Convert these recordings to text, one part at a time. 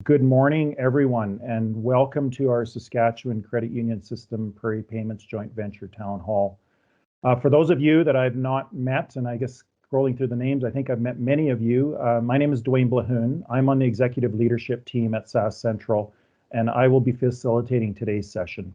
Good morning, everyone, and welcome to our Saskatchewan Credit Union System Prairie Payments Joint Venture Town Hall. For those of you that I've not met, and I guess scrolling through the names, I think I've met many of you. My name is Dwayne Blahoun. I'm on the executive leadership team at SAS Central, and I will be facilitating today's session.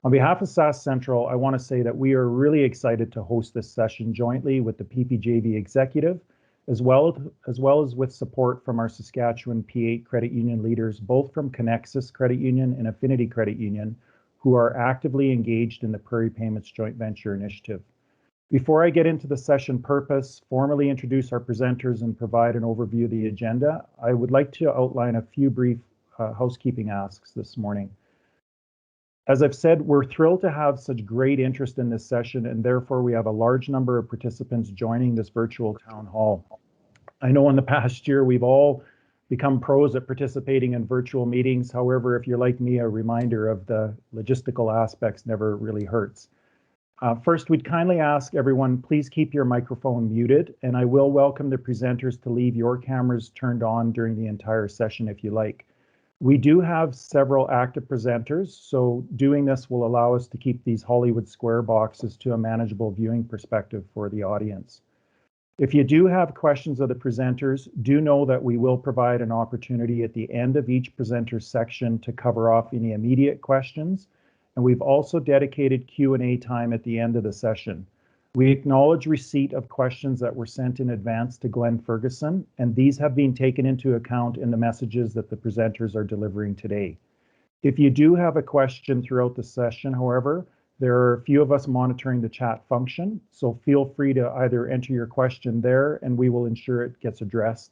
On behalf of SAS Central, I want to say that we are really excited to host this session jointly with the PPJV executive, as well as with support from our Saskatchewan P8 credit union leaders, both from Connexus Credit Union and Affinity Credit Union, who are actively engaged in the Prairie Payments Joint Venture Initiative. Before I get into the session purpose, formally introduce our presenters and provide an overview of the agenda, I would like to outline a few brief housekeeping asks this morning. As I've said, we're thrilled to have such great interest in this session, and therefore we have a large number of participants joining this virtual town hall. I know in the past year we've all become pros at participating in virtual meetings. However, if you're like me, a reminder of the logistical aspects never really hurts. First, we'd kindly ask everyone, please keep your microphone muted, and I will welcome the presenters to leave your cameras turned on during the entire session if you like. We do have several active presenters, so doing this will allow us to keep these Hollywood square boxes to a manageable viewing perspective for the audience. If you do have questions of the presenters, do know that we will provide an opportunity at the end of each presenter's section to cover off any immediate questions, and we've also dedicated Q&A time at the end of the session. We acknowledge receipt of questions that were sent in advance to Glenn Ferguson, and these have been taken into account in the messages that the presenters are delivering today. If you do have a question throughout the session, however, there are a few of us monitoring the chat function, so feel free to either enter your question there and we will ensure it gets addressed.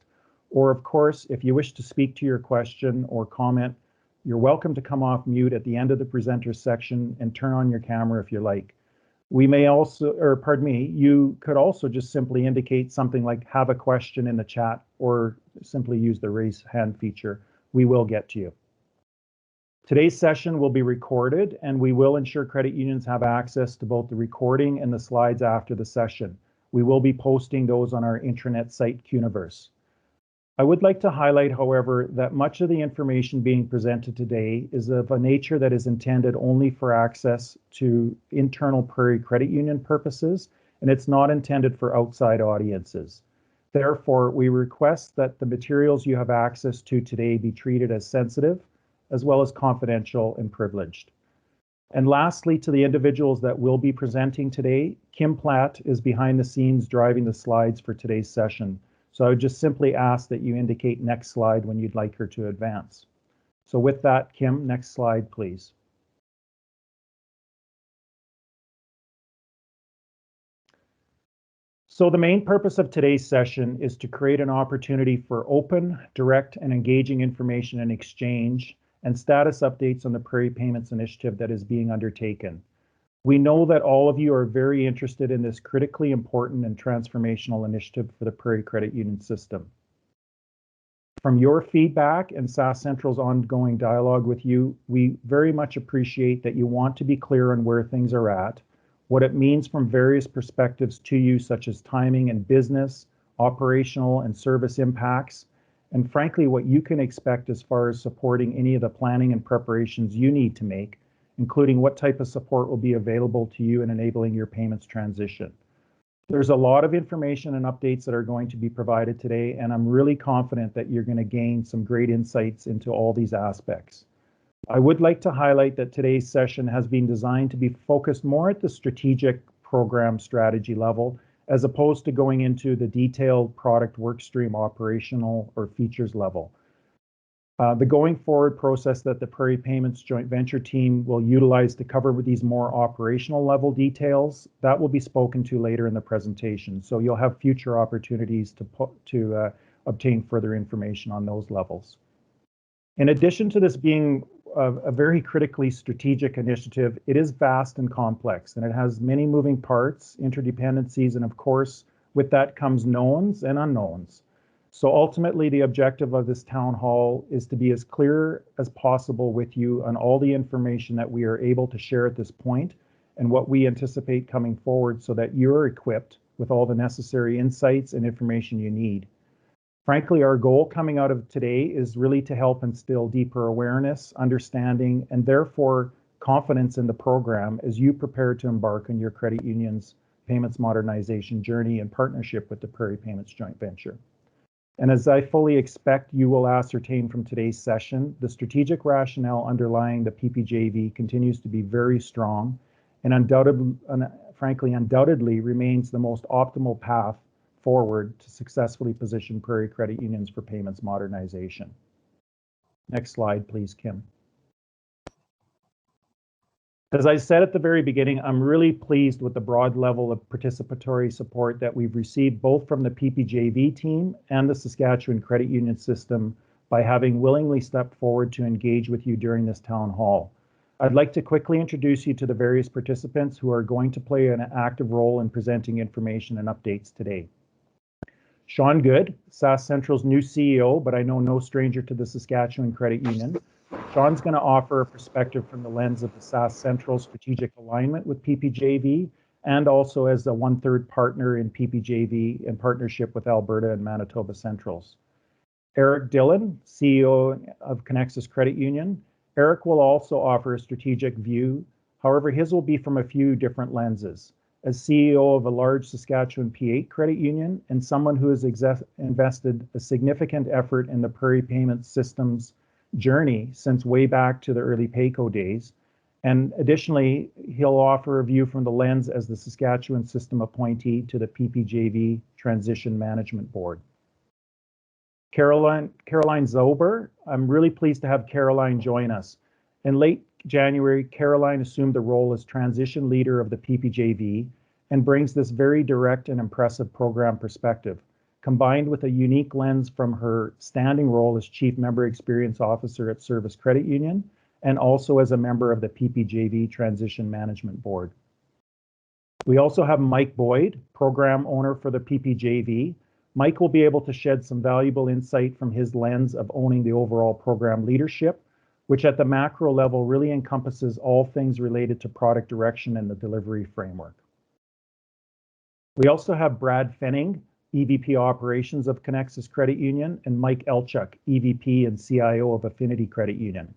Or of course, if you wish to speak to your question or comment, you're welcome to come off mute at the end of the presenter section and turn on your camera if you like. We may also, or pardon me, you could also just simply indicate something like have a question in the chat or simply use the raise hand feature. We will get to you. Today's session will be recorded and we will ensure credit unions have access to both the recording and the slides after the session. We will be posting those on our intranet site, Cuniverse. I would like to highlight, however, that much of the information being presented today is of a nature that is intended only for access to internal Prairie Credit Union purposes, and it's not intended for outside audiences. Therefore, we request that the materials you have access to today be treated as sensitive, as well as confidential and privileged. And lastly, to the individuals that will be presenting today, Kim Platt is behind the scenes driving the slides for today's session. So I would just simply ask that you indicate next slide when you'd like her to advance. So with that, Kim, next slide, please. So the main purpose of today's session is to create an opportunity for open, direct, and engaging information and exchange and status updates on the Prairie Payments Initiative that is being undertaken. We know that all of you are very interested in this critically important and transformational initiative for the Prairie Credit Union system. From your feedback and SAS Central's ongoing dialogue with you, we very much appreciate that you want to be clear on where things are at, what it means from various perspectives to you, such as timing and business, operational and service impacts, and frankly, what you can expect as far as supporting any of the planning and preparations you need to make, including what type of support will be available to you in enabling your payments transition. There's a lot of information and updates that are going to be provided today, and I'm really confident that you're going to gain some great insights into all these aspects. I would like to highlight that today's session has been designed to be focused more at the strategic program strategy level, as opposed to going into the detailed product workstream operational or features level. The going forward process that the Prairie Payments Joint Venture team will utilize to cover these more operational level details, that will be spoken to later in the presentation. So you'll have future opportunities to obtain further information on those levels. In addition to this being a very critically strategic initiative, it is vast and complex, and it has many moving parts, interdependencies, and of course, with that comes knowns and unknowns. So ultimately, the objective of this town hall is to be as clear as possible with you on all the information that we are able to share at this point and what we anticipate coming forward so that you're equipped with all the necessary insights and information you need. Frankly, our goal coming out of today is really to help instill deeper awareness, understanding, and therefore confidence in the program as you prepare to embark on your credit union's payments modernization journey in partnership with the Prairie Payments Joint Venture. And as I fully expect you will ascertain from today's session, the strategic rationale underlying the PPJV continues to be very strong and undoubtedly remains the most optimal path forward to successfully position Prairie Credit Unions for payments modernization. Next slide, please, Kim. As I said at the very beginning, I'm really pleased with the broad level of participatory support that we've received both from the PPJV team and the Saskatchewan Credit Union system by having willingly stepped forward to engage with you during this town hall. I'd like to quickly introduce you to the various participants who are going to play an active role in presenting information and updates today. Sean Good, Sask Central's new CEO, but I know no stranger to the Saskatchewan Credit Union. Sean's going to offer a perspective from the lens of the Sask Central strategic alignment with PPJV and also as a 1/3 partner in PPJV in partnership with Alberta and Manitoba Centrals. Eric Dillon, CEO of Connexus Credit Union. Eric will also offer a strategic view. However, his will be from a few different lenses. As CEO of a large Saskatchewan P8 credit union and someone who has invested a significant effort in the Prairie Payment Systems journey since way back to the early PAYCO days. And additionally, he'll offer a view from the lens as the Saskatchewan system appointee to the PPJV Transition Management Board. Caroline Zober, I'm really pleased to have Caroline join us. In late January, Caroline assumed the role as transition leader of the PPJV and brings this very direct and impressive program perspective, combined with a unique lens from her standing role as Chief Member Experience Officer at Service Credit Union and also as a member of the PPJV Transition Management Board. We also have Mike Boyd, Program Owner for the PPJV. Mike will be able to shed some valuable insight from his lens of owning the overall program leadership, which at the macro level really encompasses all things related to product direction and the delivery framework. We also have Brad Fenning, EVP Operations of Connexus Credit Union, and Mike Elchuk, EVP and CIO of Affinity Credit Union.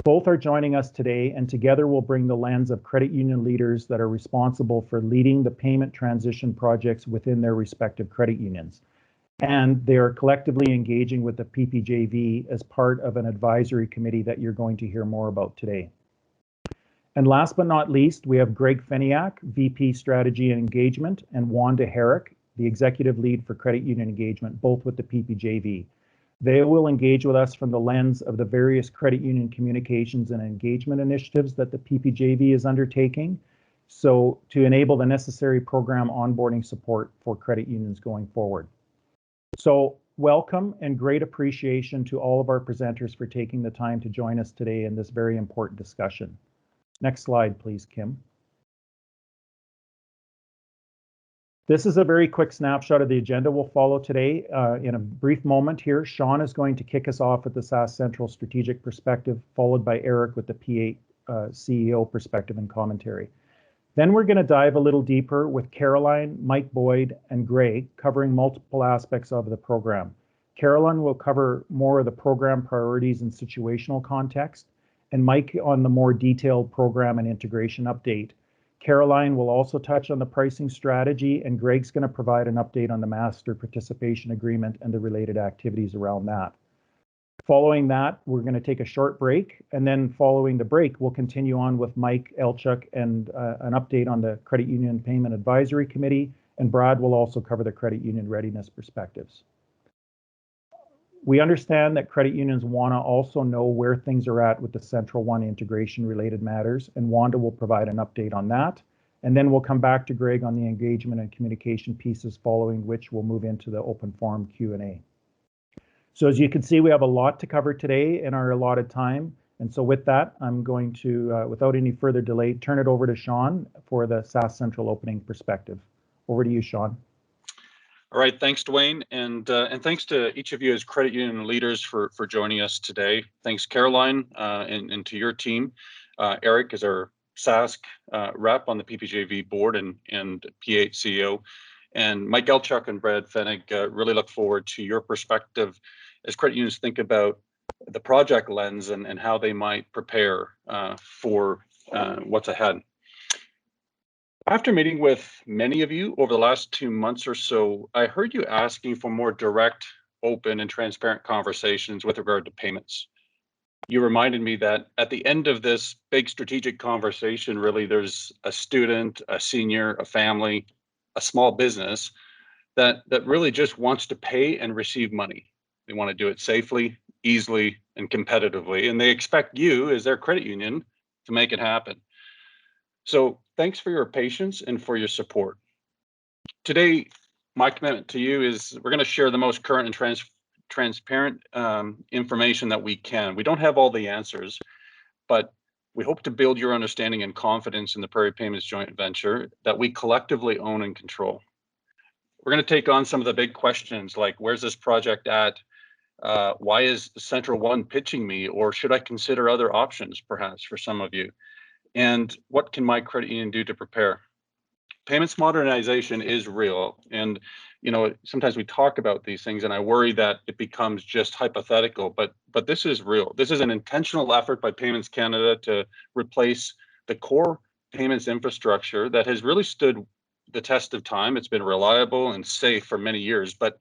Both are joining us today, and together we'll bring the lens of credit union leaders that are responsible for leading the payment transition projects within their respective credit unions. And they are collectively engaging with the PPJV as part of an advisory committee that you're going to hear more about today. And last but not least, we have Greg Feniak, VP Strategy and Engagement, and Wanda Herrick, the Executive Lead for Credit Union Engagement, both with the PPJV. They will engage with us from the lens of the various credit union communications and engagement initiatives that the PPJV is undertaking, so to enable the necessary program onboarding support for credit unions going forward. So welcome and great appreciation to all of our presenters for taking the time to join us today in this very important discussion. Next slide, please, Kim. This is a very quick snapshot of the agenda we'll follow today. In a brief moment here, Sean is going to kick us off with the Sask Central strategic perspective, followed by Eric with the P8 CEO perspective and commentary. Then we're going to dive a little deeper with Caroline, Mike Boyd, and Greg, covering multiple aspects of the program. Caroline will cover more of the program priorities and situational context, and Mike on the more detailed program and integration update. Caroline will also touch on the pricing strategy, and Greg's going to provide an update on the master participation agreement and the related activities around that. Following that, we're going to take a short break, and then following the break, we'll continue on with Mike Elchuk and an update on the Credit Union Payment Advisory Committee, and Brad will also cover the credit union readiness perspectives. We understand that credit unions want to also know where things are at with the Central One integration related matters, and Wanda will provide an update on that. And then we'll come back to Greg on the engagement and communication pieces, following which we'll move into the open forum Q&A. So as you can see, we have a lot to cover today in our allotted time. And so with that, I'm going to, without any further delay, turn it over to Sean for the Sask Central opening perspective. Over to you, Sean. All right, thanks, Dwayne, and thanks to each of you as credit union leaders for joining us today. Thanks, Caroline, and to your team. Eric is our Sask rep on the PPJV board and P8 CEO, And Mike Elchuk and Brad Fennig really look forward to your perspective as credit unions think about the project lens and how they might prepare for what's ahead. After meeting with many of you over the last 2 months or so, I heard you asking for more direct, open, and transparent conversations with regard to payments. You reminded me that at the end of this big strategic conversation, really, there's a student, a senior, a family, a small business that really just wants to pay and receive money. They want to do it safely, easily, and competitively, and they expect you as their credit union to make it happen. So thanks for your patience and for your support. Today, my commitment to you is we're going to share the most current and transparent information that we can. We don't have all the answers, but we hope to build your understanding and confidence in the Prairie Payments joint venture that we collectively own and control. We're going to take on some of the big questions like, where's this project at? Why is Central One pitching me? Or should I consider other options, perhaps, for some of you? And what can my credit union do to prepare? Payments modernization is real. And, sometimes we talk about these things and I worry that it becomes just hypothetical, but this is real. This is an intentional effort by Payments Canada to replace the core payments infrastructure that has really stood the test of time. It's been reliable and safe for many years, but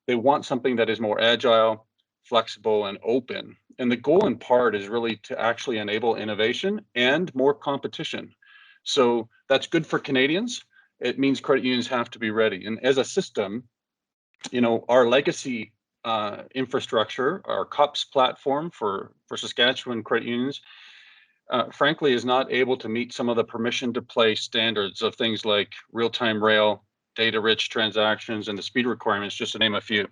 they want something that is more agile, flexible, and open. And the goal in part is really to actually enable innovation and more competition. So that's good for Canadians. It means credit unions have to be ready. And as a system, our legacy infrastructure, our CUPS platform for Saskatchewan credit unions, frankly, is not able to meet some of the permission to play standards of things like real-time rail, data-rich transactions, and the speed requirements, just to name a few.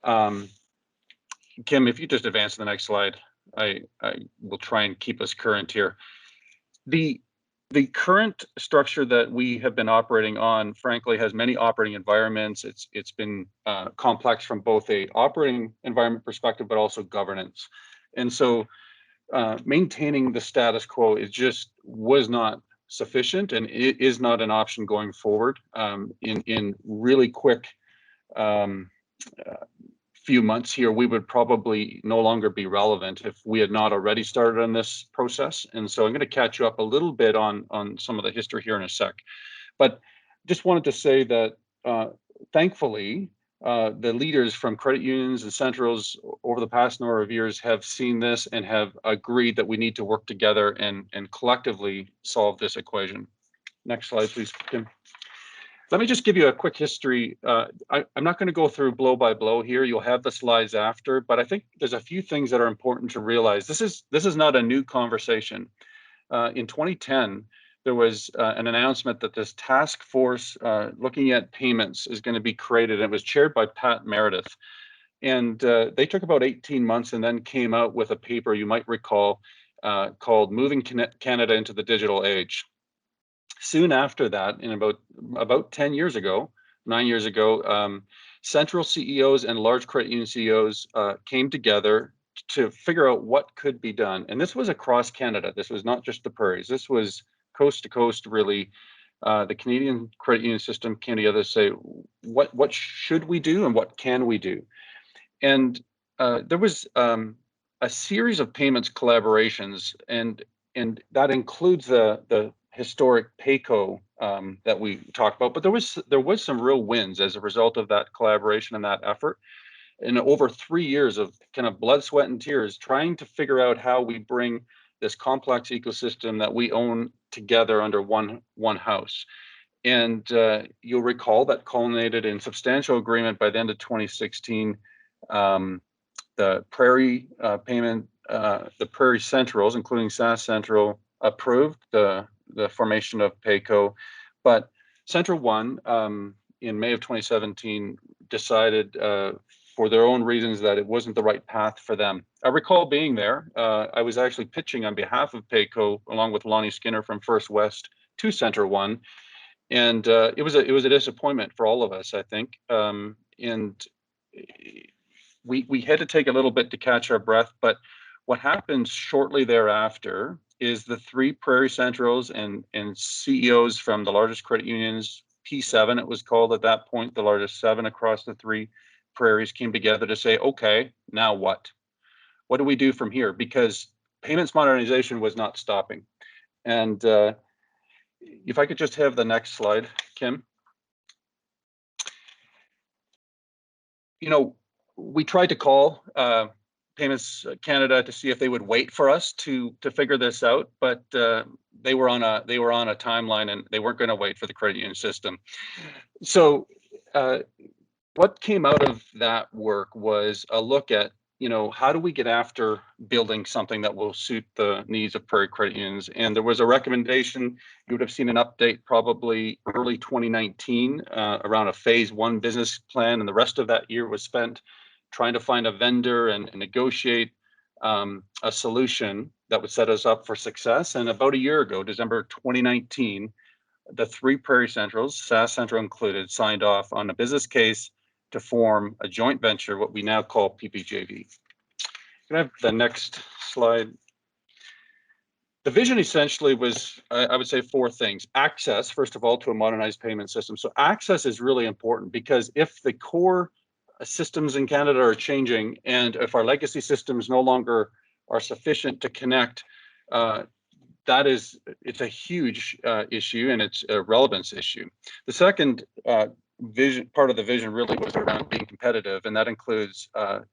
Kim, if you just advance to the next slide, I will try and keep us current here. The current structure that we have been operating on, frankly, has many operating environments. It's been complex from both a operating environment perspective, but also governance. And so maintaining the status quo was not sufficient, and it is not an option going forward. In really quick few months here, we would probably no longer be relevant if we had not already started on this process. And so I'm going to catch you up a little bit on some of the history here in a sec. But just wanted to say that thankfully, the leaders from credit unions and centrals over the past number of years have seen this and have agreed that we need to work together and collectively solve this equation. Next slide, please, Kim. Let me just give you a quick history. I'm not going to go through blow by blow here. You'll have the slides after, but I think there's a few things that are important to realize. This is not a new conversation. In 2010, there was an announcement that this task force looking at payments is going to be created. It was chaired by Pat Meredith. And they took about 18 months and then came out with a paper you might recall called Moving Canada into the Digital Age. Soon after that, in about 10 years ago, 9 years ago, central CEOs and large credit union CEOs came together to figure out what could be done. And this was across Canada. This was not just the prairies. This was coast to coast, really. The Canadian credit union system came together to say, what should we do and what can we do? And there was a series of payments collaborations, and that includes the historic PAYCO that we talked about, but there was some real wins as a result of that collaboration and that effort. And over 3 years of kind of blood, sweat, and tears, trying to figure out how we bring this complex ecosystem that we own together under one house. And you'll recall that culminated in substantial agreement by the end of 2016. The Prairie the Prairie Centrals, including Sask Central, approved the formation of PAYCO, but Central One in May of 2017 decided for their own reasons that it wasn't the right path for them. I recall being there. I was actually pitching on behalf of PAYCO along with Lonnie Skinner from First West to Central One, and it was a disappointment for all of us, I think. And we had to take a little bit to catch our breath, but what happened shortly thereafter is the three Prairie Centrals and CEOs from the largest credit unions P7, it was called at that point, the largest 7 across the 3 prairies, came together to say, okay, now what? What do we do from here? Because payments modernization was not stopping. And if I could just have the next slide, Kim. You know, we tried to call Payments Canada to see if they would wait for us to figure this out, but they were on a timeline, and they weren't going to wait for the credit union system. So what came out of that work was a look at, you know, how do we get after building something that will suit the needs of prairie credit unions? And there was a recommendation. You would have seen an update probably early 2019 around a phase 1 business plan, and the rest of that year was spent trying to find a vendor and negotiate a solution that would set us up for success. And about a year ago, December 2019, the 3 Prairie Centrals, Sask Central included, signed off on a business case to form a joint venture, what we now call PPJV. Can I have the next slide? The vision essentially was, I would say, 4 things. Access, first of all, to a modernized payment system. So access is really important, because if the core systems in Canada are changing, and if our legacy systems no longer are sufficient to connect, it's a huge issue, and it's a relevance issue. The second part of the vision really was around being competitive, and that includes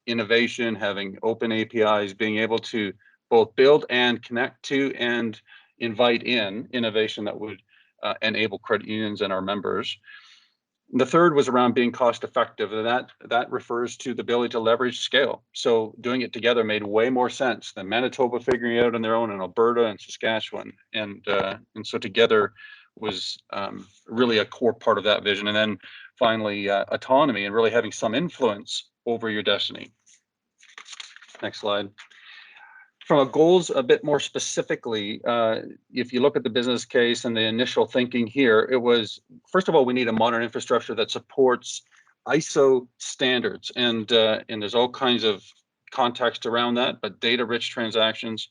innovation, having open APIs, being able to both build and connect to and invite in innovation that would enable credit unions and our members. The third was around being cost effective, and that refers to the ability to leverage scale. So doing it together made way more sense than Manitoba figuring it out on their own, and Alberta and Saskatchewan, and so together was really a core part of that vision. And then finally, autonomy and really having some influence over your destiny. Next slide. From a goals a bit more specifically, if you look at the business case and the initial thinking here, it was, first of all, we need a modern infrastructure that supports ISO standards, and there's all kinds of context around that, but data-rich transactions.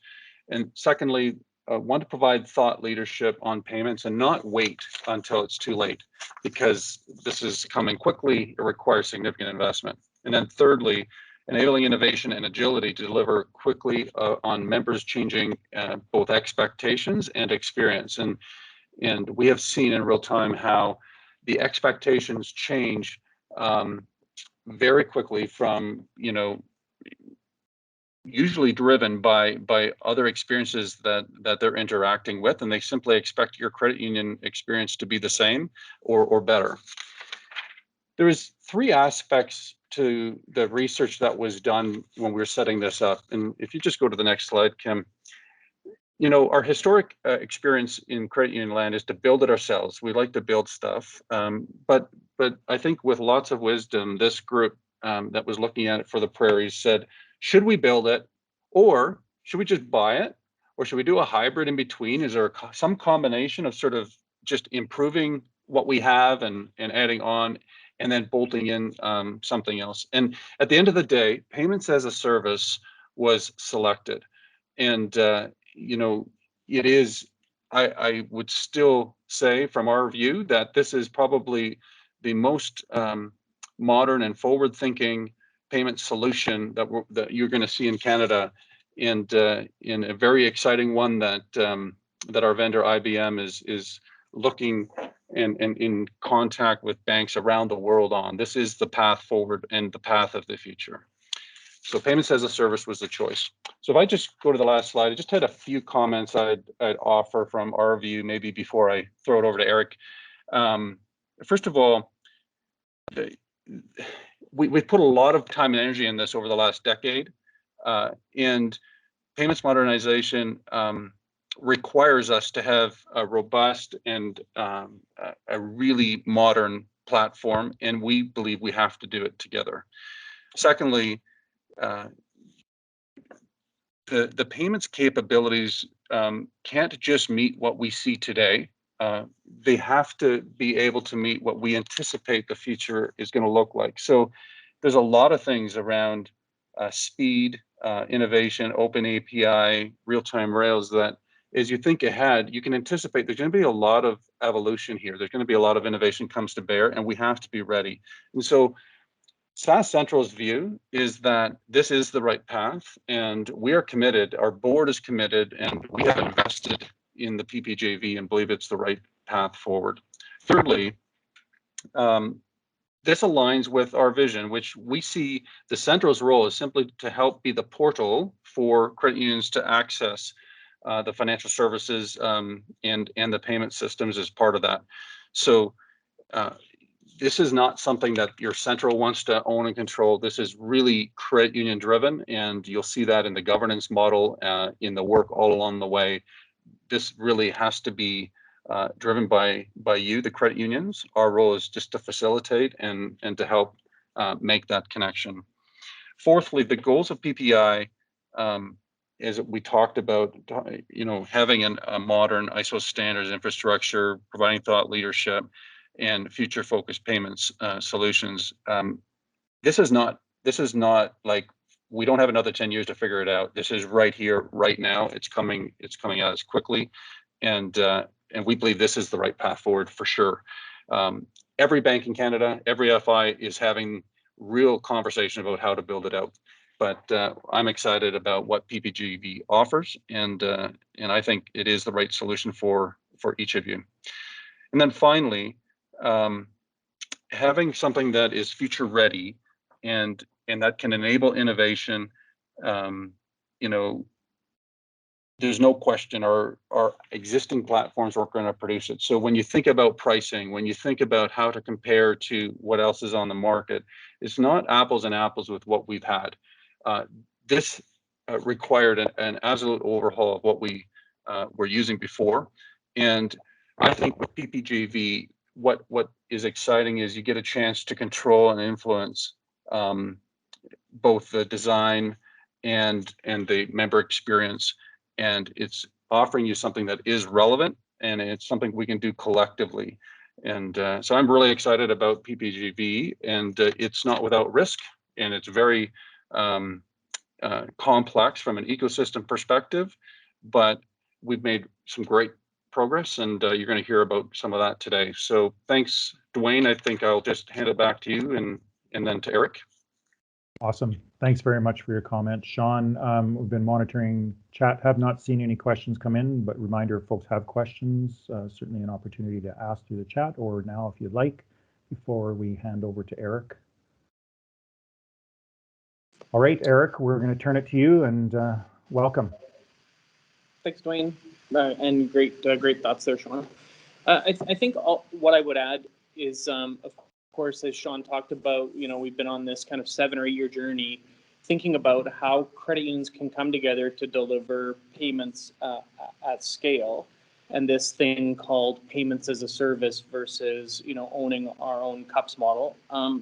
And secondly, want to provide thought leadership on payments and not wait until it's too late, because this is coming quickly. It requires significant investment. And then thirdly, enabling innovation and agility to deliver quickly on members changing both expectations and experience. And we have seen in real time how the expectations change very quickly from, you know, usually driven by other experiences that they're interacting with, and they simply expect your credit union experience to be the same or better. There is 3 aspects to the research that was done when we were setting this up. And if you just go to the next slide, Kim, you know, our historic experience in credit union land is to build it ourselves. We like to build stuff, but I think with lots of wisdom, this group that was looking at it for the prairies said, should we build it, or should we just buy it, or should we do a hybrid in between? Is there some combination of sort of just improving what we have and adding on, and then bolting in something else? And at the end of the day, payments as a service was selected. And you know, it is, I would still say from our view that this is probably the most modern and forward-thinking payment solution that you're going to see in Canada, and in a very exciting one that our vendor IBM is looking and in contact with banks around the world on. This is the path forward and the path of the future. So payments as a service was the choice. So if I just go to the last slide, I just had a few comments I'd offer from our view, maybe before I throw it over to Eric. First of all, we've put a lot of time and energy in this over the last decade, and payments modernization requires us to have a robust and a really modern platform, and we believe we have to do it together. Secondly, the payments capabilities can't just meet what we see today. They have to be able to meet what we anticipate the future is going to look like. So there's a lot of things around speed, innovation, open API, real-time rails that as you think ahead, you can anticipate there's going to be a lot of evolution here. There's going to be a lot of innovation comes to bear, and we have to be ready. And so Sask Central's view is that this is the right path, and we are committed, our board is committed, and we have invested in the PPJV and believe it's the right path forward. Thirdly, this aligns with our vision, which we see the Central's role is simply to help be the portal for credit unions to access the financial services and the payment systems as part of that. So this is not something that your Central wants to own and control. This is really credit union driven, and you'll see that in the governance model, in the work all along the way. This really has to be driven by you, the credit unions. Our role is just to facilitate and to help make that connection. Fourthly, the goals of PPI, as we talked about, having a modern ISO standards infrastructure, providing thought leadership, and future focused payments solutions. This is not like we don't have another 10 years to figure it out. This is right here, right now. It's coming at us quickly, and we believe this is the right path forward for sure. Every bank in Canada, every FI is having real conversation about how to build it out. But I'm excited about what PPGV offers, and I think it is the right solution for each of you. And then finally, having something that is future ready and that can enable innovation, there's no question our existing platforms aren't going to produce it. So when you think about pricing, when you think about how to compare to what else is on the market, it's not apples and apples with what we've had. This required an absolute overhaul of what we were using before. And I think with PPJV, what is exciting is you get a chance to control and influence both the design and the member experience. And it's offering you something that is relevant, and it's something we can do collectively. And so I'm really excited about PPGV, and it's not without risk, and it's very complex from an ecosystem perspective, but we've made some great progress, and you're going to hear about some of that today. So thanks, Dwayne. I think I'll just hand it back to you and then to Eric. Awesome. Thanks very much for your comment, Sean. We've been monitoring chat, have not seen any questions come in, but reminder, if folks have questions, certainly an opportunity to ask through the chat or now if you'd like, before we hand over to Eric. All right, Eric, we're going to turn it to you, and welcome. Thanks, Dwayne, and great thoughts there, Sean. I think what I would add is, of course, as Sean talked about, we've been on this kind of 7 or 8 year journey thinking about how credit unions can come together to deliver payments at scale, and this thing called payments as a service versus owning our own cups model.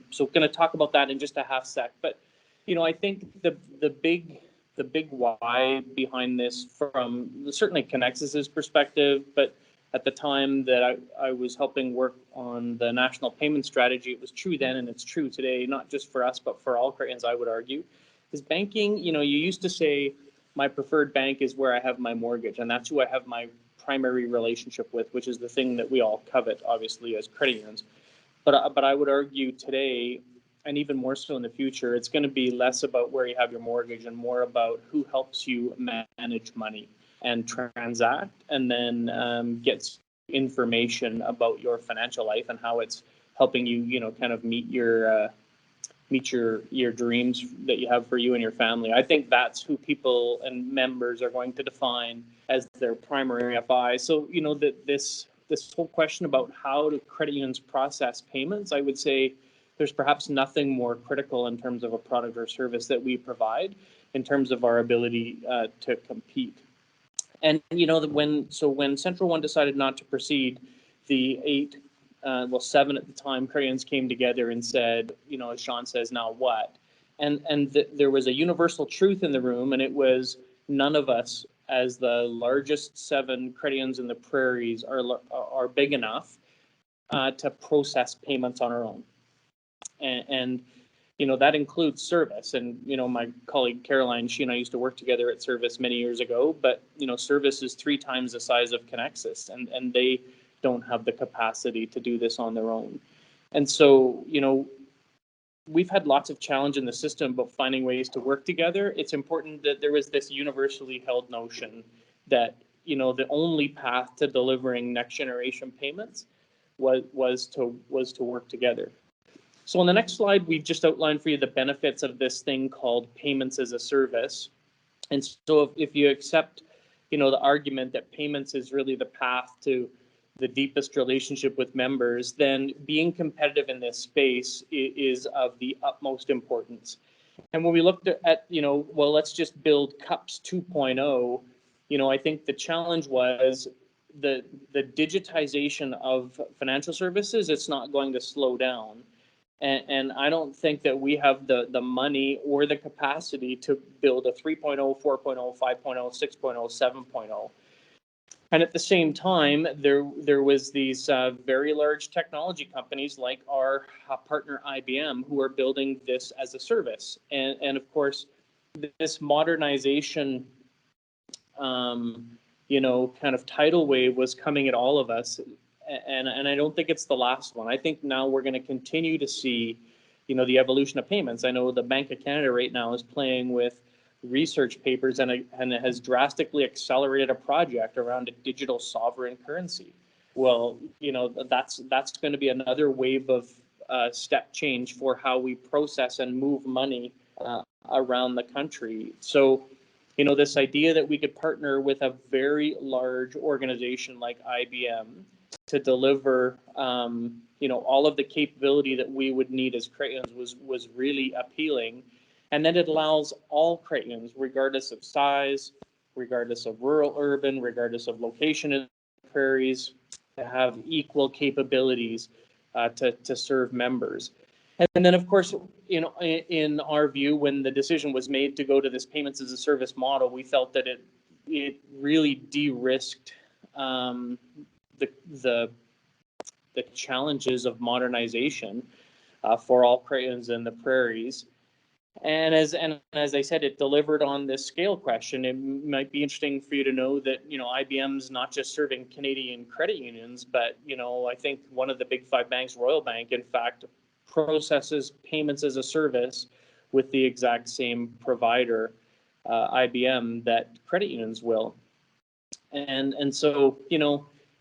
So going to talk about that in just a half sec, but I think the big why behind this, from certainly Connexus's perspective, but at the time that I was helping work on the national payment strategy, it was true then and it's true today, not just for us, but for all Canadians, I would argue, is banking, you used to say, my preferred bank is where I have my mortgage, and that's who I have my primary relationship with, which is the thing that we all covet, obviously, as credit unions. But I would argue today, and even more so in the future, it's going to be less about where you have your mortgage and more about who helps you manage money and transact, and then gets information about your financial life and how it's helping you, kind of meet your dreams that you have for you and your family. I think that's who people and members are going to define as their primary FI. So, that this whole question about how do credit unions process payments, I would say there's perhaps nothing more critical in terms of a product or service that we provide in terms of our ability to compete. And when Central One decided not to proceed, the 7 at the time credit unions came together and said, as Sean says, now what? And there was a universal truth in the room, and it was none of us, as the largest 7 credit unions in the prairies, are big enough to process payments on our own. And that includes service. And, my colleague Caroline, she and I used to work together at Service many years ago, but, Service is 3 times the size of Connexus, and they don't have the capacity to do this on their own. And so, we've had lots of challenge in the system about finding ways to work together. It's important that there was this universally held notion that, the only path to delivering next generation payments was to work together. So on the next slide, we've just outlined for you the benefits of this thing called payments as a service. And so if you accept, the argument that payments is really the path to the deepest relationship with members, then being competitive in this space is of the utmost importance. And when we looked at, well, let's just build CUPS 2.0, I think the challenge was the digitization of financial services. It's not going to slow down. And I don't think that we have the money or the capacity to build a 3.0, 4.0, 5.0, 6.0, 7.0. And at the same time, there was these very large technology companies like our partner IBM who are building this as a service. And of course, this modernization, kind of tidal wave was coming at all of us. And I don't think it's the last one. I think now we're going to continue to see, the evolution of payments. I know the Bank of Canada right now is playing with research papers and it has drastically accelerated a project around a digital sovereign currency. Well, that's going to be another wave of step change for how we process and move money around the country. So, this idea that we could partner with a very large organization like IBM to deliver, all of the capability that we would need as Cretans was really appealing. And then it allows all Cretans, regardless of size, regardless of rural, urban, regardless of location in the prairies, to have equal capabilities to serve members. And then, of course, in our view, when the decision was made to go to this payments as a service model, we felt that it really de-risked the challenges of modernization for all Cretans in the prairies. And as I said, it delivered on this scale question. It might be interesting for you to know that, IBM's not just serving Canadian credit unions, but, I think one of the big 5 banks, Royal Bank, in fact, processes payments as a service with the exact same provider, IBM, that credit unions will. And so,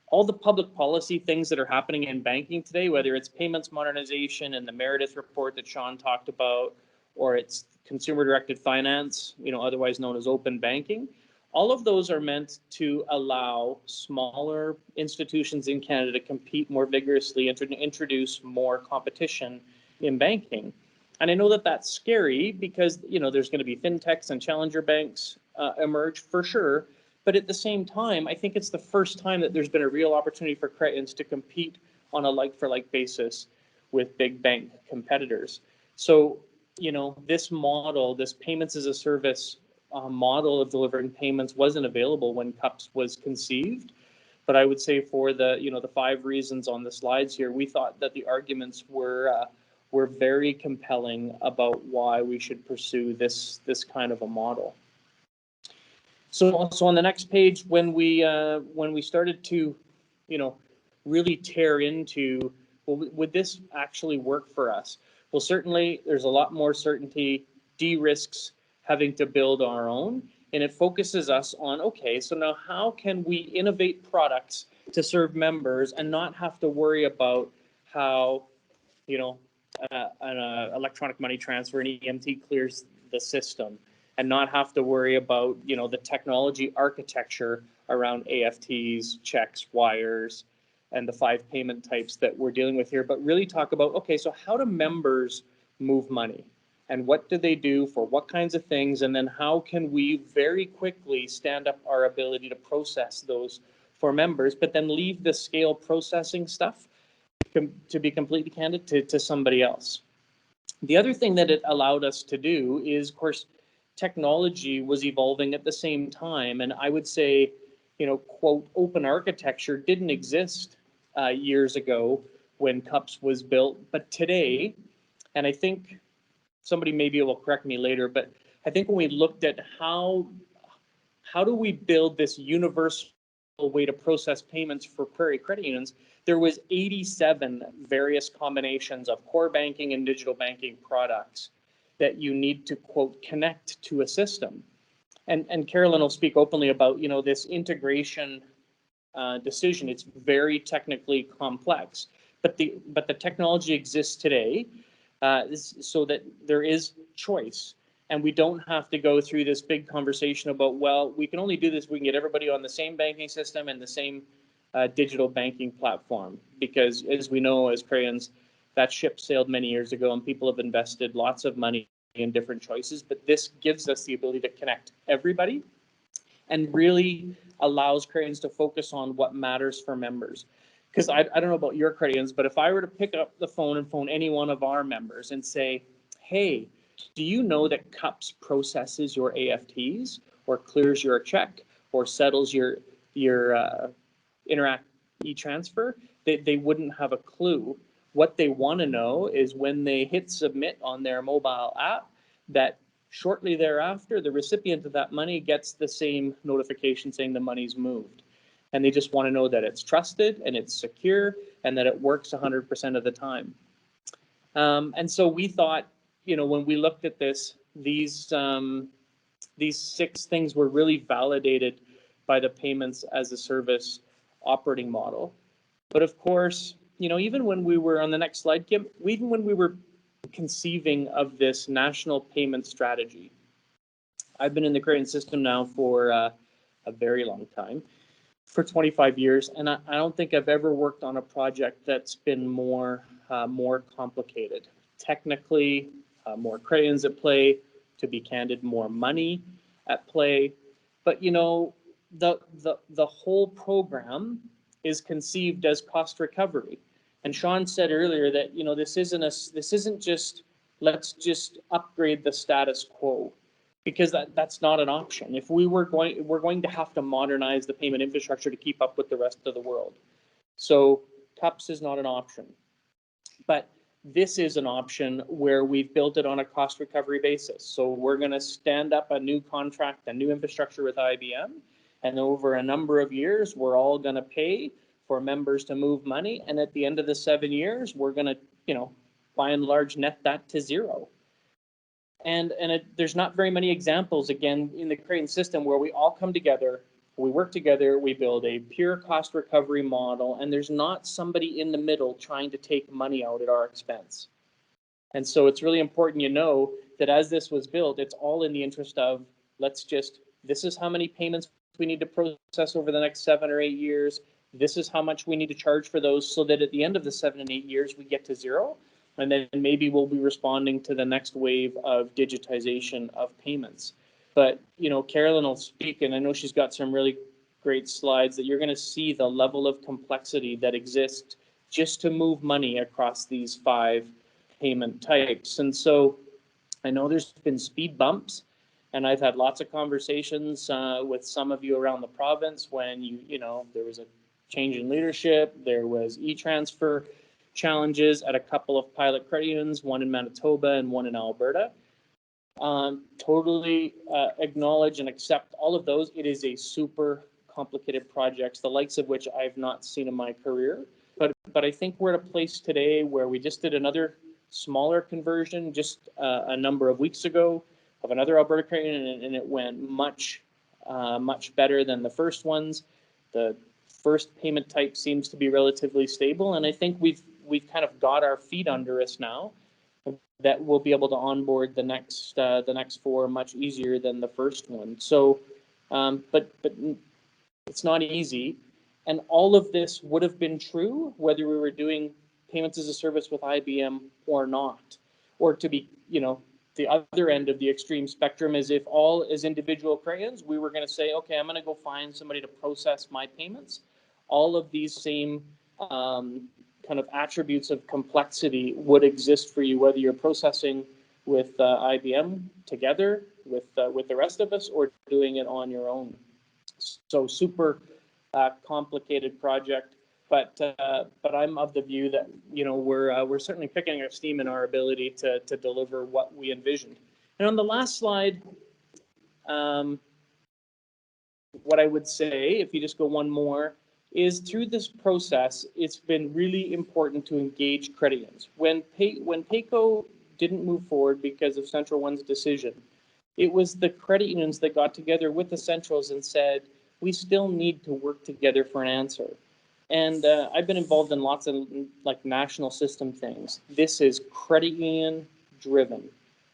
all the public policy things that are happening in banking today, whether it's payments modernization and the Meredith report that Sean talked about, or it's consumer-directed finance, otherwise known as open banking, all of those are meant to allow smaller institutions in Canada to compete more vigorously and to introduce more competition in banking. And I know that that's scary because, there's going to be fintechs and challenger banks emerge for sure. But at the same time, I think it's the first time that there's been a real opportunity for Cretans to compete on a like-for-like basis with big bank competitors. So, this model, this payments as a service model of delivering payments wasn't available when CUPS was conceived. But I would say for the 5 reasons on the slides here, we thought that the arguments were very compelling about why we should pursue this kind of a model. So on the next page, when we started to, really tear into, well, would this actually work for us? Well, certainly there's a lot more certainty, de-risks having to build our own, and it focuses us on, okay, so now how can we innovate products to serve members and not have to worry about how, an electronic money transfer, an EMT clears the system, and not have to worry about, the technology architecture around AFTs, checks, wires, and the 5 payment types that we're dealing with here, but really talk about, okay, so how do members move money? And what do they do for what kinds of things? And then how can we very quickly stand up our ability to process those for members, but then leave the scale processing stuff, to be completely candid, to somebody else. The other thing that it allowed us to do is, of course, technology was evolving at the same time. And I would say, quote, open architecture didn't exist years ago when CUPS was built, but today, and I think somebody maybe will correct me later, but I think when we looked at how do we build this universal way to process payments for Prairie credit unions, there was 87 various combinations of core banking and digital banking products that you need to, quote, connect to a system. And Carolyn will speak openly about, you know, this integration decision. It's very technically complex, but the technology exists today so that there is choice. And we don't have to go through this big conversation about, well, we can only do this if we can get everybody on the same banking system and the same digital banking platform. Because as we know, as Crayons, that ship sailed many years ago and people have invested lots of money in different choices. But this gives us the ability to connect everybody and really allows Crayons to focus on what matters for members. Because I don't know about your Crayons, but if I were to pick up the phone and phone any one of our members and say, hey, do you know that CUPS processes your AFTs or clears your check or settles your Interact e-transfer? They wouldn't have a clue. What they want to know is when they hit submit on their mobile app, that shortly thereafter, the recipient of that money gets the same notification saying the money's moved. And they just want to know that it's trusted and it's secure and that it works 100% of the time. And so we thought, you know, when we looked at this, these 6 things were really validated by the payments as a service operating model. But of course, you know, even when we were on the next slide, Kim, even when we were conceiving of this national payment strategy, I've been in the Crane system now for a very long time, for 25 years, and I don't think I've ever worked on a project that's been more complicated. Technically, more crayons at play, to be candid, more money at play. But you know, the whole program is conceived as cost recovery. And Sean said earlier that, you know, this isn't just let's just upgrade the status quo, because that's not an option. If we're going to have to modernize the payment infrastructure to keep up with the rest of the world. So CUPS is not an option. But this is an option where we've built it on a cost recovery basis. So we're going to stand up a new contract, a new infrastructure with IBM, and over a number of years, we're all going to pay for members to move money. And at the end of the 7 years, we're going to, you know, by and large, net that to zero. And there's not very many examples, again, in the Crane system where we all come together, we work together, we build a pure cost recovery model, and there's not somebody in the middle trying to take money out at our expense. And so it's really important, you know, that as this was built, it's all in the interest of, this is how many payments we need to process over the next 7 or 8 years. This is how much we need to charge for those, so that at the end of the 7 and 8 years, we get to zero. And then maybe we'll be responding to the next wave of digitization of payments. But, you know, Carolyn will speak, and I know she's got some really great slides that you're going to see the level of complexity that exists just to move money across these 5 payment types. And so I know there's been speed bumps, and I've had lots of conversations with some of you around the province when you know, there was a change in leadership, there was e-transfer challenges at a couple of pilot credit unions, one in Manitoba and one in Alberta. Totally acknowledge and accept all of those. It is a super complicated project, the likes of which I've not seen in my career. But I think we're at a place today where we just did another smaller conversion just a number of weeks ago of another Alberta credit union, and it went much better than the first ones. The first payment type seems to be relatively stable, and I think we've kind of got our feet under us now, that we'll be able to onboard the next 4 much easier than the first one. So, but it's not easy, and all of this would have been true whether we were doing payments as a service with IBM or not. Or to be, you know, the other end of the extreme spectrum is if all as individual crayons, we were going to say, okay, I'm going to go find somebody to process my payments. All of these same kind of attributes of complexity would exist for you, whether you're processing with IBM together with the rest of us or doing it on your own. So super complicated project. but I'm of the view that we're certainly picking up steam in our ability to deliver what we envisioned. And on the last slide, what I would say, if you just go one more, is through this process, it's been really important to engage credit unions. When PAYCO didn't move forward because of Central One's decision, it was the credit unions that got together with the Centrals and said, we still need to work together for an answer. And I've been involved in lots of national system things. This is credit union driven,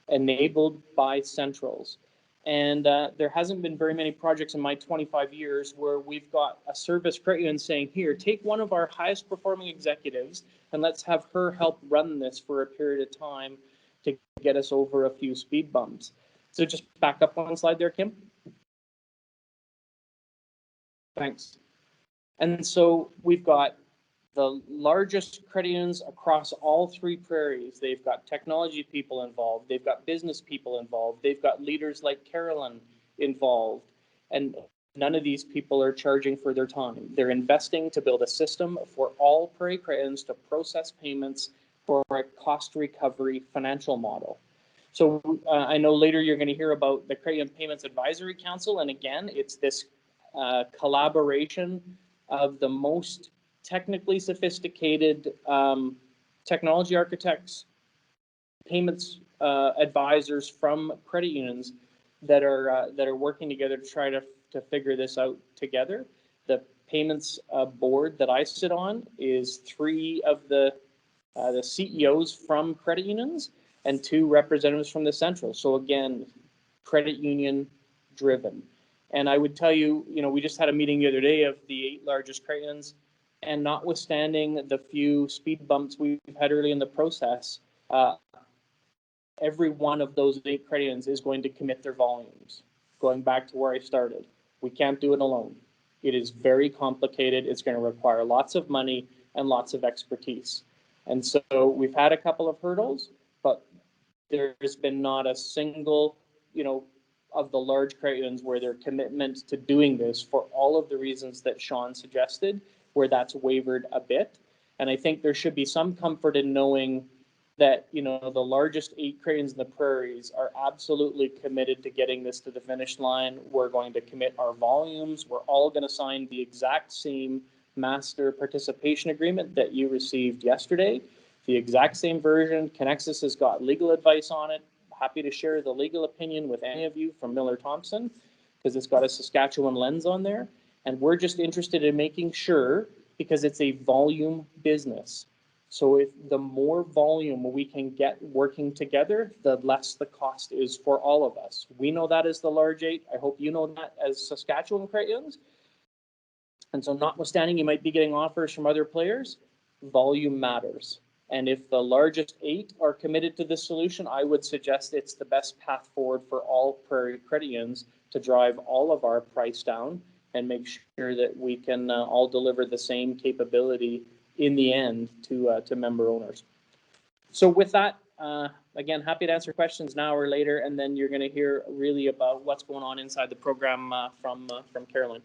enabled by Centrals. And there hasn't been very many projects in my 25 years where we've got a service credit union saying, here, take one of our highest performing executives and let's have her help run this for a period of time to get us over a few speed bumps. So just back up one slide there, Kim. Thanks. And so we've got the largest credit unions across all three prairies. They've got technology people involved. They've got business people involved. They've got leaders like Carolyn involved. And none of these people are charging for their time. They're investing to build a system for all prairie credit unions to process payments for a cost recovery financial model. So I know later you're going to hear about the Credit Union Payments Advisory Council. And again, it's this collaboration of the most technically sophisticated technology architects, payments advisors from credit unions that are working together to try to figure this out together. The payments board that I sit on is 3 of the CEOs from credit unions and 2 representatives from the Central. So again, credit union driven. And I would tell you, we just had a meeting the other day of the 8 largest credit unions, and notwithstanding the few speed bumps we've had early in the process, every one of those 8 credit unions is going to commit their volumes. Going back to where I started, we can't do it alone. It is very complicated. It's going to require lots of money and lots of expertise. And so we've had a couple of hurdles, but there's been not a single, of the large credit unions where their commitment to doing this for all of the reasons that Sean suggested, where that's wavered a bit. And I think there should be some comfort in knowing that, the largest 8 credit unions in the prairies are absolutely committed to getting this to the finish line. We're going to commit our volumes. We're all going to sign the exact same master participation agreement that you received yesterday. The exact same version. Connexus has got legal advice on it. Happy to share the legal opinion with any of you from Miller Thompson, because it's got a Saskatchewan lens on there. And we're just interested in making sure, because it's a volume business. So if the more volume we can get working together, the less the cost is for all of us. We know that as the large 8. I hope you know that as Saskatchewan credit unions. And so notwithstanding, you might be getting offers from other players, volume matters. And if the largest 8 are committed to this solution, I would suggest it's the best path forward for all prairie credit unions to drive all of our price down and make sure that we can all deliver the same capability in the end to member owners. So with that, again, happy to answer questions now or later, and then you're going to hear really about what's going on inside the program from Carolyn.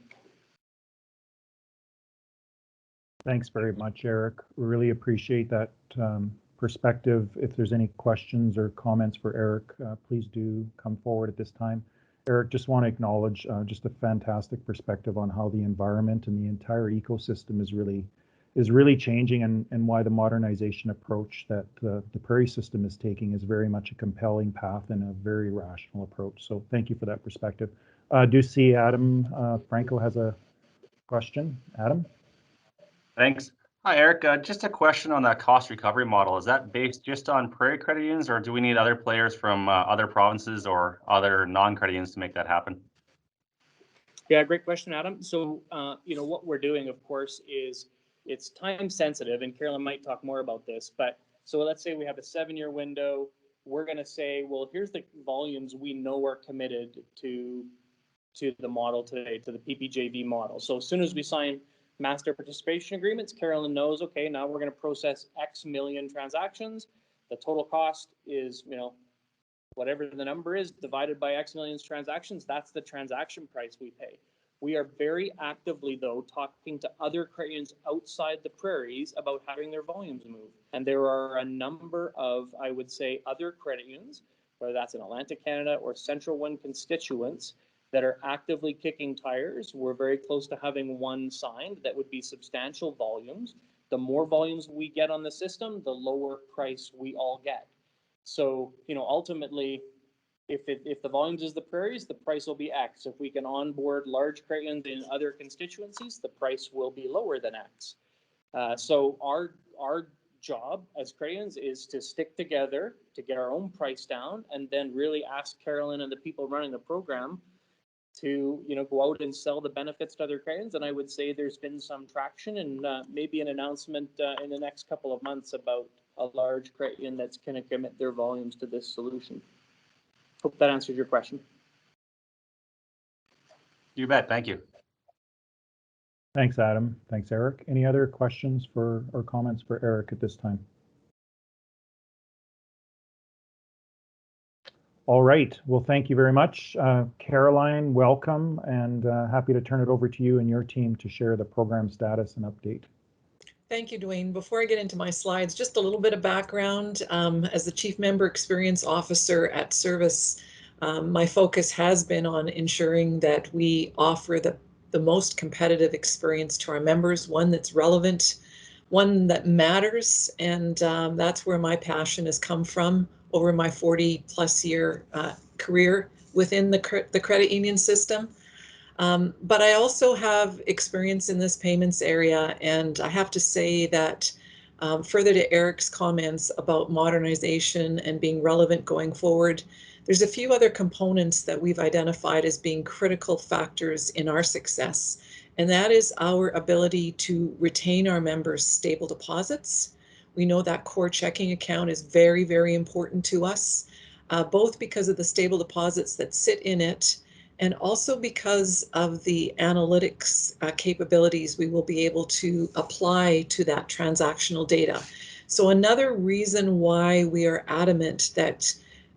Thanks very much, Eric. Really appreciate that perspective. If there's any questions or comments for Eric, please do come forward at this time. Eric, just want to acknowledge just a fantastic perspective on how the environment and the entire ecosystem is really changing, and why the modernization approach that the prairie system is taking is very much a compelling path and a very rational approach. So thank you for that perspective. Do see Adam Franco has a question. Adam? Thanks. Hi, Eric. Just a question on that cost recovery model. Is that based just on prairie credit unions, or do we need other players from other provinces or other non-credit unions to make that happen? Yeah, great question, Adam. So, what we're doing, of course, is it's time sensitive, and Carolyn might talk more about this, but so let's say we have a 7-year window. We're going to say, well, here's the volumes we know are committed to the model today, to the PPJV model. So as soon as we sign master participation agreements, Carolyn knows, okay, now we're going to process X million transactions. The total cost is, whatever the number is divided by X millions transactions. That's the transaction price we pay. We are very actively, though, talking to other credit unions outside the prairies about having their volumes move. And there are a number of, I would say, other credit unions, whether that's in Atlantic Canada or Central One constituents, that are actively kicking tires. We're very close to having one signed that would be substantial volumes. The more volumes we get on the system, the lower price we all get. So, you know, ultimately, if the volumes is the prairies, the price will be X. If we can onboard large credit unions in other constituencies, the price will be lower than X. So our job as credit unions is to stick together to get our own price down, and then really ask Carolyn and the people running the program to, you know, go out and sell the benefits to other credit unions. And I would say there's been some traction, and maybe an announcement in the next couple of months about a large credit union that's going to commit their volumes to this solution. Hope that answers your question. You bet. Thank you. Thanks, Adam. Thanks, Eric. Any other questions for or comments for Eric at this time? All right. Well, thank you very much. Caroline, welcome, and happy to turn it over to you and your team to share the program status and update. Thank you, Dwayne. Before I get into my slides, just a little bit of background. As the Chief Member Experience Officer at Service, my focus has been on ensuring that we offer the most competitive experience to our members, one that's relevant, one that matters, and that's where my passion has come from over my 40-plus year career within the credit union system. But I also have experience in this payments area, and I have to say that further to Eric's comments about modernization and being relevant going forward, there's a few other components that we've identified as being critical factors in our success, and that is our ability to retain our members' stable deposits. We know that core checking account is very, very important to us, both because of the stable deposits that sit in it, and also because of the analytics capabilities we will be able to apply to that transactional data. So another reason why we are adamant that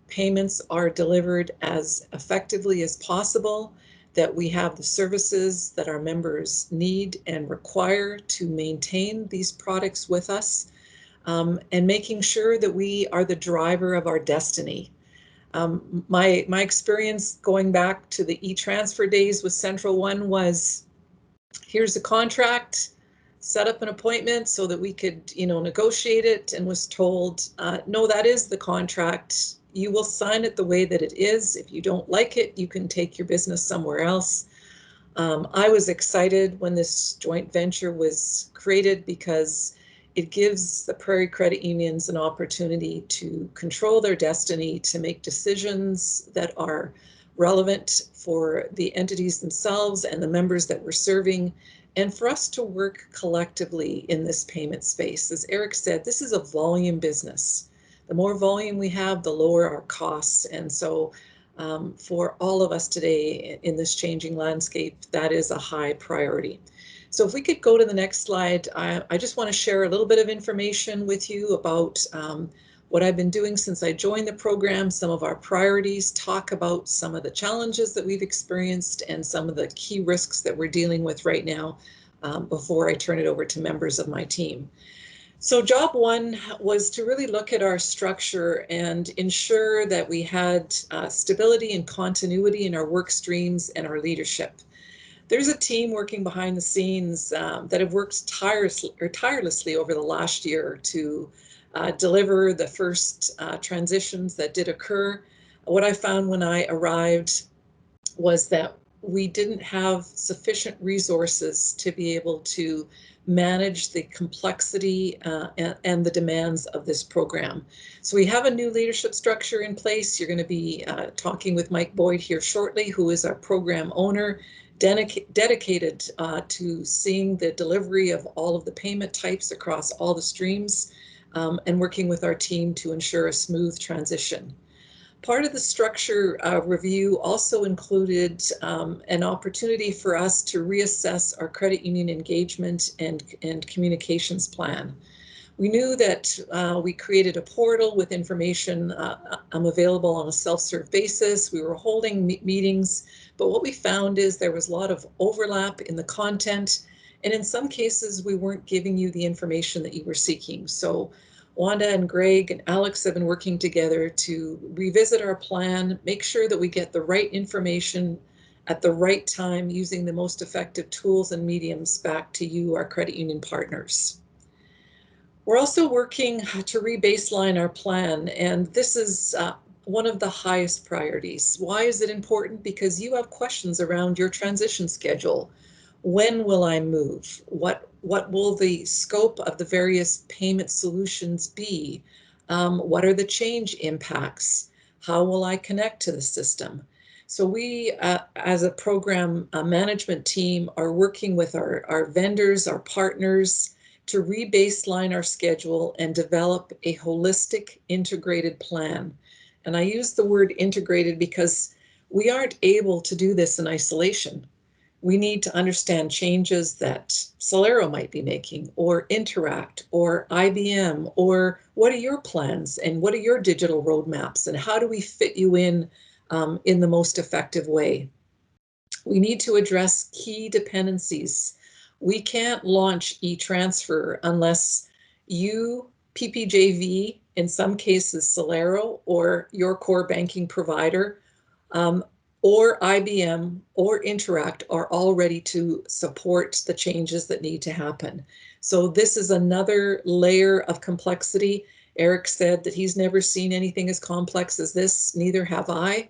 payments are delivered as effectively as possible, that we have the services that our members need and require to maintain these products with us, and making sure that we are the driver of our destiny. My experience going back to the e-transfer days with Central One was, here's the contract, set up an appointment so that we could, you know, negotiate it, and was told, no, that is the contract. You will sign it the way that it is. If you don't like it, you can take your business somewhere else. I was excited when this joint venture was created because it gives the Prairie Credit Unions an opportunity to control their destiny, to make decisions that are relevant for the entities themselves and the members that we're serving, and for us to work collectively in this payment space. As Eric said, this is a volume business. The more volume we have, the lower our costs. And so for all of us today in this changing landscape, that is a high priority. So if we could go to the next slide, I just want to share a little bit of information with you about what I've been doing since I joined the program, some of our priorities, talk about some of the challenges that we've experienced and some of the key risks that we're dealing with right now before I turn it over to members of my team. So job one was to really look at our structure and ensure that we had stability and continuity in our work streams and our leadership. There's a team working behind the scenes that have worked tirelessly over the last year to deliver the first transitions that did occur. What I found when I arrived was that we didn't have sufficient resources to be able to manage the complexity and the demands of this program. So we have a new leadership structure in place. You're going to be talking with Mike Boyd here shortly, who is our program owner, dedicated to seeing the delivery of all of the payment types across all the streams, and working with our team to ensure a smooth transition. Part of the structure review also included an opportunity for us to reassess our credit union engagement and communications plan. We knew that we created a portal with information available on a self-serve basis. We were holding meetings, But what we found is there was a lot of overlap in the content, and in some cases we weren't giving you the information that you were seeking. So Wanda and Greg and Alex have been working together to revisit our plan, make sure that we get the right information at the right time using the most effective tools and mediums back to you, our credit union partners. We're also working to re-baseline our plan, and this is one of the highest priorities. Why is it important? Because you have questions around your transition schedule. When will I move? What will the scope of the various payment solutions be? What are the change impacts? How will I connect to the system? So we, as a program management team, are working with our vendors, our partners, to re-baseline our schedule and develop a holistic, integrated plan. And I use the word integrated because we aren't able to do this in isolation. We need to understand changes that Celero might be making, or Interact, or IBM, or what are your plans and what are your digital roadmaps, and how do we fit you in the most effective way? We need to address key dependencies. We can't launch e-transfer unless you, PPJV, in some cases Celero, or your core banking provider, or IBM or Interact are all ready to support the changes that need to happen. So this is another layer of complexity. Eric said that he's never seen anything as complex as this, neither have I,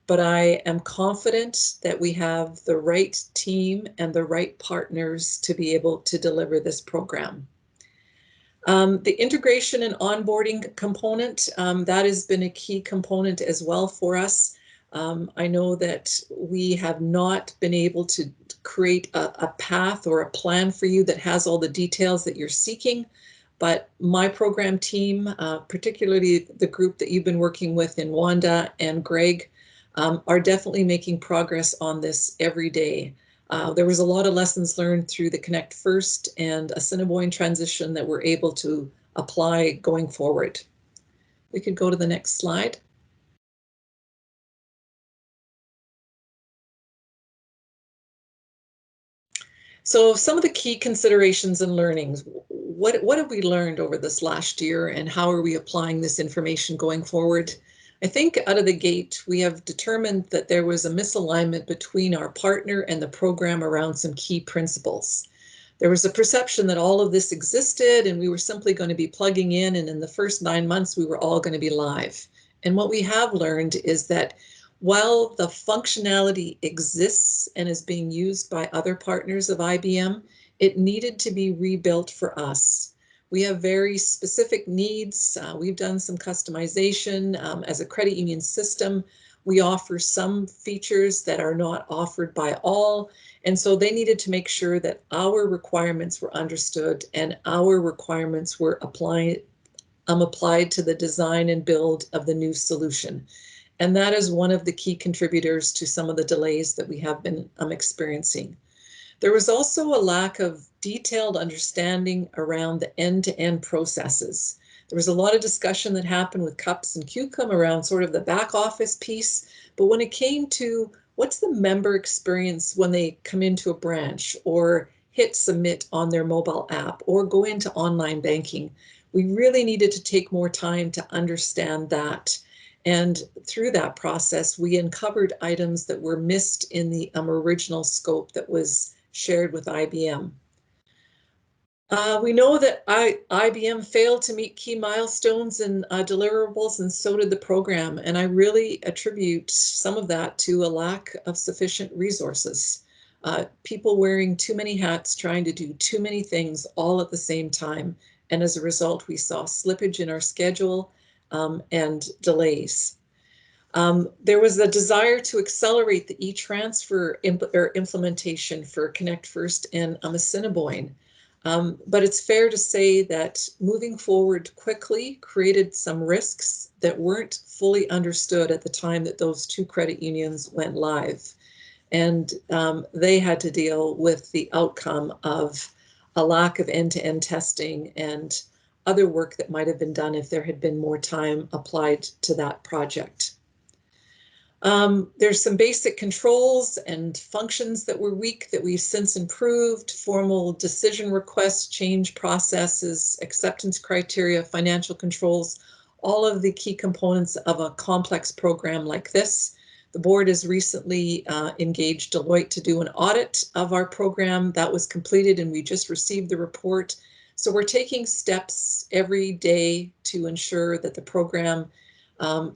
but I am confident that we have the right team and the right partners to be able to deliver this program. The integration and onboarding component, that has been a key component as well for us. I know that we have not been able to create a path or a plan for you that has all the details that you're seeking, but my program team, particularly the group that you've been working with in Wanda and Greg, are definitely making progress on this every day. There was a lot of lessons learned through the Connect First and Assiniboine transition that we're able to apply going forward. We could go to the next slide. So some of the key considerations and learnings, what have we learned over this last year and how are we applying this information going forward? I think out of the gate, we have determined that there was a misalignment between our partner and the program around some key principles. There was a perception that all of this existed and we were simply going to be plugging in, and in the first 9 months, we were all going to be live. And what we have learned is that while the functionality exists and is being used by other partners of IBM, it needed to be rebuilt for us. We have very specific needs. We've done some customization. As a credit union system, we offer some features that are not offered by all. And so they needed to make sure that our requirements were understood and our requirements were applied to the design and build of the new solution. And that is one of the key contributors to some of the delays that we have been experiencing. There was also a lack of detailed understanding around the end-to-end processes. There was a lot of discussion that happened with CUPS and QCOM around sort of the back office piece, but when it came to what's the member experience when they come into a branch or hit submit on their mobile app or go into online banking, we really needed to take more time to understand that. And through that process, we uncovered items that were missed in the original scope that was shared with IBM. We know that IBM failed to meet key milestones and deliverables, and so did the program. And I really attribute some of that to a lack of sufficient resources. People wearing too many hats, trying to do too many things all at the same time. And as a result, we saw slippage in our schedule and delays. There was a desire to accelerate the e-transfer implementation for Connect First and Assiniboine. But it's fair to say that moving forward quickly created some risks that weren't fully understood at the time that those two credit unions went live. And they had to deal with the outcome of a lack of end-to-end testing and other work that might have been done if there had been more time applied to that project. There's some basic controls and functions that were weak that we've since improved: formal decision requests, change processes, acceptance criteria, financial controls, all of the key components of a complex program like this. The board has recently engaged Deloitte to do an audit of our program. That was completed and we just received the report. So we're taking steps every day to ensure that the program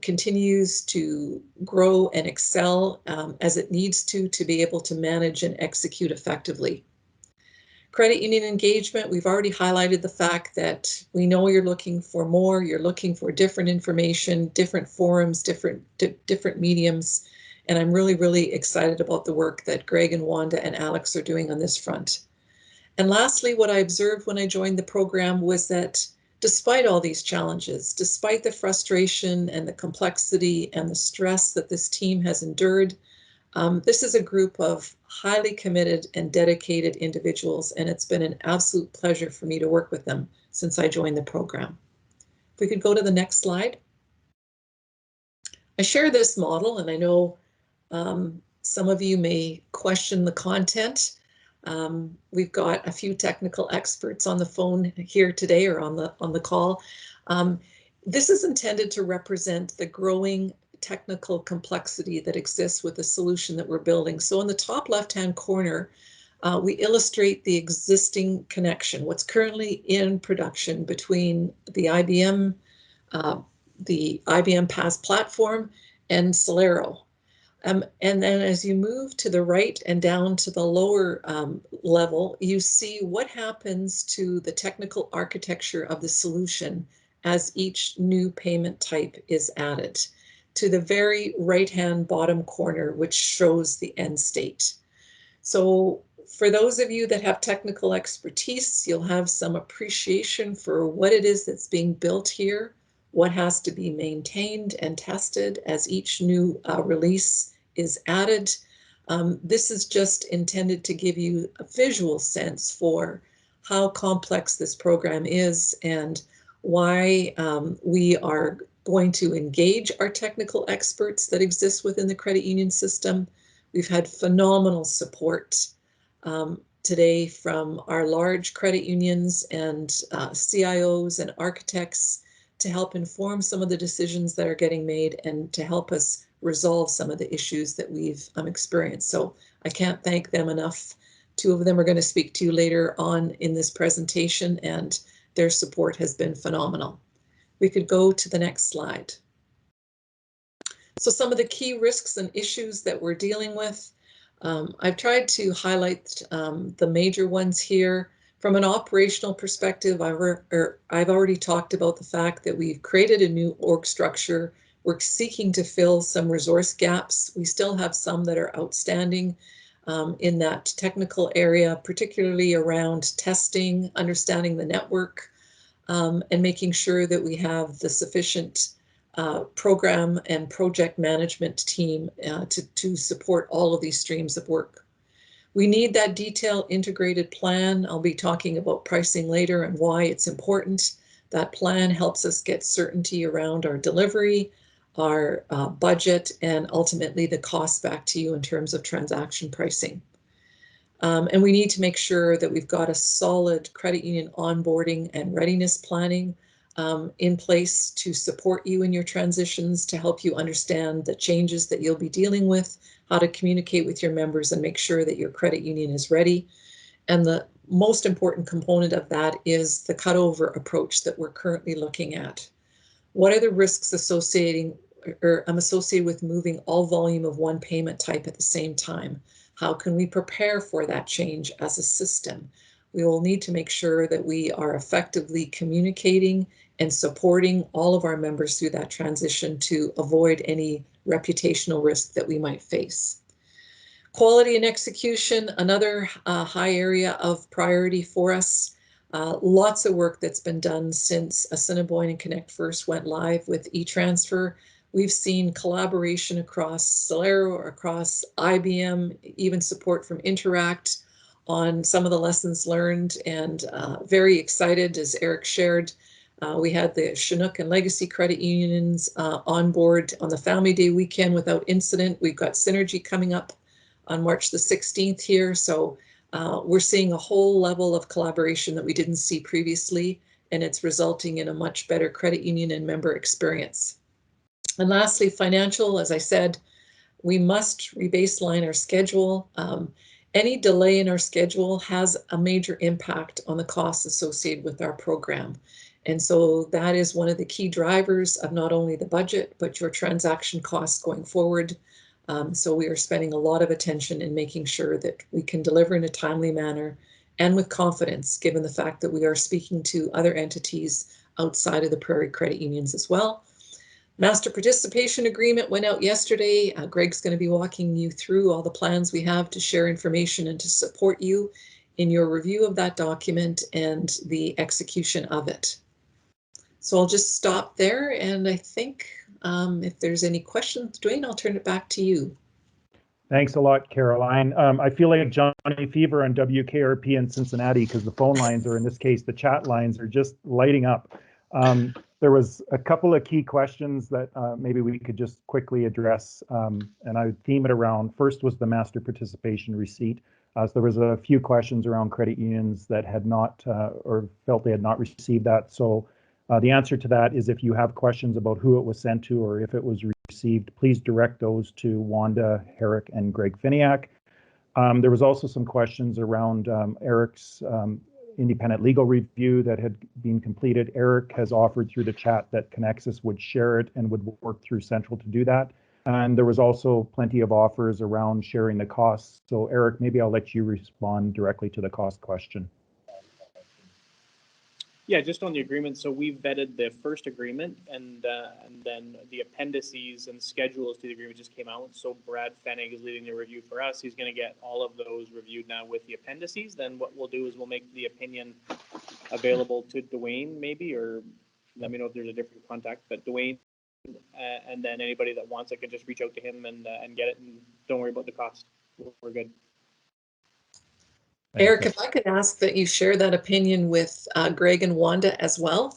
continues to grow and excel as it needs to be able to manage and execute effectively. Credit union engagement, we've already highlighted the fact that we know you're looking for more, you're looking for different information, different forums, different mediums, and I'm really, really excited about the work that Greg and Wanda and Alex are doing on this front. And lastly, what I observed when I joined the program was that despite all these challenges, despite the frustration and the complexity and the stress that this team has endured, this is a group of highly committed and dedicated individuals, and it's been an absolute pleasure for me to work with them since I joined the program. If we could go to the next slide. I share this model, and I know some of you may question the content. We've got a few technical experts on the phone here today or on the call. This is intended to represent the growing technical complexity that exists with the solution that we're building. So in the top left-hand corner, we illustrate the existing connection, what's currently in production between the IBM PaaS platform and Celero. And then as you move to the right and down to the lower level, you see what happens to the technical architecture of the solution as each new payment type is added, to the very right-hand bottom corner, which shows the end state. So for those of you that have technical expertise, you'll have some appreciation for what it is that's being built here, what has to be maintained and tested as each new release is added. This is just intended to give you a visual sense for how complex this program is and why we are going to engage our technical experts that exist within the credit union system. We've had phenomenal support today from our large credit unions and CIOs and architects to help inform some of the decisions that are getting made and to help us resolve some of the issues that we've experienced. So I can't thank them enough. Two of them are going to speak to you later on in this presentation, and their support has been phenomenal. We could go to the next slide. So some of the key risks and issues that we're dealing with, I've tried to highlight the major ones here. From an operational perspective, I've already talked about the fact that we've created a new org structure. We're seeking to fill some resource gaps. We still have some that are outstanding in that technical area, particularly around testing, understanding the network, and making sure that we have the sufficient program and project management team to support all of these streams of work. We need that detailed integrated plan. I'll be talking about pricing later and why it's important. That plan helps us get certainty around our delivery, our budget, and ultimately the cost back to you in terms of transaction pricing. And we need to make sure that we've got a solid credit union onboarding and readiness planning in place to support you in your transitions, to help you understand the changes that you'll be dealing with, how to communicate with your members and make sure that your credit union is ready. And the most important component of that is the cutover approach that we're currently looking at. What are the risks associated with moving all volume of one payment type at the same time? How can we prepare for that change as a system? We will need to make sure that we are effectively communicating and supporting all of our members through that transition to avoid any reputational risk that we might face. Quality and execution, another high area of priority for us. Lots of work that's been done since Assiniboine and Connect First went live with e-transfer. We've seen collaboration across Celero, across IBM, even support from Interact on some of the lessons learned, and very excited, as Eric shared, We had the Chinook and Legacy credit unions on board on the Family Day weekend without incident. We've got Synergy coming up on March the 16th here. So we're seeing a whole level of collaboration that we didn't see previously, and it's resulting in a much better credit union and member experience. And lastly, financial, as I said, we must rebaseline our schedule. Any delay in our schedule has a major impact on the costs associated with our program. And so that is one of the key drivers of not only the budget, but your transaction costs going forward. So we are spending a lot of attention in making sure that we can deliver in a timely manner and with confidence, given the fact that we are speaking to other entities outside of the Prairie Credit Unions as well. Master Participation Agreement went out yesterday. Greg's going to be walking you through all the plans we have to share information and to support you in your review of that document and the execution of it. So I'll just stop there, and I think if there's any questions, Dwayne, I'll turn it back to you. Thanks a lot, Caroline. I feel like Johnny Fever on WKRP in Cincinnati, because the phone lines, or in this case, the chat lines, are just lighting up. There was a couple of key questions that maybe we could just quickly address, and I would theme it around. First was the master participation receipt. So there was a few questions around credit unions that had not or felt they had not received that. So the answer to that is, if you have questions about who it was sent to or if it was received, please direct those to Wanda, Eric, and Greg Finiak. There was also some questions around Eric's independent legal review that had been completed. Eric has offered through the chat that Connexus would share it and would work through Central to do that. And there was also plenty of offers around sharing the costs. So Eric, maybe I'll let you respond directly to the cost question. Yeah, just on the agreement. So we vetted the first agreement, and then the appendices and schedules to the agreement just came out. So Brad Fennig is leading the review for us. He's going to get all of those reviewed now with the appendices. Then what we'll do is we'll make the opinion available to Dwayne, maybe, or let me know if there's a different contact. But Dwayne, and then anybody that wants it can just reach out to him and get it. And don't worry about the cost. We're good. Eric, if I could ask that you share that opinion with Greg and Wanda as well,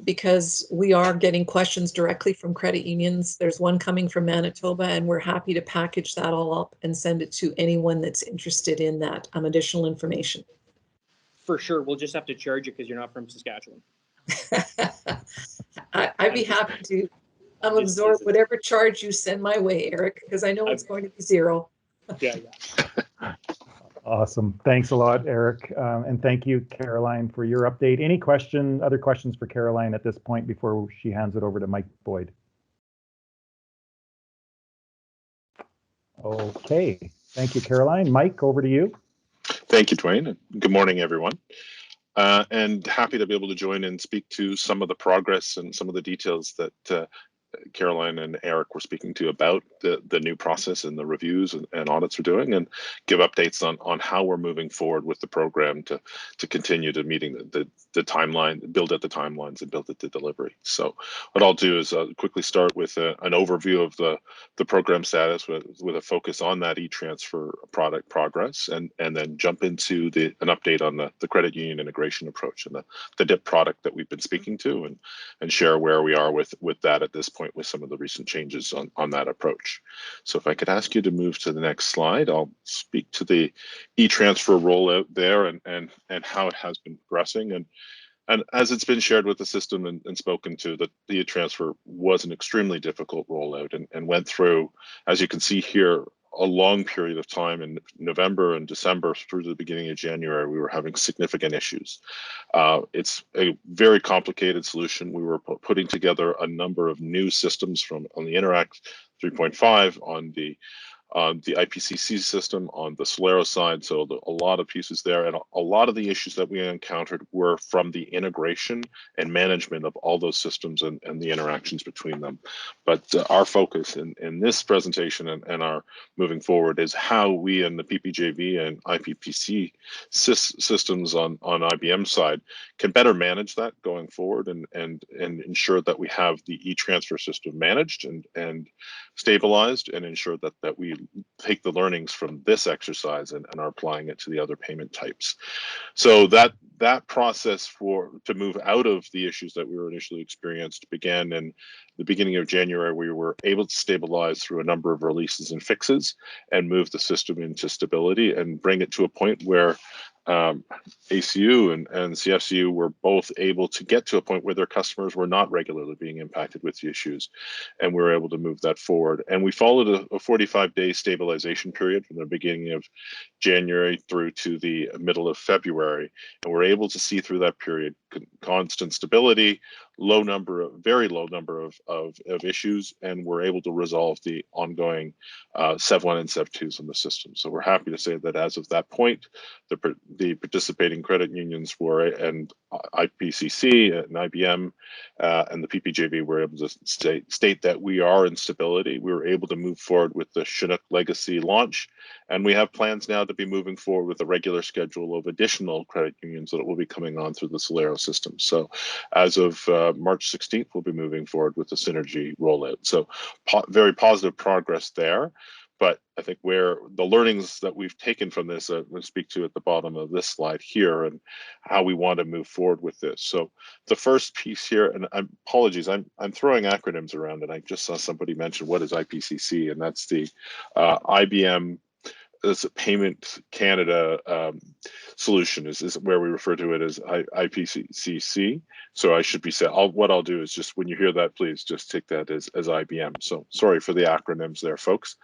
because we are getting questions directly from credit unions. There's one coming from Manitoba, and we're happy to package that all up and send it to anyone that's interested in that additional information. For sure. We'll just have to charge you because you're not from Saskatchewan. I'd be happy to absorb whatever charge you send my way, Eric, because I know it's going to be zero. Yeah. Awesome. Thanks a lot, Eric. And thank you, Caroline, for your update. Any other questions for Caroline at this point before she hands it over to Mike Boyd? Okay. Thank you, Caroline. Mike, over to you. Thank you, Dwayne. Good morning, everyone. And happy to be able to join and speak to some of the progress and some of the details that Caroline and Eric were speaking to about the new process and the reviews and audits we're doing, and give updates on how we're moving forward with the program to continue to meeting the timeline, build out the timelines and build it to delivery. So what I'll do is quickly start with an overview of the program status with a focus on that e-transfer product progress, and then jump into an update on the credit union integration approach and the DIP product that we've been speaking to, and share where we are with that at this point with some of the recent changes on that approach. So if I could ask you to move to the next slide, I'll speak to the e-transfer rollout there and how it has been progressing. And as it's been shared with the system and spoken to, the e-transfer was an extremely difficult rollout and went through, as you can see here, a long period of time. In November and December through the beginning of January, we were having significant issues. It's a very complicated solution. We were putting together a number of new systems on the Interact 3.5, on the IPCC system, on the Solero side. So a lot of pieces there, and a lot of the issues that we encountered were from the integration and management of all those systems and the interactions between them. But our focus in this presentation and our moving forward is how we in the PPJV and IPPC systems on IBM side can better manage that going forward and ensure that we have the e-transfer system managed and stabilized, and ensure that we take the learnings from this exercise and are applying it to the other payment types. So that process to move out of the issues that we were initially experienced began in the beginning of January. We were able to stabilize through a number of releases and fixes and move the system into stability and bring it to a point where ACU and CFCU were both able to get to a point where their customers were not regularly being impacted with the issues, and we were able to move that forward. And we followed a 45-day stabilization period from the beginning of January through to the middle of February, and we're able to see through that period constant stability, very low number of issues, and we're able to resolve the ongoing SEV1 and SEV2s in the system. So we're happy to say that as of that point, the participating credit unions and IPCC and IBM and the PPJV were able to state that we are in stability. We were able to move forward with the Chinook Legacy launch, and we have plans now to be moving forward with a regular schedule of additional credit unions that will be coming on through the Solero system. So as of March 16th, we'll be moving forward with the Synergy rollout. So very positive progress there. But I think where the learnings that we've taken from this, we'll speak to at the bottom of this slide here, and how we want to move forward with this. So the first piece here, and apologies, I'm throwing acronyms around, and I just saw somebody mention what is IPCC, and that's the IBM. It's a Payment Canada solution is where we refer to it as IPCC. So I should be saying, what I'll do is just when you hear that, please just take that as IBM. So sorry for the acronyms there, folks.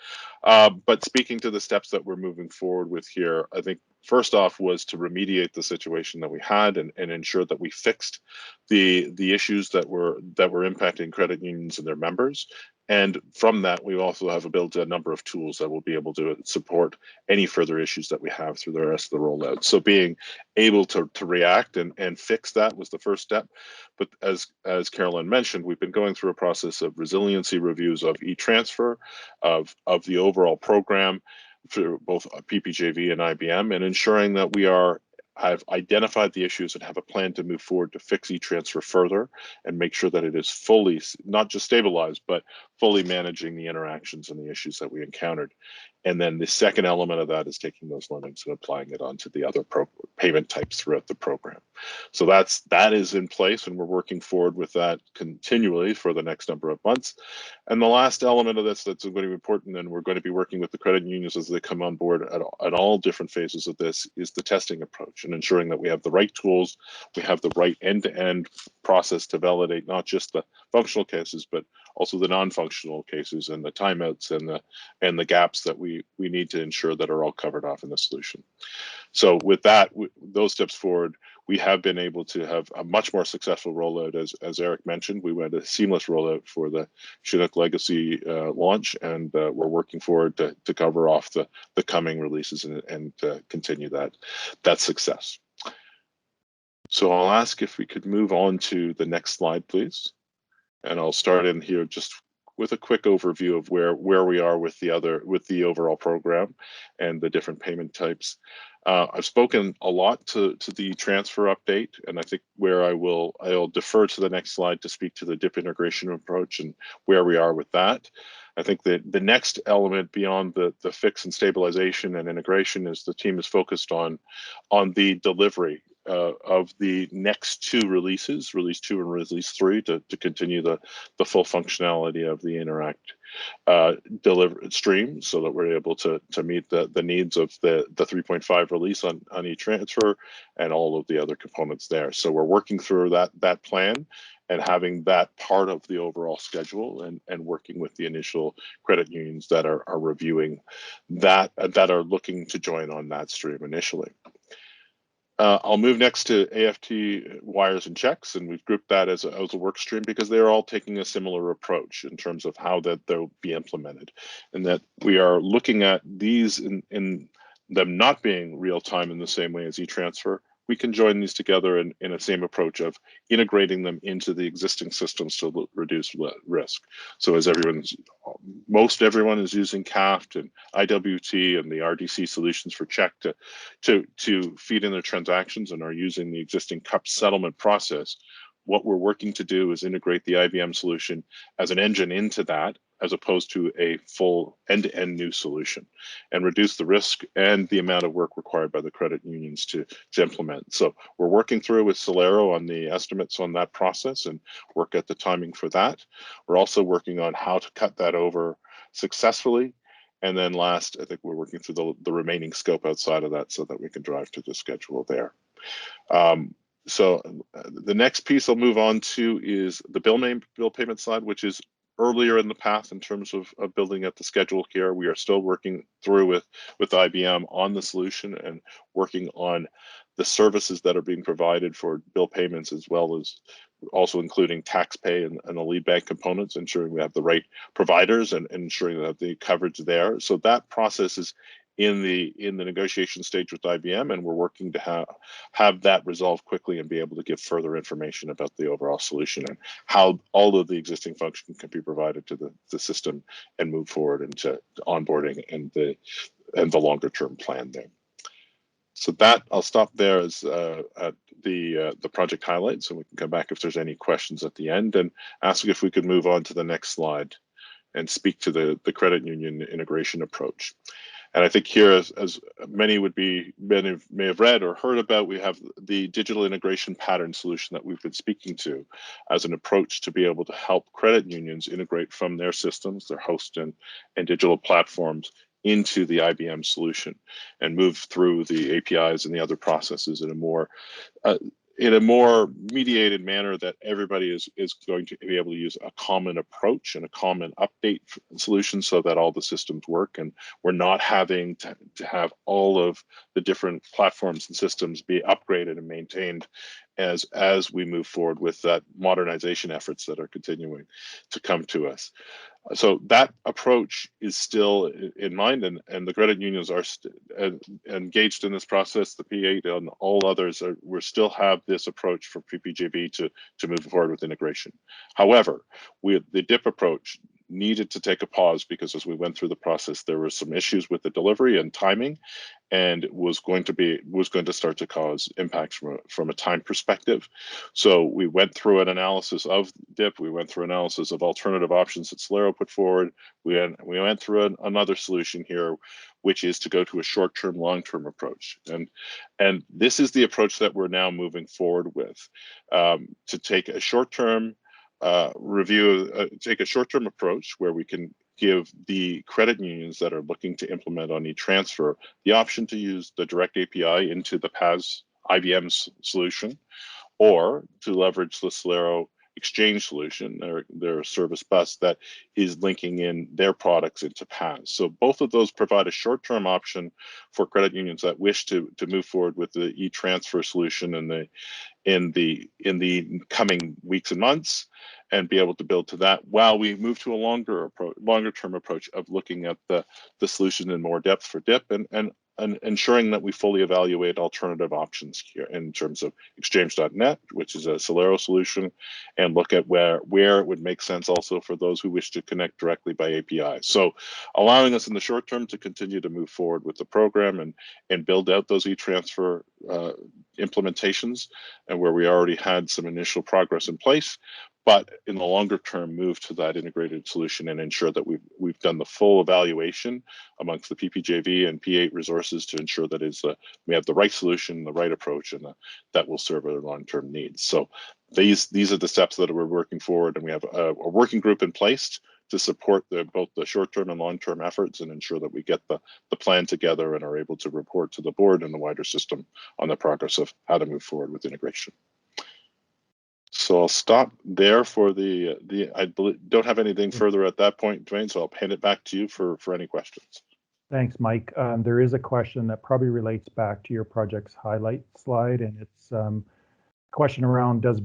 But speaking to the steps that we're moving forward with here, I think first off was to remediate the situation that we had and ensure that we fixed the issues that were impacting credit unions and their members. And from that, we also have built a number of tools that will be able to support any further issues that we have through the rest of the rollout. So being able to react and fix that was the first step. But as Carolyn mentioned, we've been going through a process of resiliency reviews of e-transfer, of the overall program for both PPJV and IBM, and ensuring that we have identified the issues and have a plan to move forward to fix e-transfer further and make sure that it is fully, not just stabilized, but fully managing the interactions and the issues that we encountered. And then the second element of that is taking those learnings and applying it onto the other payment types throughout the program. So that is in place, and we're working forward with that continually for the next number of months. And the last element of this that's going to be important, and we're going to be working with the credit unions as they come on board at all different phases of this, is the testing approach and ensuring that we have the right tools, we have the right end-to-end process to validate not just the functional cases, but also the non-functional cases and the timeouts and the gaps that we need to ensure that are all covered off in the solution. So with that, those steps forward, we have been able to have a much more successful rollout. As Eric mentioned, we went a seamless rollout for the Chinook Legacy launch, and we're working forward to cover off the coming releases and continue that success. So I'll ask if we could move on to the next slide, please. And I'll start in here just with a quick overview of where we are with the overall program and the different payment types. I've spoken a lot to the transfer update, and I think where I'll defer to the next slide to speak to the DIP integration approach and where we are with that. I think that the next element beyond the fix and stabilization and integration is the team is focused on the delivery of the next two releases, release 2 and release 3, to continue the full functionality of the Interact deliver stream, so that we're able to meet the needs of the 3.5 release on e-transfer and all of the other components there. So we're working through that plan and having that part of the overall schedule, and working with the initial credit unions that are reviewing that are looking to join on that stream initially. I'll move next to AFT wires and checks, and we've grouped that as a work stream because they're all taking a similar approach in terms of how they'll be implemented, and that we are looking at these in them not being real time in the same way as e-transfer. We can join these together in a same approach of integrating them into the existing systems to reduce risk. So as most everyone is using CAFT and IWT and the RDC solutions for check to feed in their transactions and are using the existing CUP settlement process. What we're working to do is integrate the IBM solution as an engine into that, as opposed to a full end-to-end new solution, and reduce the risk and the amount of work required by the credit unions to implement. So we're working through with Celero on the estimates on that process and work at the timing for that. We're also working on how to cut that over successfully. And then last, I think we're working through the remaining scope outside of that so that we can drive to the schedule there. So the next piece I'll move on to is the bill payment side, which is earlier in the path in terms of building up the schedule here. We are still working through with IBM on the solution and working on the services that are being provided for bill payments, as well as also including tax pay and the lead bank components, ensuring we have the right providers and ensuring that the coverage there. So that process is in the negotiation stage with IBM, and we're working to have that resolved quickly and be able to give further information about the overall solution and how all of the existing functions can be provided to the system and move forward into onboarding and the longer term plan there. So that I'll stop there as at the project highlights, and we can come back if there's any questions at the end, and ask if we could move on to the next slide and speak to the credit union integration approach. And I think here, as many may have read or heard about, we have the digital integration pattern solution that we've been speaking to as an approach to be able to help credit unions integrate from their systems, their host and digital platforms into the IBM solution and move through the APIs and the other processes in a more mediated manner that everybody is going to be able to use a common approach and a common update solution so that all the systems work, and we're not having to have all of the different platforms and systems be upgraded and maintained as we move forward with that modernization efforts that are continuing to come to us. So that approach is still in mind, and the credit unions are engaged in this process. The P8 and all others we still have this approach for PPJB to move forward with integration. However, the DIP approach needed to take a pause because as we went through the process, there were some issues with the delivery and timing, and was going to start to cause impacts from a time perspective. So we went through an analysis of DIP, we went through analysis of alternative options that Celero put forward. We went through another solution here, which is to go to a short-term, long-term approach. And this is the approach that we're now moving forward with, to take a short-term take a short-term approach where we can give the credit unions that are looking to implement on e-transfer the option to use the direct API into the PAS IBM solution, or to leverage the Celero exchange solution, their service bus that is linking in their products into PAS. So both of those provide a short-term option for credit unions that wish to move forward with the e-transfer solution in the coming weeks and months, and be able to build to that while we move to a longer term approach of looking at the solution in more depth for DIP and ensuring that we fully evaluate alternative options here in terms of exchange.net, which is a Celero solution, and look at where it would make sense also for those who wish to connect directly by API. So allowing us in the short term to continue to move forward with the program and build out those e-transfer implementations, and where we already had some initial progress in place, but in the longer term move to that integrated solution and ensure that we've done the full evaluation amongst the PPJV and P8 resources to ensure that we have the right solution, the right approach, and that will serve our long-term needs. So these are the steps that we're working forward, and we have a working group in place to support both the short-term and long-term efforts and ensure that we get the plan together and are able to report to the board and the wider system on the progress of how to move forward with integration. So I'll stop there for I don't have anything further at that point, Dwayne, so I'll hand it back to you for any questions. Thanks, Mike. There is a question that probably relates back to your project's highlight slide, and it's a question around does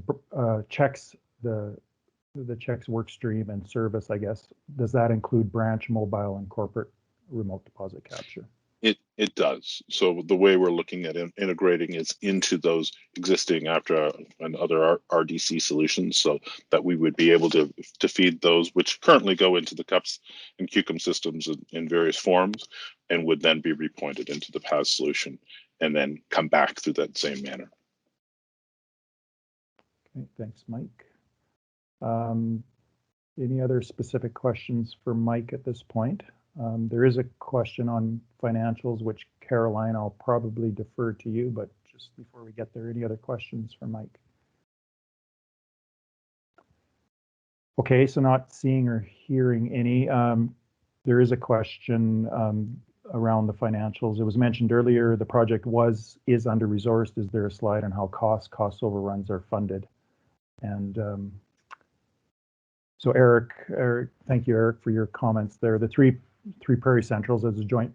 checks, the checks work stream and service, I guess, does that include branch, mobile, and corporate remote deposit capture? It does. So the way we're looking at integrating is into those existing after and other RDC solutions, so that we would be able to feed those, which currently go into the CUPS and QCOM systems in various forms, and would then be repointed into the PAS solution and then come back through that same manner. Okay, thanks, Mike. Any other specific questions for Mike at this point? There is a question on financials, which Caroline, I'll probably defer to you, but just before we get there, any other questions for Mike? Okay, so not seeing or hearing any. There is a question around the financials. It was mentioned earlier, the project is under-resourced. Is there a slide on how cost overruns are funded? And so Eric, thank you, Eric, for your comments there. The three Prairie Centrals as a joint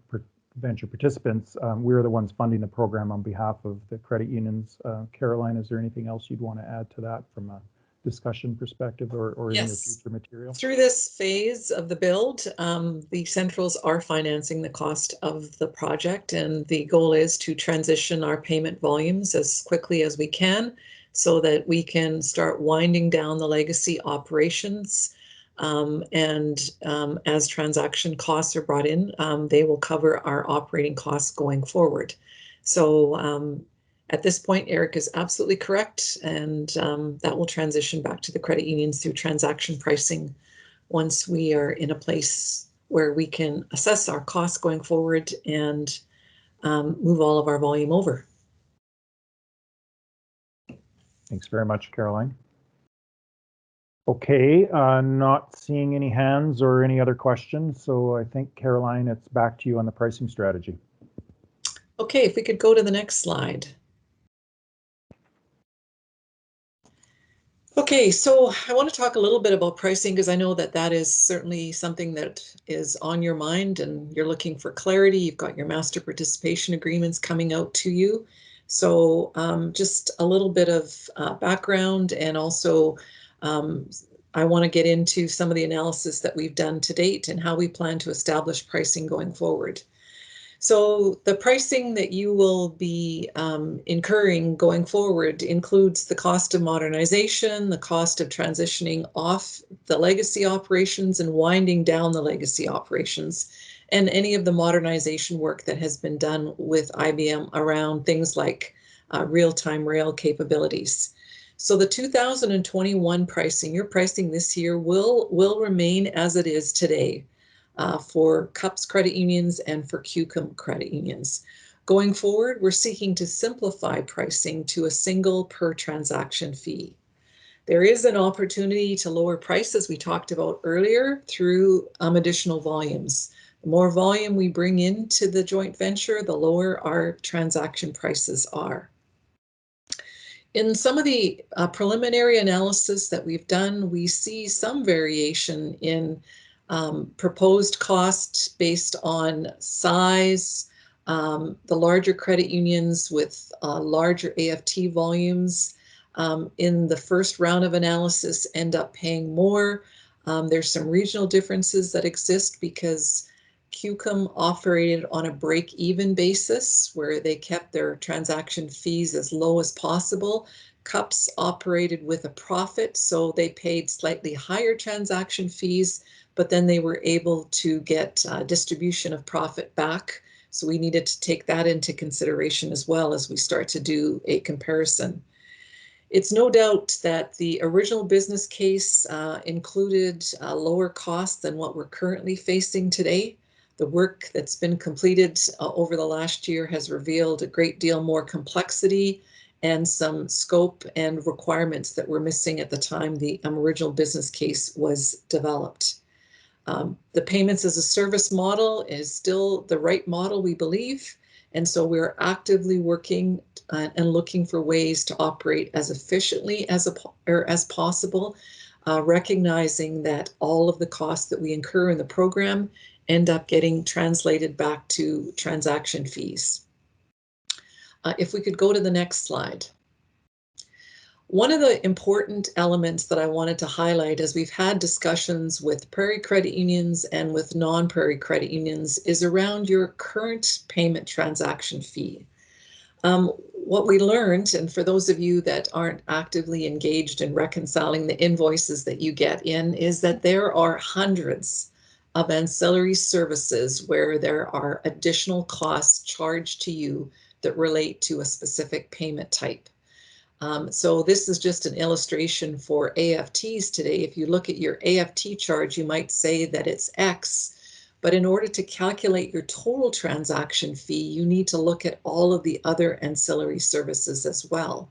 venture participants, we're the ones funding the program on behalf of the credit unions. Caroline, is there anything else you'd want to add to that from a discussion perspective or in your future material? Through this phase of the build, the centrals are financing the cost of the project, and the goal is to transition our payment volumes as quickly as we can so that we can start winding down the legacy operations. As transaction costs are brought in, they will cover our operating costs going forward. So at this point, Eric is absolutely correct, and that will transition back to the credit unions through transaction pricing once we are in a place where we can assess our costs going forward and move all of our volume over. Thanks very much, Caroline. Okay, not seeing any hands or any other questions, so I think, Caroline, it's back to you on the pricing strategy. Okay, if we could go to the next slide. Okay, so I want to talk a little bit about pricing because I know that that is certainly something that is on your mind and you're looking for clarity. You've got your master participation agreements coming out to you. So just a little bit of background, and also I want to get into some of the analysis that we've done to date and how we plan to establish pricing going forward. So the pricing that you will be incurring going forward includes the cost of modernization, the cost of transitioning off the legacy operations and winding down the legacy operations, and any of the modernization work that has been done with IBM around things like real-time rail capabilities. So the 2021 pricing, your pricing this year will remain as it is today. For CUPS credit unions and for QCOM credit unions. Going forward, we're seeking to simplify pricing to a single per transaction fee. There is an opportunity to lower prices we talked about earlier through additional volumes. The more volume we bring into the joint venture, the lower our transaction prices are. In some of the preliminary analysis that we've done, we see some variation in proposed costs based on size. The larger credit unions with larger AFT volumes in the first round of analysis end up paying more. There's some regional differences that exist because QCOM operated on a break-even basis where they kept their transaction fees as low as possible. CUPS operated with a profit, so they paid slightly higher transaction fees, but then they were able to get distribution of profit back. So we needed to take that into consideration as well as we start to do a comparison. It's no doubt that the original business case included lower costs than what we're currently facing today. The work that's been completed over the last year has revealed a great deal more complexity and some scope and requirements that were missing at the time the original business case was developed. The payments as a service model is still the right model, we believe, and so we're actively working and looking for ways to operate as efficiently as possible, recognizing that all of the costs that we incur in the program end up getting translated back to transaction fees. If we could go to the next slide. One of the important elements that I wanted to highlight as we've had discussions with Prairie credit unions and with non-Prairie credit unions is around your current payment transaction fee. What we learned, and for those of you that aren't actively engaged in reconciling the invoices that you get in, is that there are hundreds of ancillary services where there are additional costs charged to you that relate to a specific payment type. So this is just an illustration for AFTs today. If you look at your AFT charge, you might say that it's X, but in order to calculate your total transaction fee, you need to look at all of the other ancillary services as well.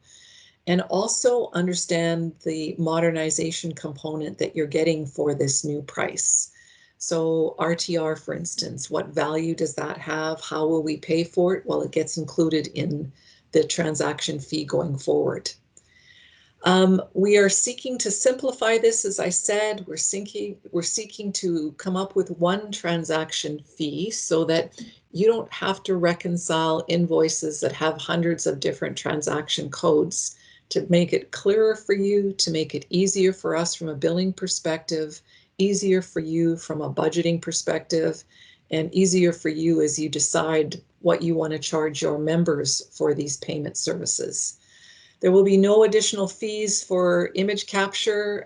And also understand the modernization component that you're getting for this new price. So RTR, for instance, what value does that have? How will we pay for it? Well, it gets included in the transaction fee going forward. We are seeking to simplify this. As I said, we're seeking to come up with one transaction fee so that you don't have to reconcile invoices that have hundreds of different transaction codes, to make it clearer for you, to make it easier for us from a billing perspective, easier for you from a budgeting perspective, and easier for you as you decide what you want to charge your members for these payment services. There will be no additional fees for image capture.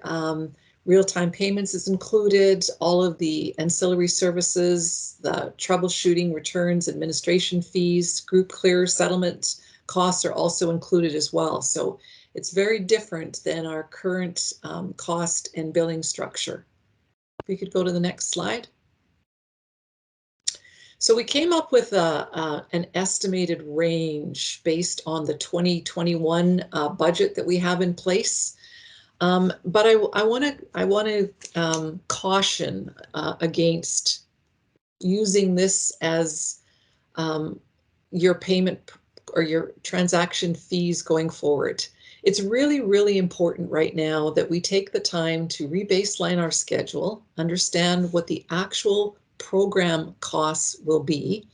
Real-time payments is included. All of the ancillary services, the troubleshooting, returns, administration fees, group clear settlement costs are also included as well. So it's very different than our current cost and billing structure. If we could go to the next slide. So we came up with an estimated range based on the 2021 budget that we have in place. But I want to caution against using this as your payment or your transaction fees going forward. It's really, really important right now that we take the time to rebaseline our schedule, understand what the actual program costs will be,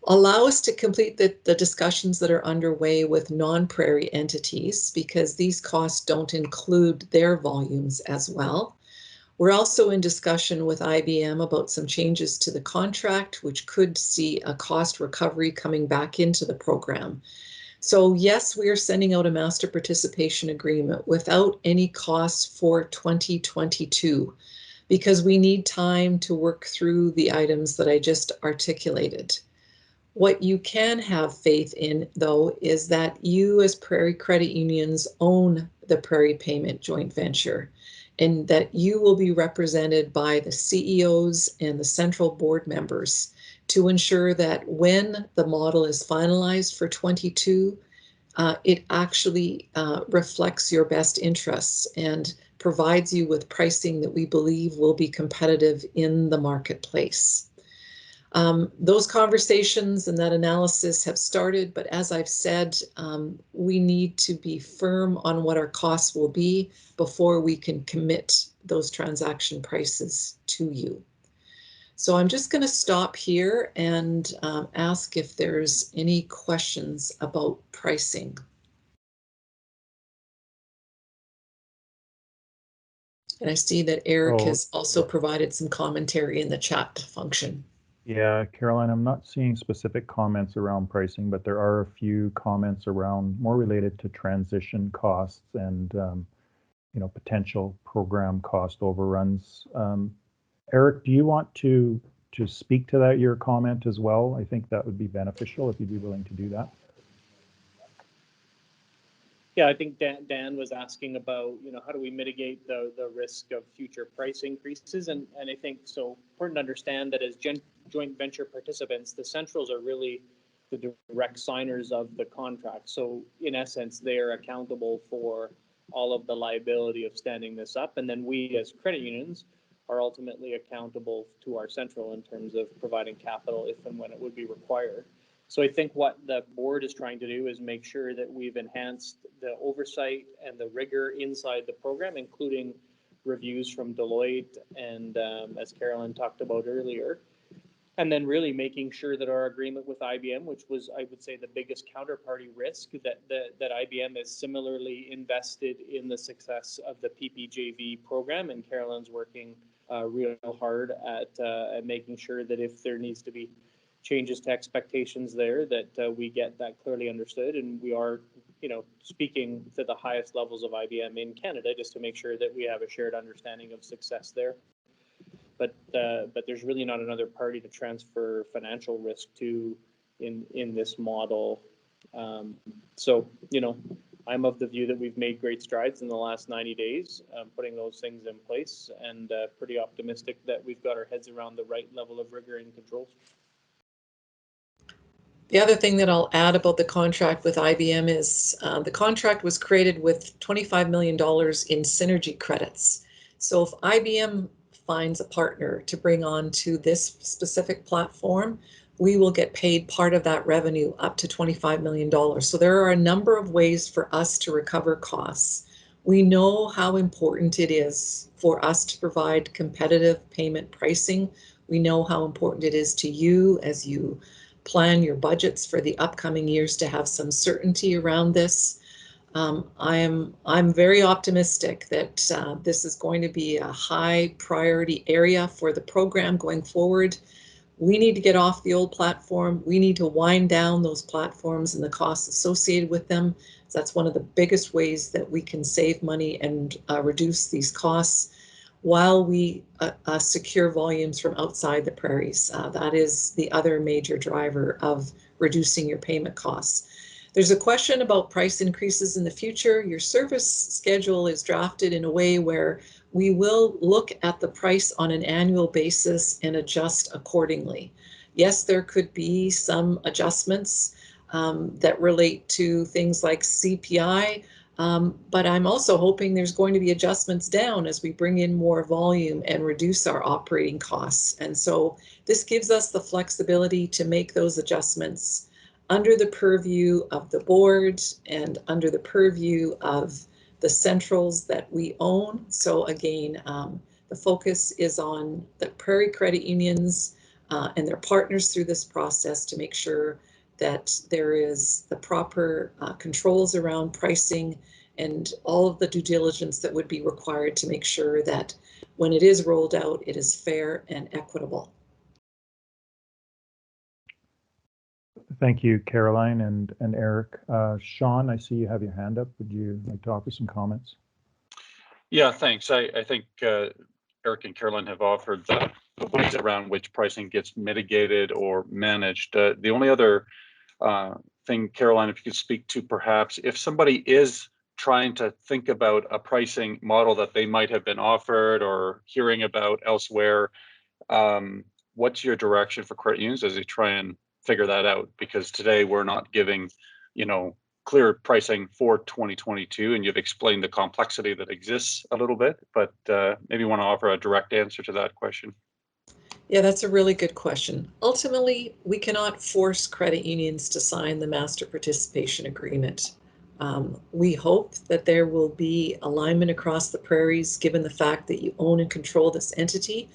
allow us to complete the discussions that are underway with non-prairie entities, because these costs don't include their volumes as well. We're also in discussion with IBM about some changes to the contract, which could see a cost recovery coming back into the program. So yes, we are sending out a master participation agreement without any costs for 2022. Because we need time to work through the items that I just articulated. What you can have faith in, though, is that you as Prairie Credit Unions own the Prairie Payment Joint Venture, and that you will be represented by the CEOs and the central board members to ensure that when the model is finalized for 22, it actually reflects your best interests and provides you with pricing that we believe will be competitive in the marketplace. Those conversations and that analysis have started, but as I've said, we need to be firm on what our costs will be before we can commit those transaction prices to you. So I'm just going to stop here and ask if there's any questions about pricing. And I see that Eric has also provided some commentary in the chat function. Yeah, Caroline, I'm not seeing specific comments around pricing, but there are a few comments around more related to transition costs and potential program cost overruns. Eric, do you want to speak to that, your comment as well? I think that would be beneficial if you'd be willing to do that. Yeah, I think Dan was asking about, how do we mitigate the risk of future price increases? And I think so important to understand that as joint venture participants, the centrals are really the direct signers of the contract. So in essence, they are accountable for all of the liability of standing this up. And then we as credit unions are ultimately accountable to our central in terms of providing capital if and when it would be required. So I think what the board is trying to do is make sure that we've enhanced the oversight and the rigor inside the program, including reviews from Deloitte and as Carolyn talked about earlier. And then really making sure that our agreement with IBM, which was, I would say, the biggest counterparty risk, that IBM is similarly invested in the success of the PPJV program. And Carolyn's working real hard at making sure that if there needs to be changes to expectations there, that we get that clearly understood. And we are, speaking to the highest levels of IBM in Canada, just to make sure that we have a shared understanding of success there. But there's really not another party to transfer financial risk to in this model. So, I'm of the view that we've made great strides in the last 90 days, putting those things in place, and pretty optimistic that we've got our heads around the right level of rigor and controls. The other thing that I'll add about the contract with IBM is the contract was created with $25 million in synergy credits. So if IBM finds a partner to bring on to this specific platform, we will get paid part of that revenue up to $25 million. So there are a number of ways for us to recover costs. We know how important it is for us to provide competitive payment pricing. We know how important it is to you as you plan your budgets for the upcoming years to have some certainty around this. I'm very optimistic that this is going to be a high priority area for the program going forward. We need to get off the old platform. We need to wind down those platforms and the costs associated with them. So that's one of the biggest ways that we can save money and reduce these costs while we secure volumes from outside the prairies. That is the other major driver of reducing your payment costs. There's a question about price increases in the future. Your service schedule is drafted in a way where we will look at the price on an annual basis and adjust accordingly. Yes, there could be some adjustments that relate to things like CPI, but I'm also hoping there's going to be adjustments down as we bring in more volume and reduce our operating costs. And so this gives us the flexibility to make those adjustments under the purview of the board and under the purview of the centrals that we own. So again, the focus is on the prairie credit unions and their partners through this process to make sure that there is the proper controls around pricing and all of the due diligence that would be required to make sure that when it is rolled out, it is fair and equitable. Thank you, Caroline and Eric. Sean, I see you have your hand up. Would you like to offer some comments? Yeah, thanks. I think Eric and Caroline have offered the ways around which pricing gets mitigated or managed. The only other thing, Caroline, if you could speak to perhaps, if somebody is trying to think about a pricing model that they might have been offered or hearing about elsewhere, what's your direction for credit unions as they try and figure that out? Because today we're not giving, clear pricing for 2022, and you've explained the complexity that exists a little bit, but maybe you want to offer a direct answer to that question. Yeah, that's a really good question. Ultimately, we cannot force credit unions to sign the master participation agreement. We hope that there will be alignment across the prairies given the fact that you own and control this entity.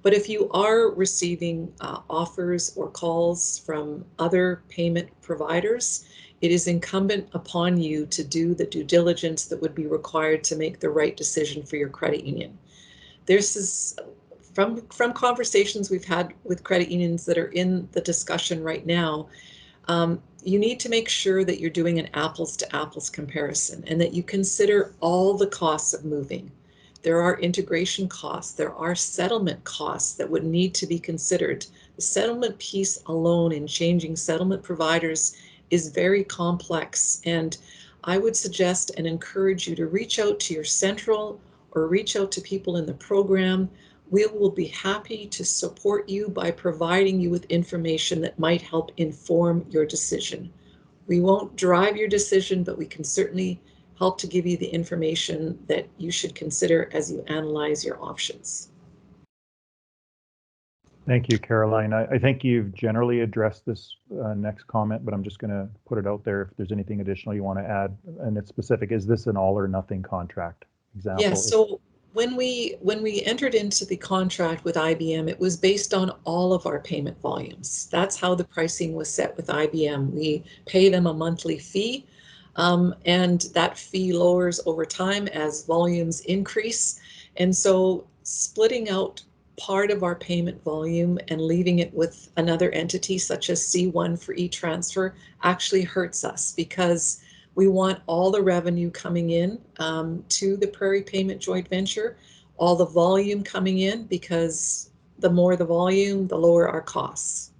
But if you are receiving offers or calls from other payment providers, it is incumbent upon you to do the due diligence that would be required to make the right decision for your credit union. This is from conversations we've had with credit unions that are in the discussion right now. You need to make sure that you're doing an apples to apples comparison and that you consider all the costs of moving. There are integration costs, there are settlement costs that would need to be considered. The settlement piece alone in changing settlement providers is very complex, and I would suggest and encourage you to reach out to your central or reach out to people in the program. We will be happy to support you by providing you with information that might help inform your decision. We won't drive your decision, but we can certainly help to give you the information that you should consider as you analyze your options. Thank you, Caroline. I think you've generally addressed this next comment, but I'm just going to put it out there if there's anything additional you want to add. And it's specific, is this an all or nothing contract? Example. Yeah, so when we entered into the contract with IBM, it was based on all of our payment volumes. That's how the pricing was set with IBM. We pay them a monthly fee, and that fee lowers over time as volumes increase. And so splitting out part of our payment volume and leaving it with another entity such as C1 for e-transfer actually hurts us because we want all the revenue coming in to the Prairie Payment Joint Venture, all the volume coming in, because the more the volume, the lower our costs.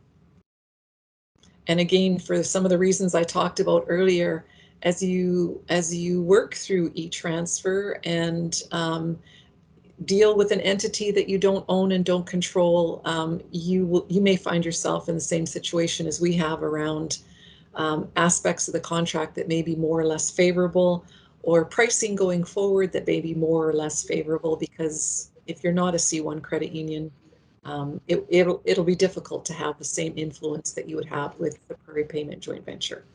And again, for some of the reasons I talked about earlier, as you work through e-transfer and deal with an entity that you don't own and don't control, you may find yourself in the same situation as we have around aspects of the contract that may be more or less favorable, or pricing going forward that may be more or less favorable, because if you're not a C1 credit union, it'll be difficult to have the same influence that you would have with the Prairie Payment joint venture.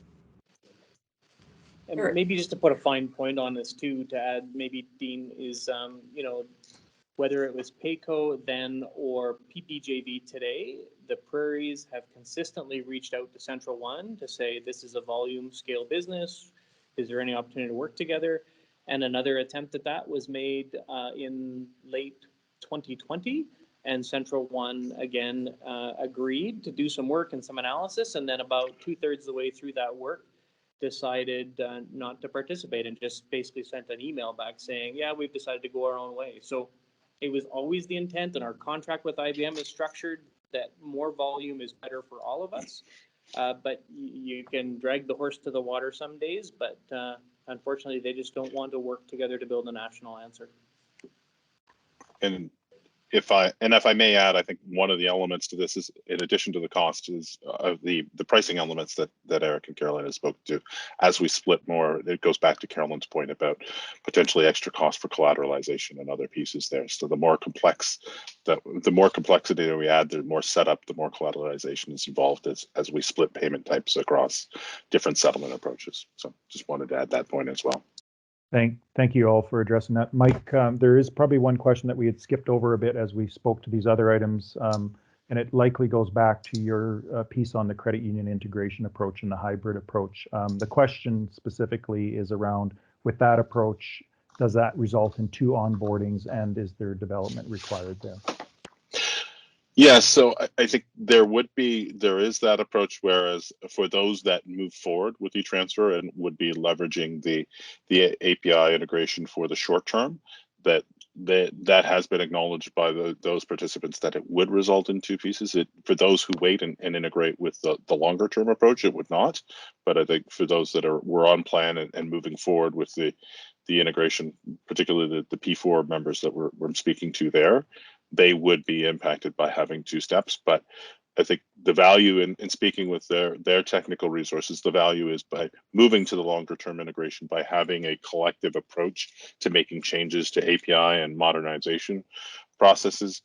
And maybe just to put a fine point on this too, to add, maybe Dean, is you know, whether it was Payco then or PPJV today, the Prairies have consistently reached out to Central One to say, this is a volume scale business. Is there any opportunity to work together? And another attempt at that was made in late 2020. And Central One again agreed to do some work and some analysis. And then about 2/3 of the way through that work, decided not to participate and just basically sent an email back saying, yeah, we've decided to go our own way. So it was always the intent, and our contract with IBM is structured that more volume is better for all of us. But you can drag the horse to the water some days, but unfortunately, they just don't want to work together to build a national answer. And if I may add, I think one of the elements to this is, in addition to the cost, is the pricing elements that Eric and Caroline have spoken to. As we split more, it goes back to Caroline's point about potentially extra cost for collateralization and other pieces there. So the more complex, the more complexity that we add, the more setup, the more collateralization is involved as we split payment types across different settlement approaches. So just wanted to add that point as well. Thank you all for addressing that. Mike, there is probably one question that we had skipped over a bit as we spoke to these other items, and it likely goes back to your piece on the credit union integration approach and the hybrid approach. The question specifically is around, with that approach, does that result in 2 onboardings, and is there development required there? Yeah, so I think there is that approach, whereas for those that move forward with e-transfer and would be leveraging the API integration for the short term, that has been acknowledged by those participants that it would result in 2 pieces. For those who wait and integrate with the longer term approach, it would not. But I think for those that were on plan and moving forward with the integration, particularly the P4 members that we're speaking to there, they would be impacted by having 2 steps. But I think the value in speaking with their technical resources, the value is by moving to the longer term integration, by having a collective approach to making changes to API and modernization processes.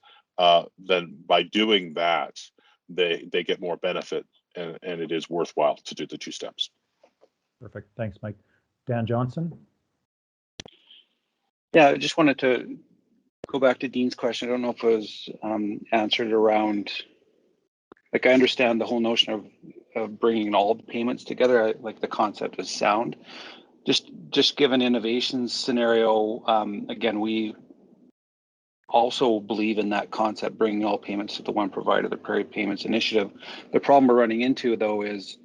Then by doing that, they get more benefit, and it is worthwhile to do the 2 steps. Perfect. Thanks, Mike. Dan Johnson? Yeah, I just wanted to go back to Dean's question. I don't know if it was answered around, like, I understand the whole notion of bringing all the payments together. Like, the concept is sound. Just given innovation scenario, again, we also believe in that concept, bringing all payments to the one provider, the Prairie Payments Initiative. The problem we're running into, though, is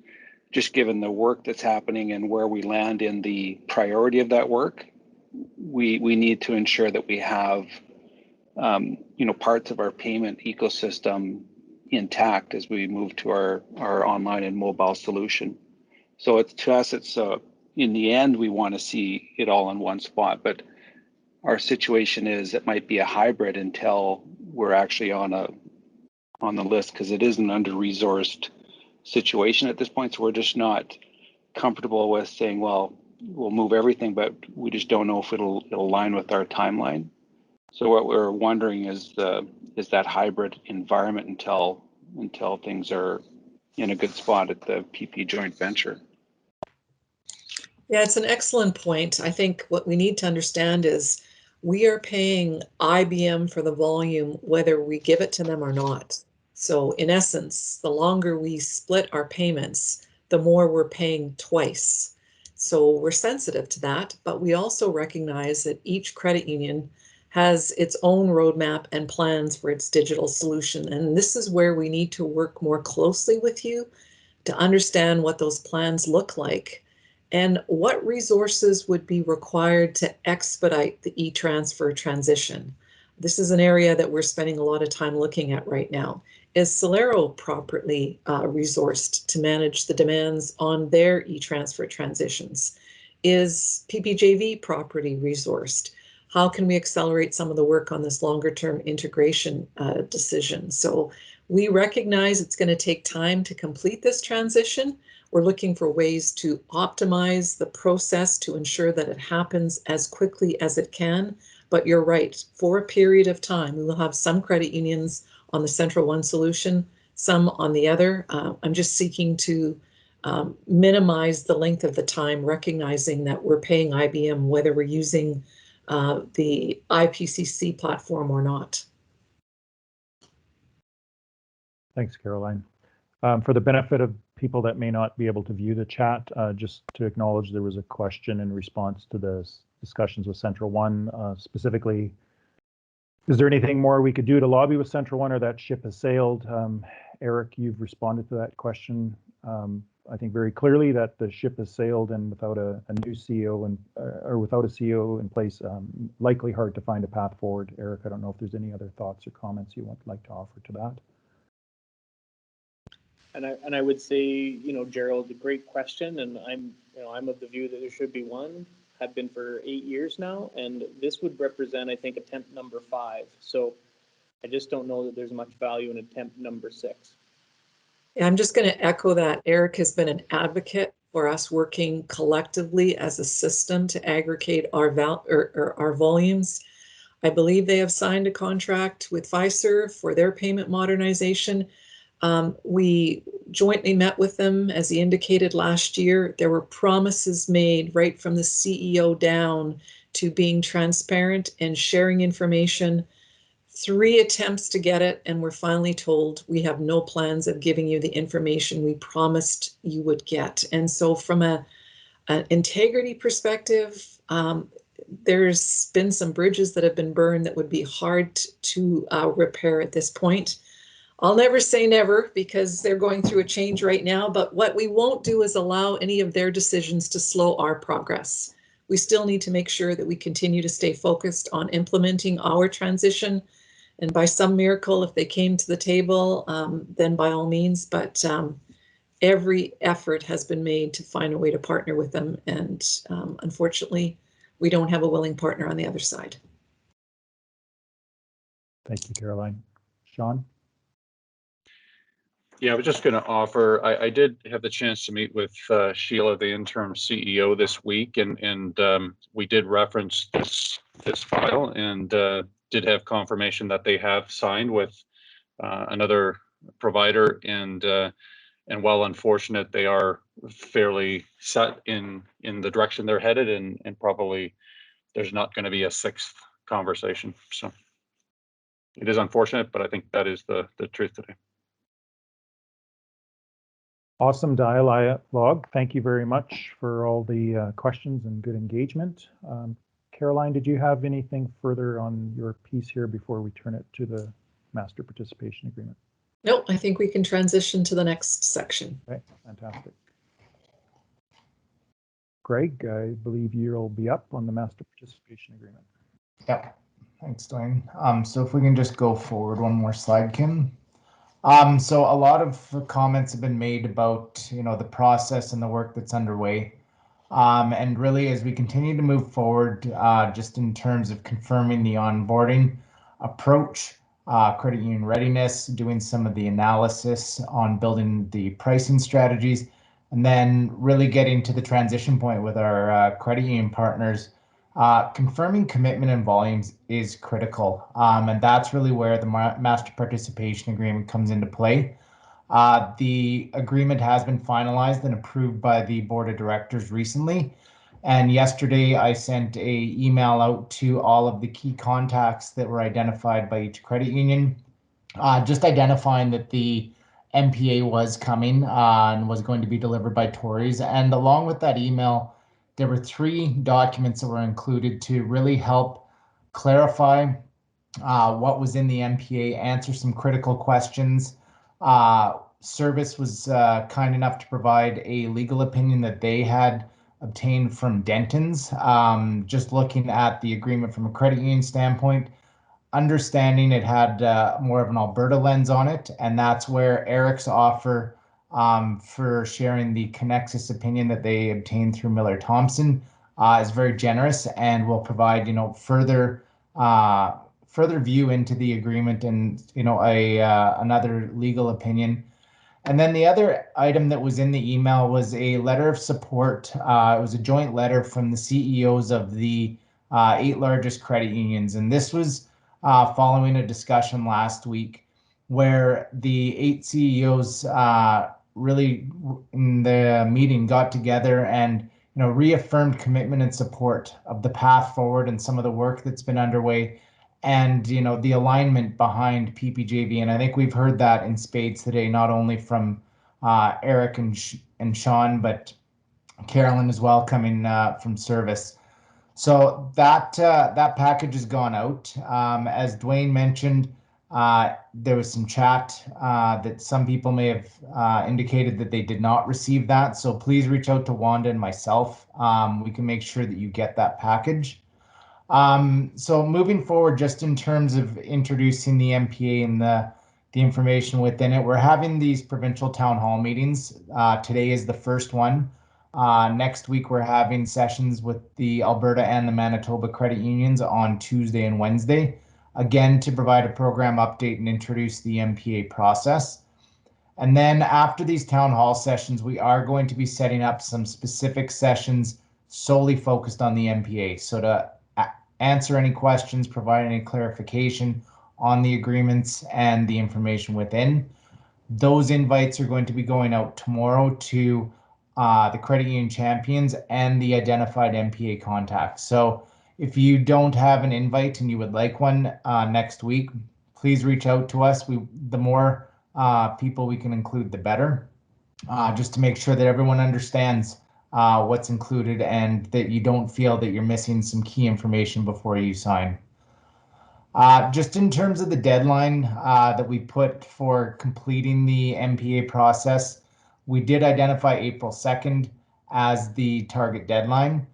just given the work that's happening and where we land in the priority of that work, we need to ensure that we have parts of our payment ecosystem intact as we move to our online and mobile solution. So to us, it's in the end, we want to see it all in one spot, but our situation is it might be a hybrid until we're actually on the list, because it is an under-resourced situation at this point. So we're just not comfortable with saying, well, we'll move everything, but we just don't know if it'll align with our timeline. So what we're wondering is that hybrid environment until things are in a good spot at the PP joint venture. Yeah, it's an excellent point. I think what we need to understand is we are paying IBM for the volume whether we give it to them or not. So in essence, the longer we split our payments, the more we're paying twice. So we're sensitive to that, but we also recognize that each credit union has its own roadmap and plans for its digital solution. And this is where we need to work more closely with you to understand what those plans look like and what resources would be required to expedite the e-transfer transition. this is an area that we're spending a lot of time looking at right now. Is Solero properly resourced to manage the demands on their e-transfer transitions? Is PPJV properly resourced? How can we accelerate some of the work on this longer term integration decision? So we recognize it's going to take time to complete this transition. We're looking for ways to optimize the process to ensure that it happens as quickly as it can. But you're right, for a period of time, we will have some credit unions on the Central One solution, some on the other. I'm just seeking to minimize the length of the time, recognizing that we're paying IBM whether we're using the IPCC platform or not. Thanks, Caroline. For the benefit of people that may not be able to view the chat, just to acknowledge there was a question in response to the discussions with Central One. Specifically, is there anything more we could do to lobby with Central One, or that ship has sailed? Eric, you've responded to that question. I think very clearly that the ship has sailed, and without a new CEO or without a CEO in place, likely hard to find a path forward. Eric, I don't know if there's any other thoughts or comments you would like to offer to that. And I would say, Gerald, a great question, and I'm of the view that there should be one. Have been for 8 years now, and this would represent, I think, attempt number 5. So I just don't know that there's much value in attempt number 6. Yeah, I'm just going to echo that. Eric has been an advocate for us working collectively as a system to aggregate our volumes. I believe they have signed a contract with Fiserv for their payment modernization. We jointly met with them, as he indicated last year. There were promises made right from the CEO down to being transparent and sharing information. 3 attempts to get it, and we're finally told we have no plans of giving you the information we promised you would get. And so from an integrity perspective, there's been some bridges that have been burned that would be hard to repair at this point. I'll never say never, because they're going through a change right now, but what we won't do is allow any of their decisions to slow our progress. We still need to make sure that we continue to stay focused on implementing our transition. And by some miracle, if they came to the table, then by all means, but every effort has been made to find a way to partner with them. And unfortunately, we don't have a willing partner on the other side. Thank you, Caroline. Sean? Yeah, I was just going to offer, I did have the chance to meet with Sheila, the interim CEO, this week, and we did reference this file, and did have confirmation that they have signed with another provider, and while unfortunate, they are fairly set in the direction they're headed, and probably there's not going to be a 6th conversation. So it is unfortunate, but I think that is the truth today. Awesome dialogue. Thank you very much for all the questions and good engagement. Caroline, did you have anything further on your piece here before we turn it to the master participation agreement? Nope, I think we can transition to the next section. Okay, fantastic. Greg, I believe you'll be up on the master participation agreement. Yep, thanks, Dwayne. So if we can just go forward one more slide, Kim. So a lot of comments have been made about, the process and the work that's underway. And really, as we continue to move forward, just in terms of confirming the onboarding approach, credit union readiness, doing some of the analysis on building the pricing strategies, and then really getting to the transition point with our credit union partners. Confirming commitment and volumes is critical, and that's really where the master participation agreement comes into play. The agreement has been finalized and approved by the board of directors recently, and yesterday I sent an email out to all of the key contacts that were identified by each credit union, just identifying that the MPA was coming and was going to be delivered by Tories. And along with that email, there were 3 documents that were included to really help clarify what was in the MPA, answer some critical questions. Service was kind enough to provide a legal opinion that they had obtained from Denton's. Just looking at the agreement from a credit union standpoint, understanding it had more of an Alberta lens on it, and that's where Eric's offer for sharing the Connexus opinion that they obtained through Miller Thompson is very generous and will provide, further further view into the agreement and, another legal opinion. And then the other item that was in the email was a letter of support. It was a joint letter from the CEOs of the 8 largest credit unions. And this was following a discussion last week where the 8 CEOs really in the meeting got together and reaffirmed commitment and support of the path forward and some of the work that's been underway and the alignment behind PPJV. And I think we've heard that in spades today, not only from Eric and Sean, but Carolyn as well, coming from service. So that package has gone out. As Dwayne mentioned, there was some chat that some people may have indicated that they did not receive that. So please reach out to Wanda and myself. We can make sure that you get that package. So moving forward, just in terms of introducing the MPA and the information within it, we're having these provincial town hall meetings. Today is the first one. Next week, we're having sessions with the Alberta and the Manitoba credit unions on Tuesday and Wednesday, again, to provide a program update and introduce the MPA process. And then after these town hall sessions, we are going to be setting up some specific sessions solely focused on the MPA. So to answer any questions, provide any clarification on the agreements and the information within. Those invites are going to be going out tomorrow to the credit union champions and the identified MPA contacts. So if you don't have an invite and you would like one next week, please reach out to us. The more people we can include, the better, just to make sure that everyone understands what's included and that you don't feel that you're missing some key information before you sign. Just in terms of the deadline that we put for completing the MPA process, we did identify April 2nd as the target deadline.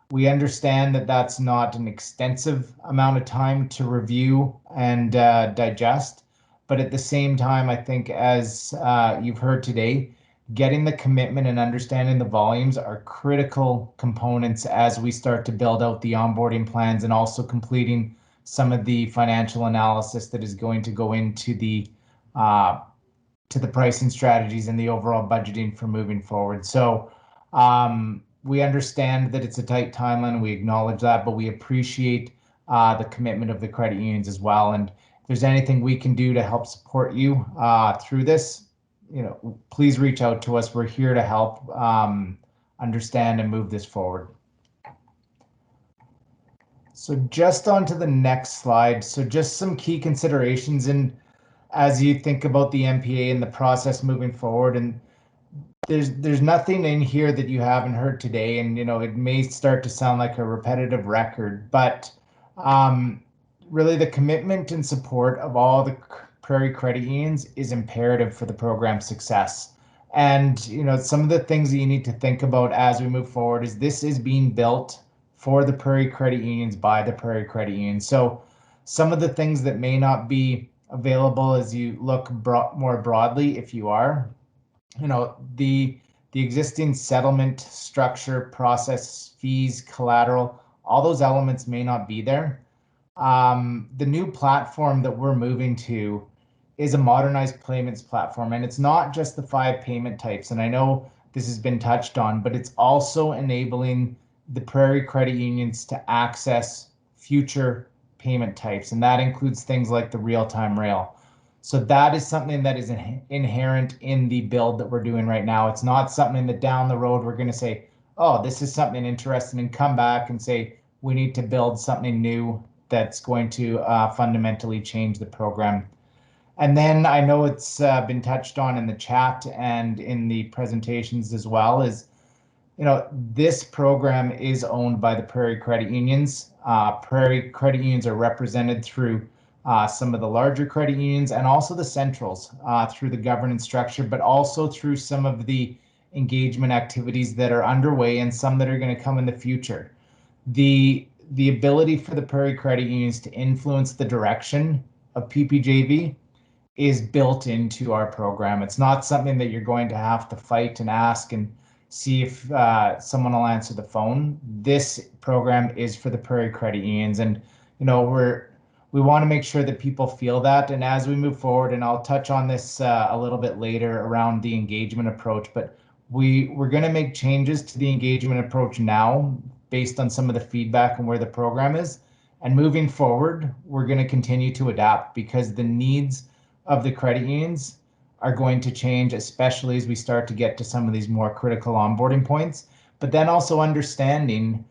We understand that that's not an extensive amount of time to review and digest, but at the same time, I think as you've heard today, getting the commitment and understanding the volumes are critical components as we start to build out the onboarding plans and also completing some of the financial analysis that is going to go into the pricing strategies and the overall budgeting for moving forward. So we understand that it's a tight timeline. We acknowledge that, but we appreciate the commitment of the credit unions as well. And if there's anything we can do to help support you through this, please reach out to us. We're here to help understand and move this forward. So just on to the next slide. So just some key considerations and as you think about the MPA and the process moving forward, and there's nothing in here that you haven't heard today, and it may start to sound like a repetitive record, but really the commitment and support of all the Prairie credit unions is imperative for the program's success. And some of the things that you need to think about as we move forward is this is being built for the Prairie credit unions by the Prairie credit unions. So some of the things that may not be available as you look more broadly, if you are, the existing settlement structure, process, fees, collateral, all those elements may not be there. The new platform that we're moving to is a modernized payments platform, and it's not just the 5 payment types. And I know this has been touched on, but it's also enabling the Prairie credit unions to access future payment types, and that includes things like the real-time rail. So that is something that is inherent in the build that we're doing right now. It's not something that down the road we're going to say, oh, this is something interesting, and come back and say we need to build something new that's going to fundamentally change the program. And then I know it's been touched on in the chat and in the presentations as well, is this program is owned by the Prairie credit unions. Prairie credit unions are represented through some of the larger credit unions and also the centrals through the governance structure, but also through some of the engagement activities that are underway and some that are going to come in the future. The the ability for the Prairie Credit Unions to influence the direction of PPJV is built into our program. It's not something that you're going to have to fight and ask and see if someone will answer the phone. This program is for the Prairie Credit Unions, and we want to make sure that people feel that. And as we move forward, and I'll touch on this a little bit later around the engagement approach, but we're going to make changes to the engagement approach now based on some of the feedback and where the program is. And moving forward, we're going to continue to adapt because the needs of the credit unions are going to change, especially as we start to get to some of these more critical onboarding points. But then also understanding,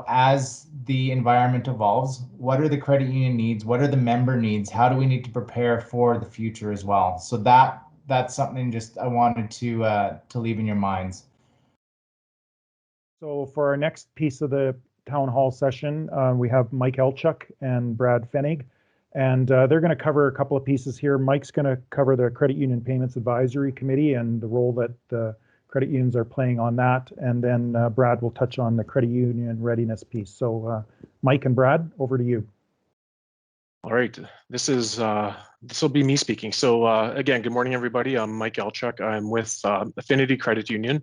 as the environment evolves, what are the credit union needs? What are the member needs? How do we need to prepare for the future as well? So that's something just I wanted to leave in your minds. So for our next piece of the town hall session, we have Mike Elchuk and Brad Fenig, and they're going to cover a couple of pieces here. Mike's going to cover the Credit Union Payments Advisory Committee and the role that the credit unions are playing on that, and then Brad will touch on the credit union readiness piece. So Mike and Brad, over to you. All right, this will be me speaking. So again, good morning, everybody. I'm Mike Elchuk. I'm with Affinity Credit Union.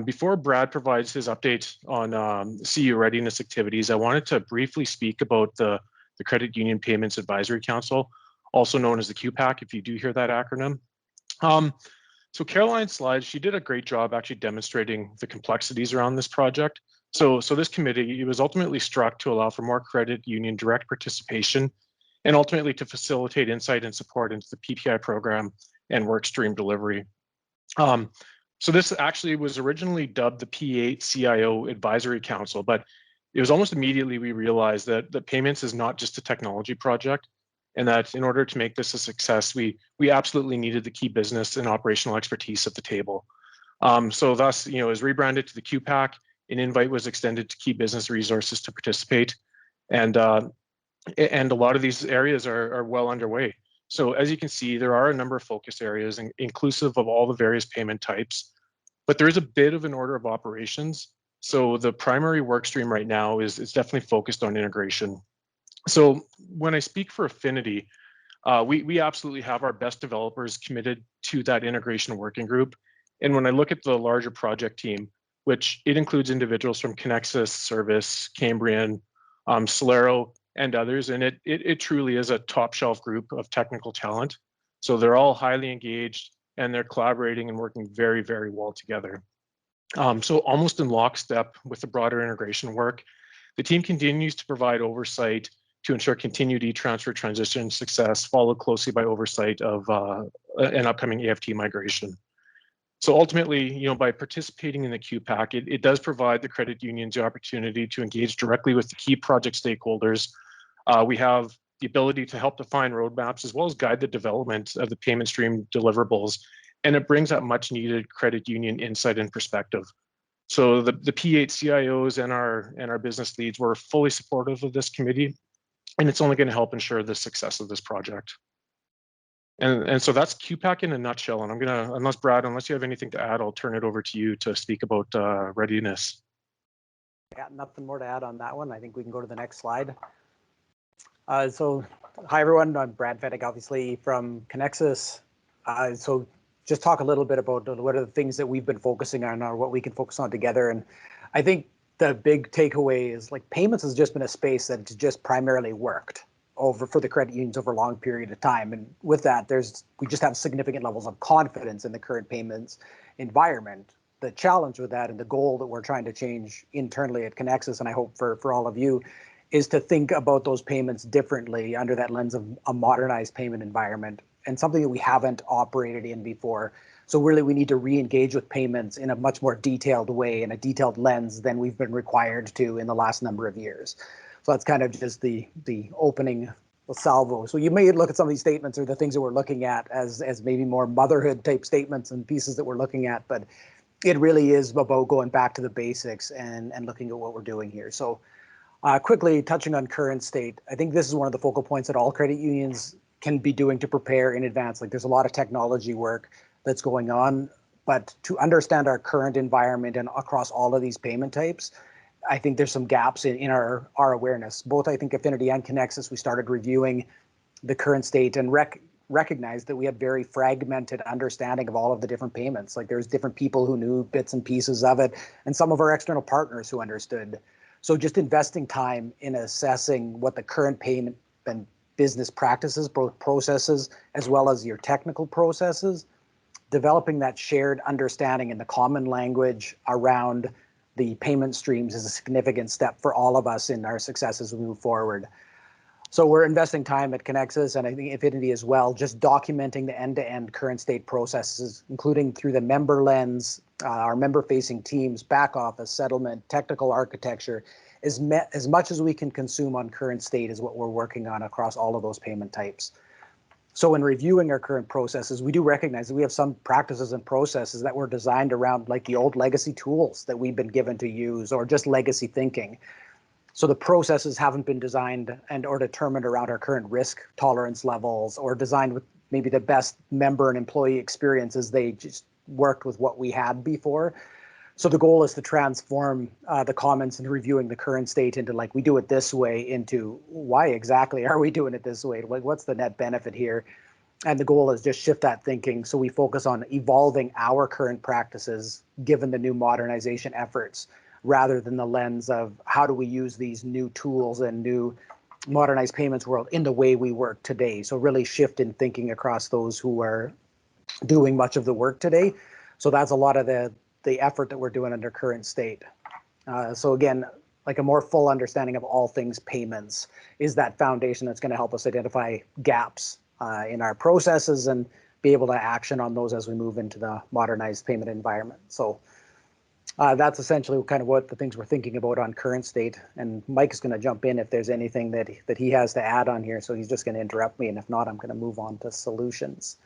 Before Brad provides his update on CU readiness activities, I wanted to briefly speak about the Credit Union Payments Advisory Council, also known as the QPAC, if you do hear that acronym. So Caroline's slides, she did a great job actually demonstrating the complexities around this project. So this committee, it was ultimately struck to allow for more credit union direct participation and ultimately to facilitate insight and support into the PPI program and work stream delivery. So this actually was originally dubbed the P8 CIO Advisory Council, but it was almost immediately we realized that payments is not just a technology project, and that in order to make this a success, we absolutely needed the key business and operational expertise at the table. So thus, as rebranded to the QPAC, an invite was extended to key business resources to participate, and a lot of these areas are well underway. So as you can see, there are a number of focus areas inclusive of all the various payment types, but there is a bit of an order of operations. So the primary work stream right now is definitely focused on integration. So when I speak for Affinity, we absolutely have our best developers committed to that integration working group. And when I look at the larger project team, which it includes individuals from Connexus, Service, Cambrian, Solero, and others, and it truly is a top shelf group of technical talent. So they're all highly engaged and they're collaborating and working very, very well together. So almost in lockstep with the broader integration work, the team continues to provide oversight to ensure continued e-transfer transition success, followed closely by oversight of an upcoming AFT migration. So ultimately, by participating in the QPAC, it does provide the credit unions the opportunity to engage directly with the key project stakeholders. We have the ability to help define roadmaps as well as guide the development of the payment stream deliverables. And it brings that much needed credit union insight and perspective. So the P8 CIOs and our business leads were fully supportive of this committee, and it's only going to help ensure the success of this project. And so that's QPAC in a nutshell. And I'm gonna, unless you have anything to add, I'll turn it over to you to speak about readiness. Yeah, nothing more to add on that one. I think we can go to the next slide. So hi everyone, I'm Brad Fenig, obviously from Connexus. So just talk a little bit about what are the things that we've been focusing on or what we can focus on together. And I think the big takeaway is like payments has just been a space that's just primarily worked for the credit unions over a long period of time. And with that, we just have significant levels of confidence in the current payments environment. The challenge with that and the goal that we're trying to change internally at Connexus, and I hope for all of you, is to think about those payments differently under that lens of a modernized payment environment and something that we haven't operated in before. So really we need to re-engage with payments in a much more detailed way and a detailed lens than we've been required to in the last number of years. So that's kind of just the opening salvo. So you may look at some of these statements or the things that we're looking at as maybe more motherhood type statements and pieces that we're looking at, but it really is about going back to the basics and looking at what we're doing here. So quickly touching on current state, I think this is one of the focal points that all credit unions can be doing to prepare in advance. Like there's a lot of technology work that's going on, but to understand our current environment and across all of these payment types, I think there's some gaps in our awareness. Both, I think, Affinity and Connexus, we started reviewing the current state and recognized that we had very fragmented understanding of all of the different payments. Like there's different people who knew bits and pieces of it, and some of our external partners who understood. So just investing time in assessing what the current payment and business practices, both processes, as well as your technical processes, developing that shared understanding in the common language around the payment streams is a significant step for all of us in our success as we move forward. So we're investing time at Connexus and I think Affinity as well, just documenting the end-to-end current state processes, including through the member lens, our member-facing teams, back office, settlement, technical architecture. As much as we can consume on current state is what we're working on across all of those payment types. So in reviewing our current processes, we do recognize that we have some practices and processes that were designed around like the old legacy tools that we've been given to use or just legacy thinking. So the processes haven't been designed and or determined around our current risk tolerance levels or designed with maybe the best member and employee experiences. They just worked with what we had before. So the goal is to transform the comments and reviewing the current state into like, we do it this way into why exactly are we doing it this way? Like, what's the net benefit here? And the goal is just shift that thinking. So we focus on evolving our current practices, given the new modernization efforts, rather than the lens of how do we use these new tools and new modernized payments world in the way we work today. So really shift in thinking across those who are doing much of the work today. So that's a lot of the effort that we're doing under current state. So again, like a more full understanding of all things payments is that foundation that's going to help us identify gaps in our processes and be able to action on those as we move into the modernized payment environment. So that's essentially kind of what the things we're thinking about on current state. And Mike is going to jump in if there's anything that he has to add on here. So he's just going to interrupt me. And if not, I'm going to move on to solutions.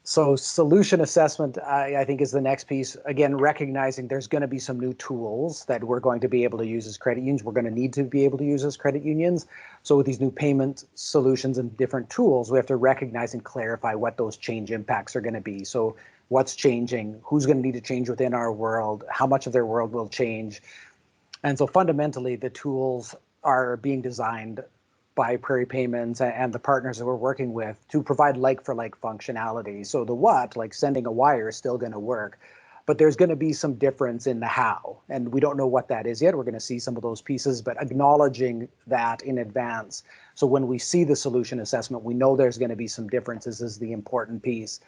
So solution assessment, I think, is the next piece. Again, recognizing there's going to be some new tools that we're going to be able to use as credit unions. We're going to need to be able to use as credit unions. So with these new payment solutions and different tools, we have to recognize and clarify what those change impacts are going to be. So what's changing, who's going to need to change within our world, how much of their world will change. And so fundamentally, the tools are being designed by Prairie Payments and the partners that we're working with to provide like-for-like functionality. So the what, like sending a wire, is still going to work, but there's going to be some difference in the how, and we don't know what that is yet. We're going to see some of those pieces, but acknowledging that in advance. So when we see the solution assessment, we know there's going to be some differences is the important piece.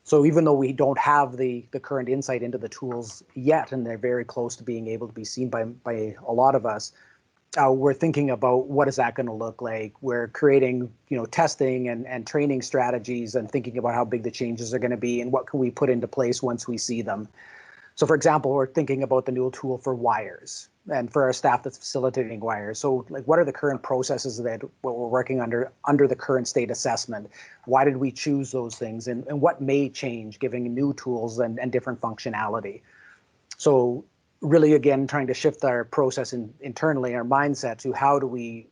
So even though we don't have the current insight into the tools yet, and they're very close to being able to be seen by a lot of us, we're thinking about what is that going to look like. We're creating, testing and training strategies and thinking about how big the changes are going to be and what can we put into place once we see them. So for example, we're thinking about the new tool for wires and for our staff that's facilitating wires. So like, what are the current processes that we're working under the current state assessment? Why did we choose those things? And what may change, giving new tools and different functionality? So really, again, trying to shift our process internally, our mindset to how do we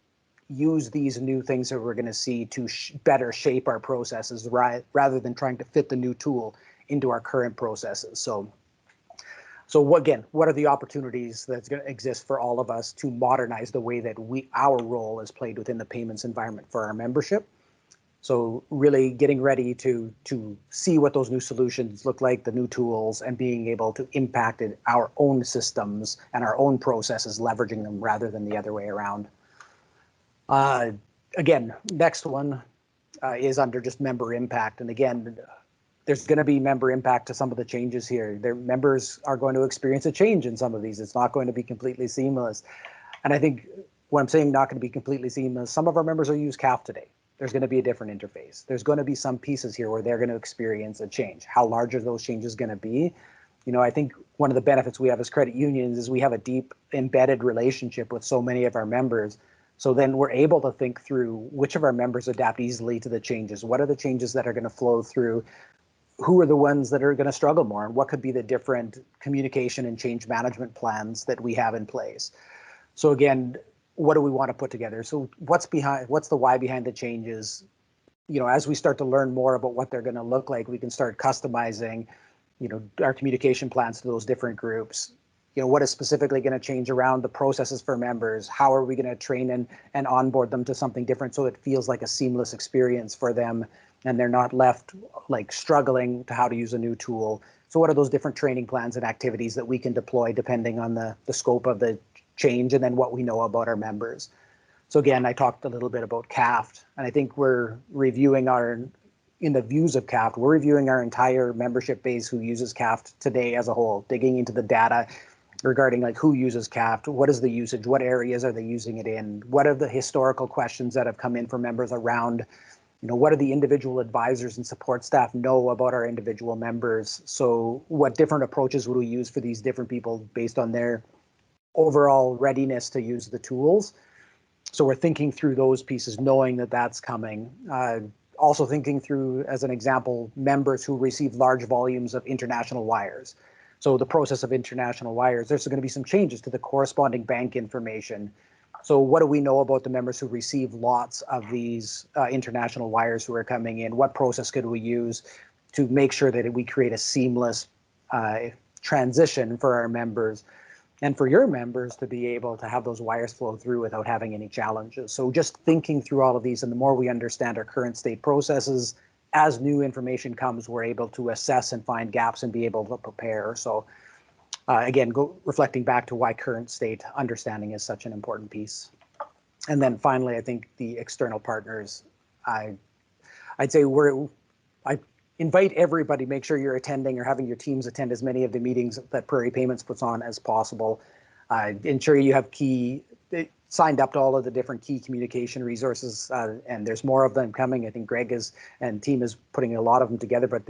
use these new things that we're going to see to better shape our processes, rather than trying to fit the new tool into our current processes. So again, what are the opportunities that's going to exist for all of us to modernize the way that our role is played within the payments environment for our membership? So really getting ready to see what those new solutions look like, the new tools, and being able to impact our own systems and our own processes, leveraging them rather than the other way around. Again, next one is under just member impact. And again, there's going to be member impact to some of the changes here. Their members are going to experience a change in some of these. It's not going to be completely seamless. And I think when I'm saying not going to be completely seamless, some of our members will use CAF today. There's going to be a different interface. There's going to be some pieces here where they're going to experience a change. How large are those changes going to be? I think one of the benefits we have as credit unions is we have a deep embedded relationship with so many of our members. So then we're able to think through which of our members adapt easily to the changes. What are the changes that are going to flow through? Who are the ones that are going to struggle more? And what could be the different communication and change management plans that we have in place? So again, what do we want to put together? So what's the why behind the changes? As we start to learn more about what they're going to look like, we can start customizing, our communication plans to those different groups. what is specifically going to change around the processes for members? How are we going to train and onboard them to something different so it feels like a seamless experience for them and they're not left like struggling to how to use a new tool? So what are those different training plans and activities that we can deploy depending on the scope of the change and then what we know about our members? So again, I talked a little bit about CAFT, and I think we're reviewing in the views of CAFT, we're reviewing our entire membership base who uses CAFT today as a whole, digging into the data regarding like who uses CAFT, what is the usage, what areas are they using it in, what are the historical questions that have come in from members around, what do the individual advisors and support staff know about our individual members? So what different approaches would we use for these different people based on their overall readiness to use the tools? So we're thinking through those pieces, knowing that that's coming. Also thinking through, as an example, members who receive large volumes of international wires. So the process of international wires, there's going to be some changes to the corresponding bank information. So what do we know about the members who receive lots of these international wires who are coming in? What process could we use to make sure that we create a seamless transition for our members and for your members to be able to have those wires flow through without having any challenges? So just thinking through all of these, and the more we understand our current state processes, as new information comes, we're able to assess and find gaps and be able to prepare. So again, reflecting back to why current state understanding is such an important piece. And then finally, I think the external partners, I'd say I invite everybody, make sure you're attending or having your teams attend as many of the meetings that Prairie Payments puts on as possible. Ensure you have signed up to all of the different key communication resources, and there's more of them coming. I think Greg and team is putting a lot of them together, but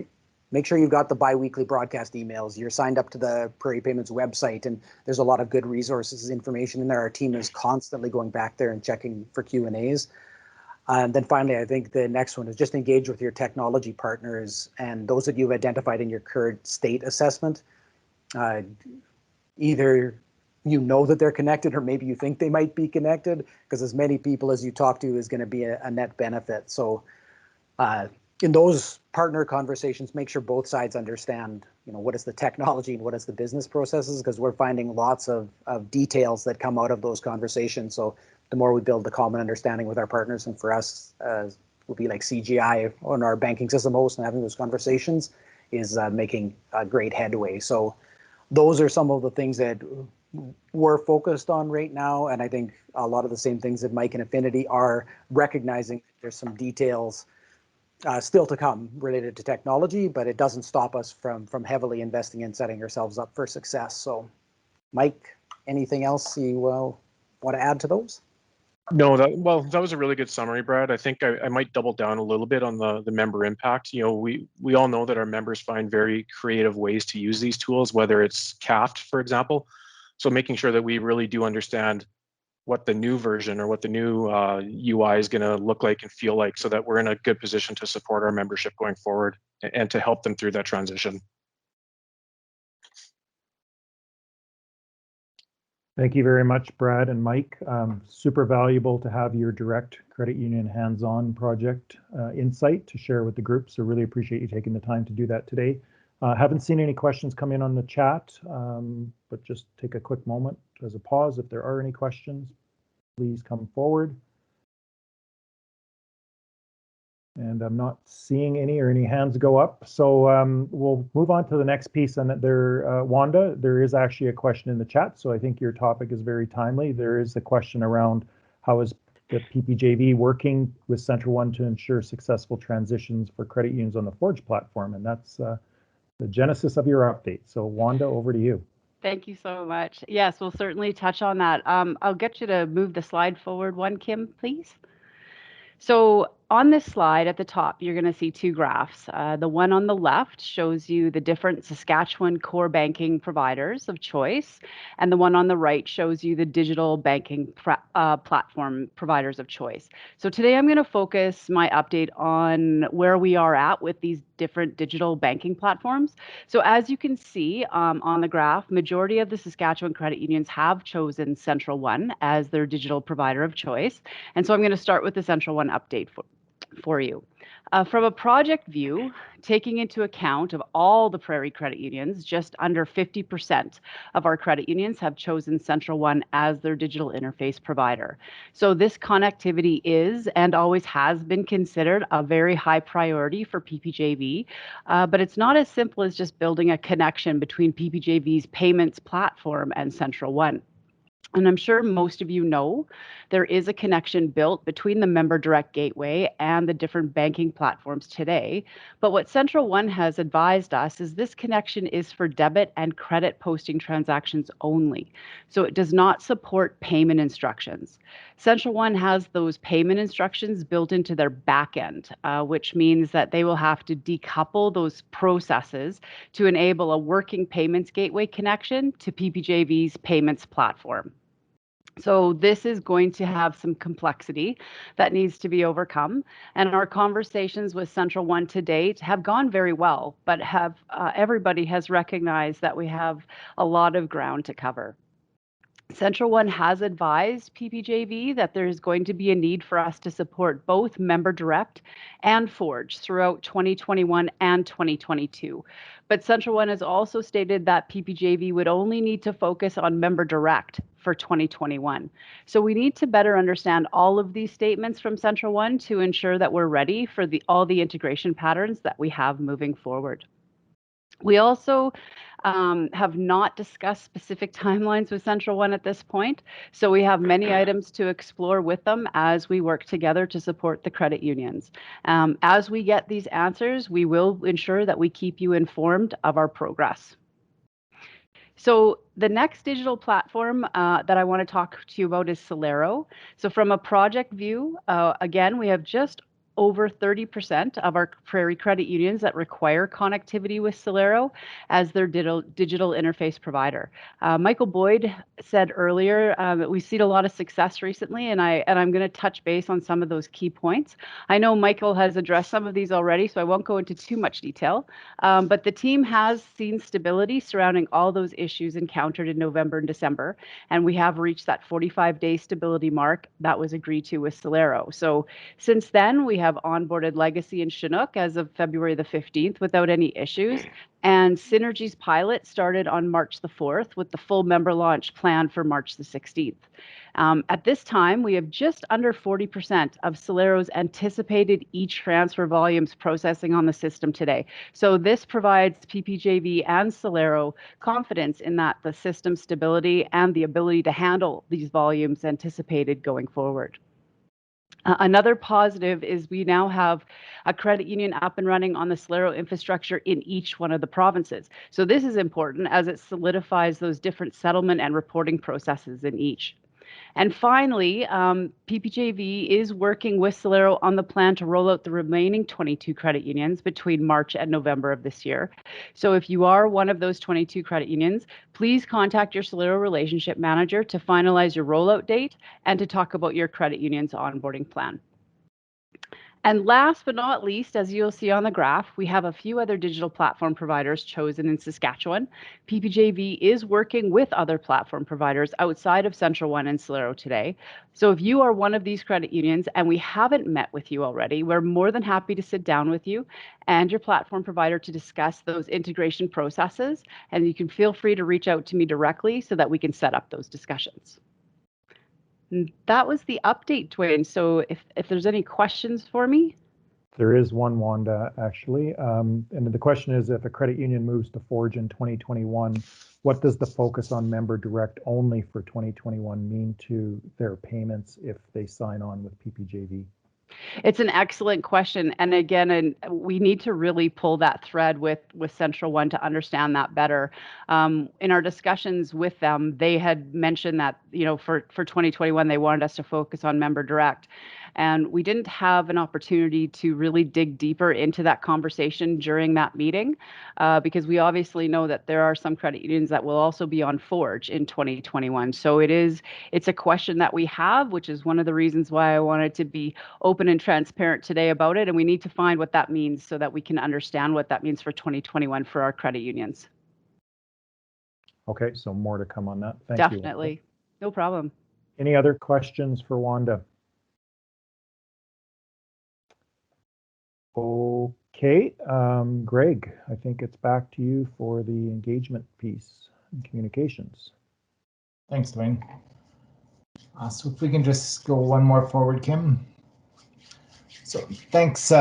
make sure you've got the bi-weekly broadcast emails. You're signed up to the Prairie Payments website, and there's a lot of good resources, information in there. Our team is constantly going back there and checking for Q&As. And then finally, I think the next one is just engage with your technology partners and those that you've identified in your current state assessment. Either that they're connected or maybe you think they might be connected, because as many people as you talk to is going to be a net benefit. So in those partner conversations, make sure both sides understand, what is the technology and what is the business processes, because we're finding lots of details that come out of those conversations. So the more we build the common understanding with our partners, and for us, will be like CGI on our banking system host and having those conversations is making great headway. So those are some of the things that we're focused on right now. And I think a lot of the same things that Mike and Affinity are recognizing. There's some details still to come related to technology, but it doesn't stop us from heavily investing in setting ourselves up for success. So Mike, anything else you want to add to those? No, that was a really good summary, Brad. I think I might double down a little bit on the member impact. We all know that our members find very creative ways to use these tools, whether it's CAFT, for example. So making sure that we really do understand what the new version or what the new UI is going to look like and feel like, so that we're in a good position to support our membership going forward and to help them through that transition. Thank you very much, Brad and Mike. Super valuable to have your direct credit union hands-on project insight to share with the group. So really appreciate you taking the time to do that today. Haven't seen any questions come in on the chat, but just take a quick moment as a pause. If there are any questions, please come forward. And I'm not seeing any hands go up. So we'll move on to the next piece. And Wanda, there is actually a question in the chat. So I think your topic is very timely. There is a question around how is the PPJV working with Central One to ensure successful transitions for credit unions on the Forge platform. And that's the genesis of your update. So Wanda, over to you. Thank you so much. Yes, we'll certainly touch on that. I'll get you to move the slide forward one, Kim, please. So on this slide at the top, you're going to see two graphs. The one on the left shows you the different Saskatchewan core banking providers of choice, and the one on the right shows you the digital banking platform providers of choice. So today I'm going to focus my update on where we are at with these different digital banking platforms. So as you can see on the graph, majority of the Saskatchewan credit unions have chosen Central One as their digital provider of choice. And so I'm going to start with the Central One update for you. From a project view, taking into account of all the Prairie credit unions, just under 50% of our credit unions have chosen Central One as their digital interface provider. So this connectivity is and always has been considered a very high priority for PPJV, but it's not as simple as just building a connection between PPJV's payments platform and Central One. And I'm sure most of you know there is a connection built between the Member Direct Gateway and the different banking platforms today. But what Central One has advised us is this connection is for debit and credit posting transactions only. So it does not support payment instructions. Central One has those payment instructions built into their backend, which means that they will have to decouple those processes to enable a working payments gateway connection to PPJV's payments platform. So this is going to have some complexity that needs to be overcome. And our conversations with Central One to date have gone very well, but everybody has recognized that we have a lot of ground to cover. Central One has advised PPJV that there is going to be a need for us to support both Member Direct and Forge throughout 2021 and 2022. But Central One has also stated that PPJV would only need to focus on Member Direct for 2021. So we need to better understand all of these statements from Central One to ensure that we're ready for all the integration patterns that we have moving forward. We also have not discussed specific timelines with Central One at this point, so we have many items to explore with them as we work together to support the credit unions. As we get these answers, we will ensure that we keep you informed of our progress. So the next digital platform that I want to talk to you about is Celero. So from a project view, again, we have just over 30% of our Prairie credit unions that require connectivity with Celero as their digital interface provider. Michael Boyd said earlier that we've seen a lot of success recently, and I'm going to touch base on some of those key points. I know Michael has addressed some of these already, so I won't go into too much detail, but the team has seen stability surrounding all those issues encountered in November and December, and we have reached that 45-day stability mark that was agreed to with Celero. So since then, we have onboarded Legacy and Chinook as of February the 15th without any issues. And Synergy's pilot started on March the 4th with the full member launch planned for March the 16th. At this time, we have just under 40% of Celero's anticipated e-transfer volumes processing on the system today. So this provides PPJV and Celero confidence in that the system stability and the ability to handle these volumes anticipated going forward. Another positive is we now have a credit union up and running on the Celero infrastructure in each one of the provinces. So this is important as it solidifies those different settlement and reporting processes in each. And finally, PPJV is working with Celero on the plan to roll out the remaining 22 credit unions between March and November of this year. So if you are one of those 22 credit unions, please contact your Celero relationship manager to finalize your rollout date and to talk about your credit union's onboarding plan. And last but not least, as you'll see on the graph, we have a few other digital platform providers chosen in Saskatchewan. PPJV is working with other platform providers outside of Central One and Celero today. So if you are one of these credit unions and we haven't met with you already, we're more than happy to sit down with you and your platform provider to discuss those integration processes. And you can feel free to reach out to me directly so that we can set up those discussions. And that was the update, Dwayne. So if there's any questions for me. There is one, Wanda, actually. And the question is, if a credit union moves to Forge in 2021, what does the focus on Member Direct only for 2021 mean to their payments if they sign on with PPJV? It's an excellent question. And again, we need to really pull that thread with Central One to understand that better. In our discussions with them, they had mentioned that, for 2021, they wanted us to focus on Member Direct. And we didn't have an opportunity to really dig deeper into that conversation during that meeting because we obviously know that there are some credit unions that will also be on Forge in 2021. So it's a question that we have, which is one of the reasons why I wanted to be open and transparent today about it. And we need to find what that means so that we can understand what that means for 2021 for our credit unions. Okay, so more to come on that. Thank you. Definitely. No problem. Any other questions for Wanda? Okay, Greg, I think it's back to you for the engagement piece and communications. Thanks, Dwayne. So if we can just go one more forward, Kim. So thanks,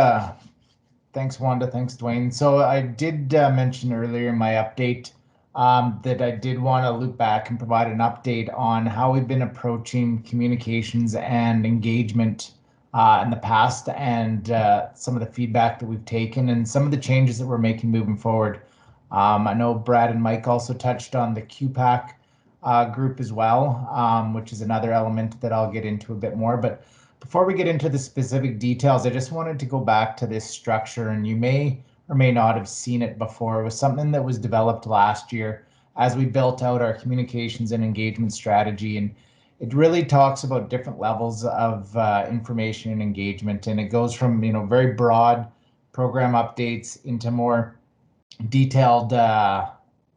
thanks, Wanda. Thanks, Dwayne. So I did mention earlier in my update that I did want to loop back and provide an update on how we've been approaching communications and engagement in the past, and some of the feedback that we've taken and some of the changes that we're making moving forward. I know Brad and Mike also touched on the QPAC group as well, which is another element that I'll get into a bit more. But before we get into the specific details, I just wanted to go back to this structure, and you may or may not have seen it before. It was something that was developed last year as we built out our communications and engagement strategy. And it really talks about different levels of information and engagement. And it goes from, very broad program updates into more detailed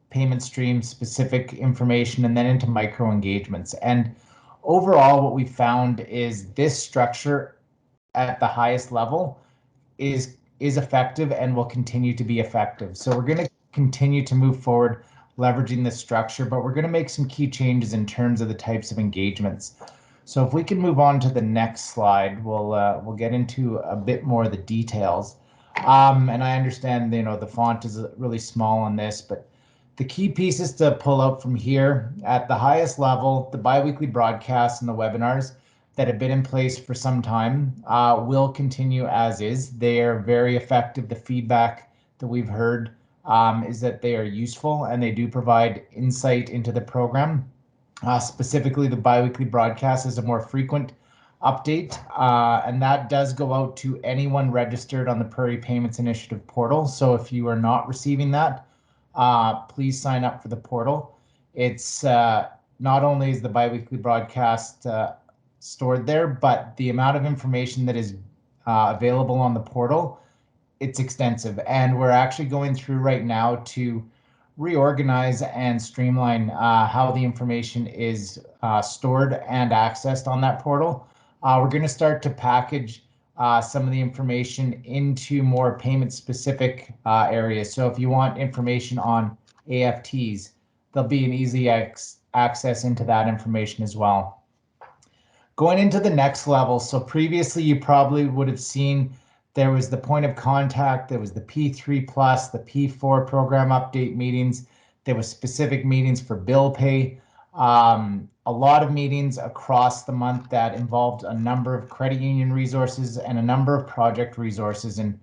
payment stream specific information, and then into micro engagements. And overall, what we found is this structure at the highest level is effective and will continue to be effective. So we're going to continue to move forward leveraging this structure, but we're going to make some key changes in terms of the types of engagements. So if we can move on to the next slide, we'll get into a bit more of the details. And I understand, the font is really small on this, but the key pieces to pull out from here at the highest level, the biweekly broadcasts and the webinars that have been in place for some time will continue as is. They are very effective. The feedback that we've heard is that they are useful and they do provide insight into the program. Specifically, the biweekly broadcast is a more frequent update, and that does go out to anyone registered on the Prairie Payments Initiative portal. So if you are not receiving that, please sign up for the portal. It's not only is the biweekly broadcast stored there, but the amount of information that is available on the portal, it's extensive. And we're actually going through right now to reorganize and streamline how the information is stored and accessed on that portal. We're going to start to package some of the information into more payment specific areas. So if you want information on AFTs, there'll be an easy access into that information as well. Going into the next level, so previously you probably would have seen there was the point of contact, there was the P3 plus, the P4 program update meetings, there was specific meetings for bill pay, a lot of meetings across the month that involved a number of credit union resources and a number of project resources. And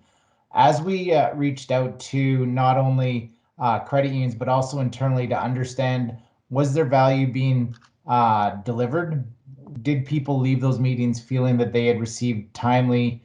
as we reached out to not only credit unions, but also internally to understand, was their value being delivered? Did people leave those meetings feeling that they had received timely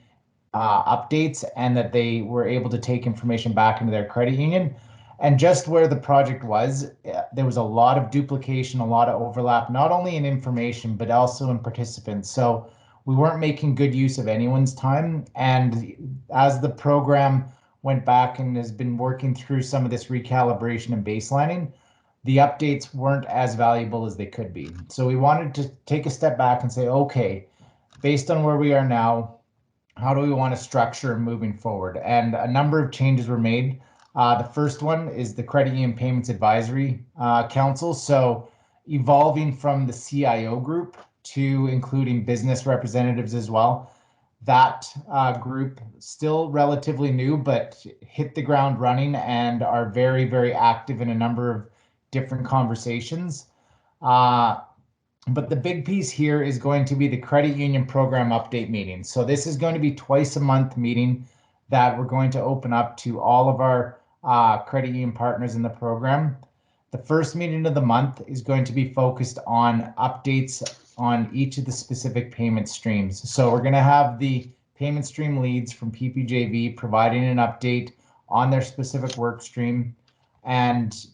updates and that they were able to take information back into their credit union? And just where the project was, there was a lot of duplication, a lot of overlap, not only in information, but also in participants. So we weren't making good use of anyone's time. And as the program went back and has been working through some of this recalibration and baselining, the updates weren't as valuable as they could be. So we wanted to take a step back and say, okay, based on where we are now, how do we want to structure moving forward? And a number of changes were made. The first one is the Credit Union Payments Advisory Council. So evolving from the CIO group to including business representatives as well. That group, still relatively new, but hit the ground running and are very, very active in a number of different conversations. But the big piece here is going to be the credit union program update meeting. So this is going to be twice a month meeting that we're going to open up to all of our credit union partners in the program. The first meeting of the month is going to be focused on updates on each of the specific payment streams. So we're going to have the payment stream leads from PPJV providing an update on their specific work stream and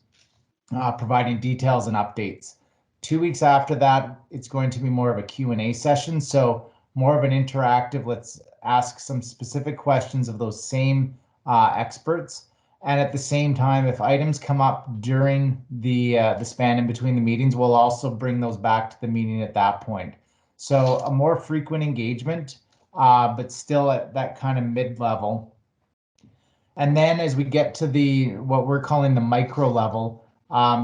providing details and updates. 2 weeks after that, it's going to be more of a Q&A session. So more of an interactive, let's ask some specific questions of those same experts. And at the same time, if items come up during the span in between the meetings, we'll also bring those back to the meeting at that point. So a more frequent engagement, but still at that kind of mid-level. And then as we get to the what we're calling the micro level,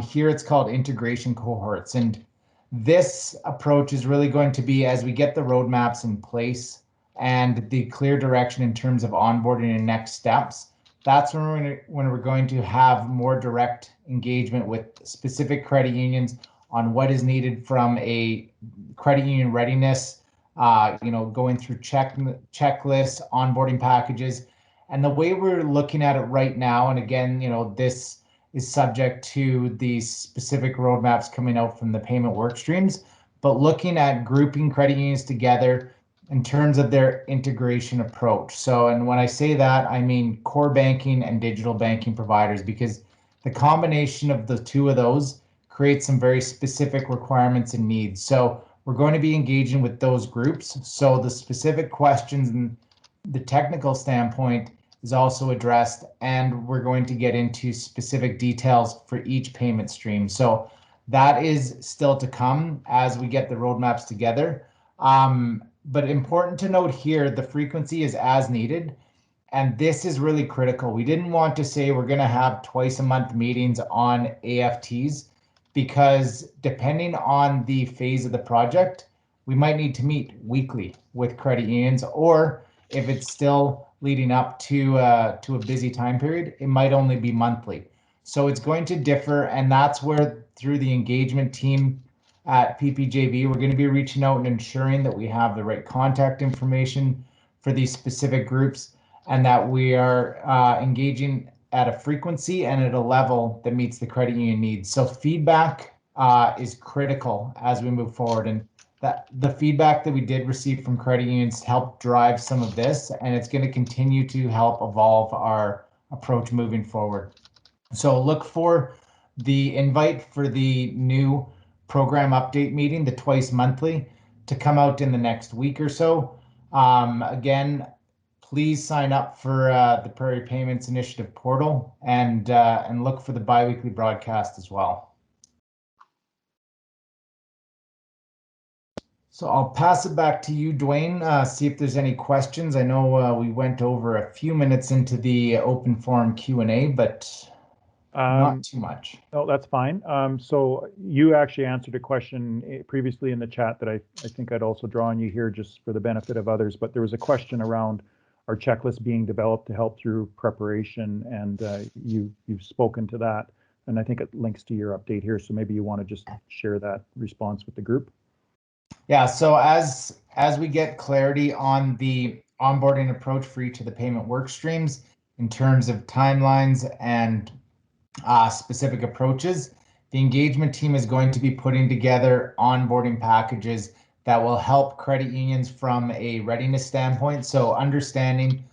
here it's called integration cohorts. And this approach is really going to be as we get the roadmaps in place and the clear direction in terms of onboarding and next steps. That's when we're going to have more direct engagement with specific credit unions on what is needed from a credit union readiness, going through checklists, onboarding packages. And the way we're looking at it right now, and again, this is subject to the specific roadmaps coming out from the payment work streams, but looking at grouping credit unions together in terms of their integration approach. So, and when I say that, I mean core banking and digital banking providers, because the combination of the two of those creates some very specific requirements and needs. So we're going to be engaging with those groups. So the specific questions and the technical standpoint is also addressed, and we're going to get into specific details for each payment stream. So that is still to come as we get the roadmaps together. But important to note here, the frequency is as needed. And this is really critical. We didn't want to say we're going to have twice a month meetings on AFTs, because depending on the phase of the project, we might need to meet weekly with credit unions, or if it's still leading up to a busy time period, it might only be monthly. So it's going to differ, and that's where through the engagement team at PPJV, we're going to be reaching out and ensuring that we have the right contact information for these specific groups, and that we are engaging at a frequency and at a level that meets the credit union needs. So feedback is critical as we move forward, and that the feedback that we did receive from credit unions helped drive some of this, and it's going to continue to help evolve our approach moving forward. So look for the invite for the new program update meeting, the twice monthly, to come out in the next week or so. Again, please sign up for the Prairie Payments Initiative portal, and look for the biweekly broadcast as well. So I'll pass it back to you, Dwayne, see if there's any questions. I know we went over a few minutes into the open forum Q&A, but not too much. No, that's fine. So you actually answered a question previously in the chat that I think I'd also draw on you here just for the benefit of others, but there was a question around our checklist being developed to help through preparation, and you've spoken to that, and I think it links to your update here, so maybe you want to just share that response with the group. Yeah, so as we get clarity on the onboarding approach for each of the payment work streams in terms of timelines and specific approaches, the engagement team is going to be putting together onboarding packages that will help credit unions from a readiness standpoint. So understanding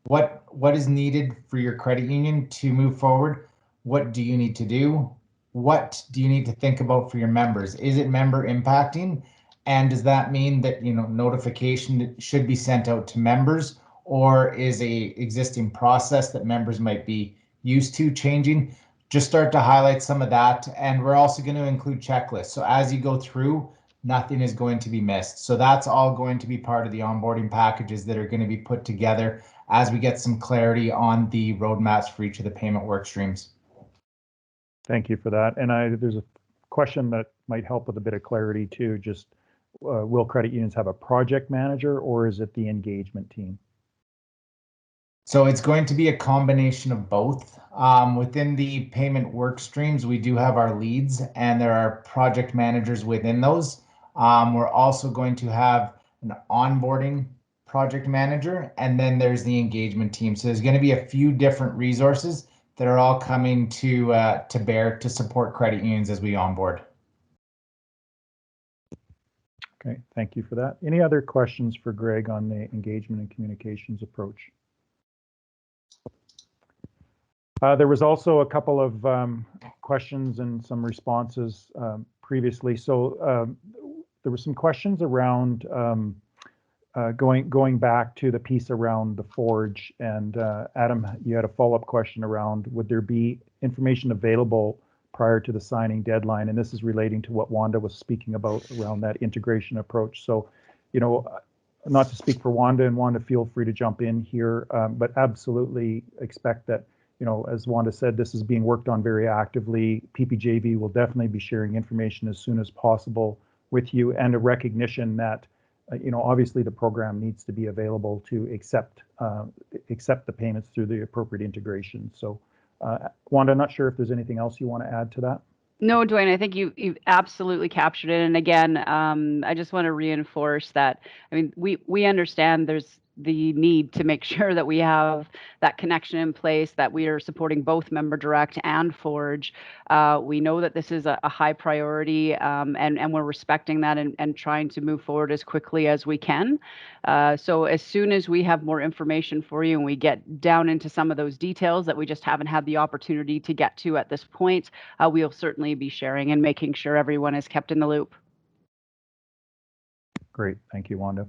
what is needed for your credit union to move forward. What do you need to do? What do you need to think about for your members? Is it member impacting? And does that mean that notification should be sent out to members, or is a existing process that members might be used to changing? Just start to highlight some of that, and we're also going to include checklists. So as you go through, nothing is going to be missed. So that's all going to be part of the onboarding packages that are going to be put together as we get some clarity on the roadmaps for each of the payment work streams. Thank you for that. And there's a question that might help with a bit of clarity too. Just will credit unions have a project manager, or is it the engagement team? So it's going to be a combination of both. Within the payment work streams, we do have our leads, and there are project managers within those. We're also going to have an onboarding project manager, and then there's the engagement team. So there's going to be a few different resources that are all coming to bear to support credit unions as we onboard. Okay, thank you for that. Any other questions for Greg on the engagement and communications approach? There was also a couple of questions and some responses previously. So there were some questions around going back to the piece around the forge, and Adam, you had a follow-up question around would there be information available prior to the signing deadline, and this is relating to what Wanda was speaking about around that integration approach. So, not to speak for Wanda, and Wanda, feel free to jump in here, but absolutely expect that, you know, as Wanda said, this is being worked on very actively. PPJV will definitely be sharing information as soon as possible with you, and a recognition that, you know, obviously the program needs to be available to accept the payments through the appropriate integration. So, Wanda, I'm not sure if there's anything else you want to add to that. No, Dwayne, I think you've absolutely captured it. And again, I just want to reinforce that. I mean, we understand there's the need to make sure that we have that connection in place, that we are supporting both Member Direct and Forge. We know that this is a high priority, and we're respecting that and trying to move forward as quickly as we can. So as soon as we have more information for you and we get down into some of those details that we just haven't had the opportunity to get to at this point, we'll certainly be sharing and making sure everyone is kept in the loop. Great, thank you, Wanda.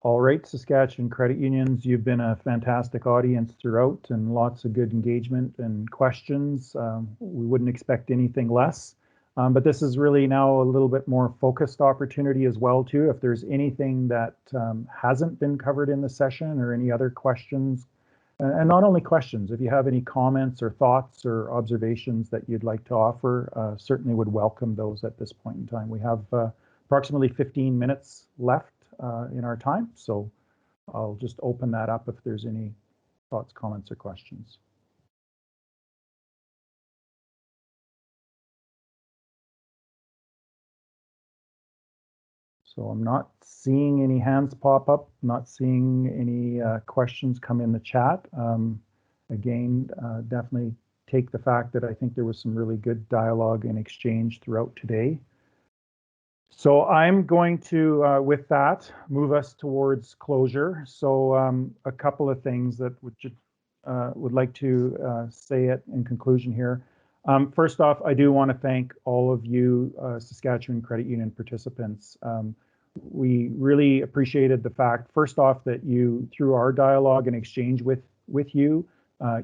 All right, Saskatchewan credit unions, you've been a fantastic audience throughout, and lots of good engagement and questions. We wouldn't expect anything less, but this is really now a little bit more focused opportunity as well too. If there's anything that hasn't been covered in the session, or any other questions, and not only questions, if you have any comments or thoughts or observations that you'd like to offer, certainly would welcome those at this point in time. We have approximately 15 minutes left in our time, so I'll just open that up if there's any thoughts, comments, or questions. So I'm not seeing any hands pop up, not seeing any questions come in the chat. Again, definitely take the fact that I think there was some really good dialogue and exchange throughout today. So I'm going to, with that, move us towards closure. So a couple of things that would like to say it in conclusion here. First off, I do want to thank all of you Saskatchewan Credit Union participants. We really appreciated the fact, first off, that you, through our dialogue and exchange with you,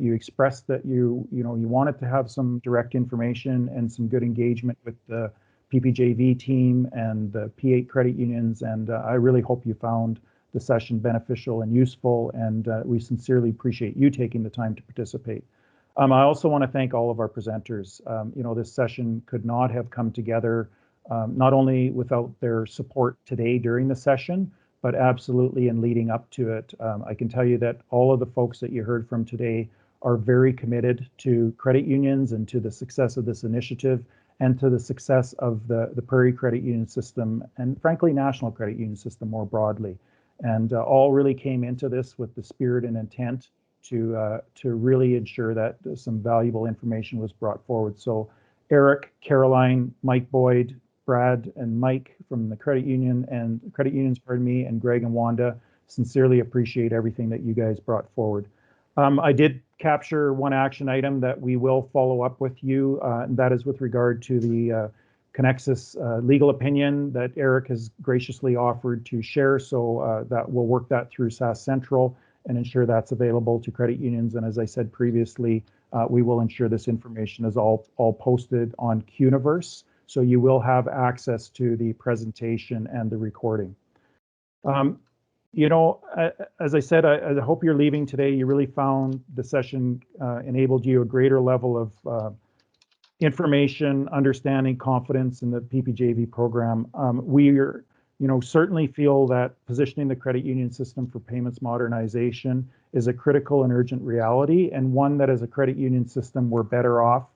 you expressed that you wanted to have some direct information and some good engagement with the PPJV team and the P8 credit unions, and I really hope you found the session beneficial and useful, and we sincerely appreciate you taking the time to participate. I also want to thank all of our presenters. This session could not have come together not only without their support today during the session, but absolutely in leading up to it. I can tell you that all of the folks that you heard from today are very committed to credit unions and to the success of this initiative, and to the success of the Prairie Credit Union System, and frankly, National Credit Union System more broadly. And all really came into this with the spirit and intent to really ensure that some valuable information was brought forward. So Eric, Caroline, Mike Boyd, Brad, and Mike from the credit union and credit unions, pardon me, and Greg and Wanda, sincerely appreciate everything that you guys brought forward. I did capture one action item that we will follow up with you, and that is with regard to the Connexus legal opinion that Eric has graciously offered to share. So that we'll work that through SAS Central and ensure that's available to credit unions. And as I said previously, we will ensure this information is all posted on Qniverse, so you will have access to the presentation and the recording. As I said, I hope you're leaving today. You really found the session enabled you a greater level of information, understanding, confidence in the PPJV program. We certainly feel that positioning the credit union system for payments modernization is a critical and urgent reality, and one that as a credit union system, we're better off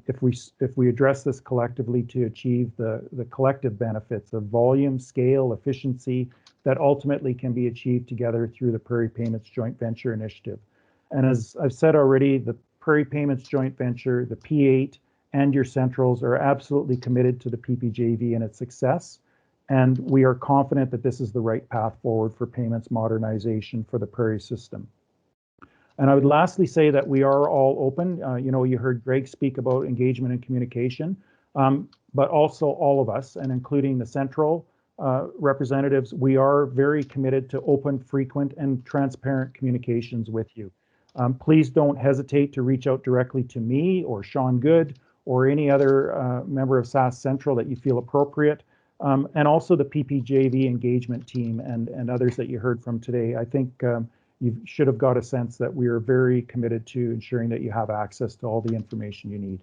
if we address this collectively to achieve the collective benefits of volume, scale, efficiency, that ultimately can be achieved together through the Prairie Payments Joint Venture Initiative. And as I've said already, the Prairie Payments Joint Venture, the P8, and your centrals are absolutely committed to the PPJV and its success. And we are confident that this is the right path forward for payments modernization for the Prairie system. And I would lastly say that we are all open. You heard Greg speak about engagement and communication, but also all of us, and including the central representatives, we are very committed to open, frequent, and transparent communications with you. Please don't hesitate to reach out directly to me or Sean Good or any other member of SAS Central that you feel appropriate. and also the PPJV engagement team and others that you heard from today. I think you should have got a sense that we are very committed to ensuring that you have access to all the information you need.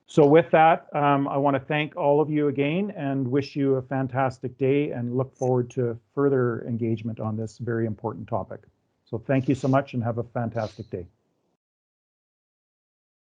So with that, I want to thank all of you again and wish you a fantastic day and look forward to further engagement on this very important topic. So thank you so much and have a fantastic day.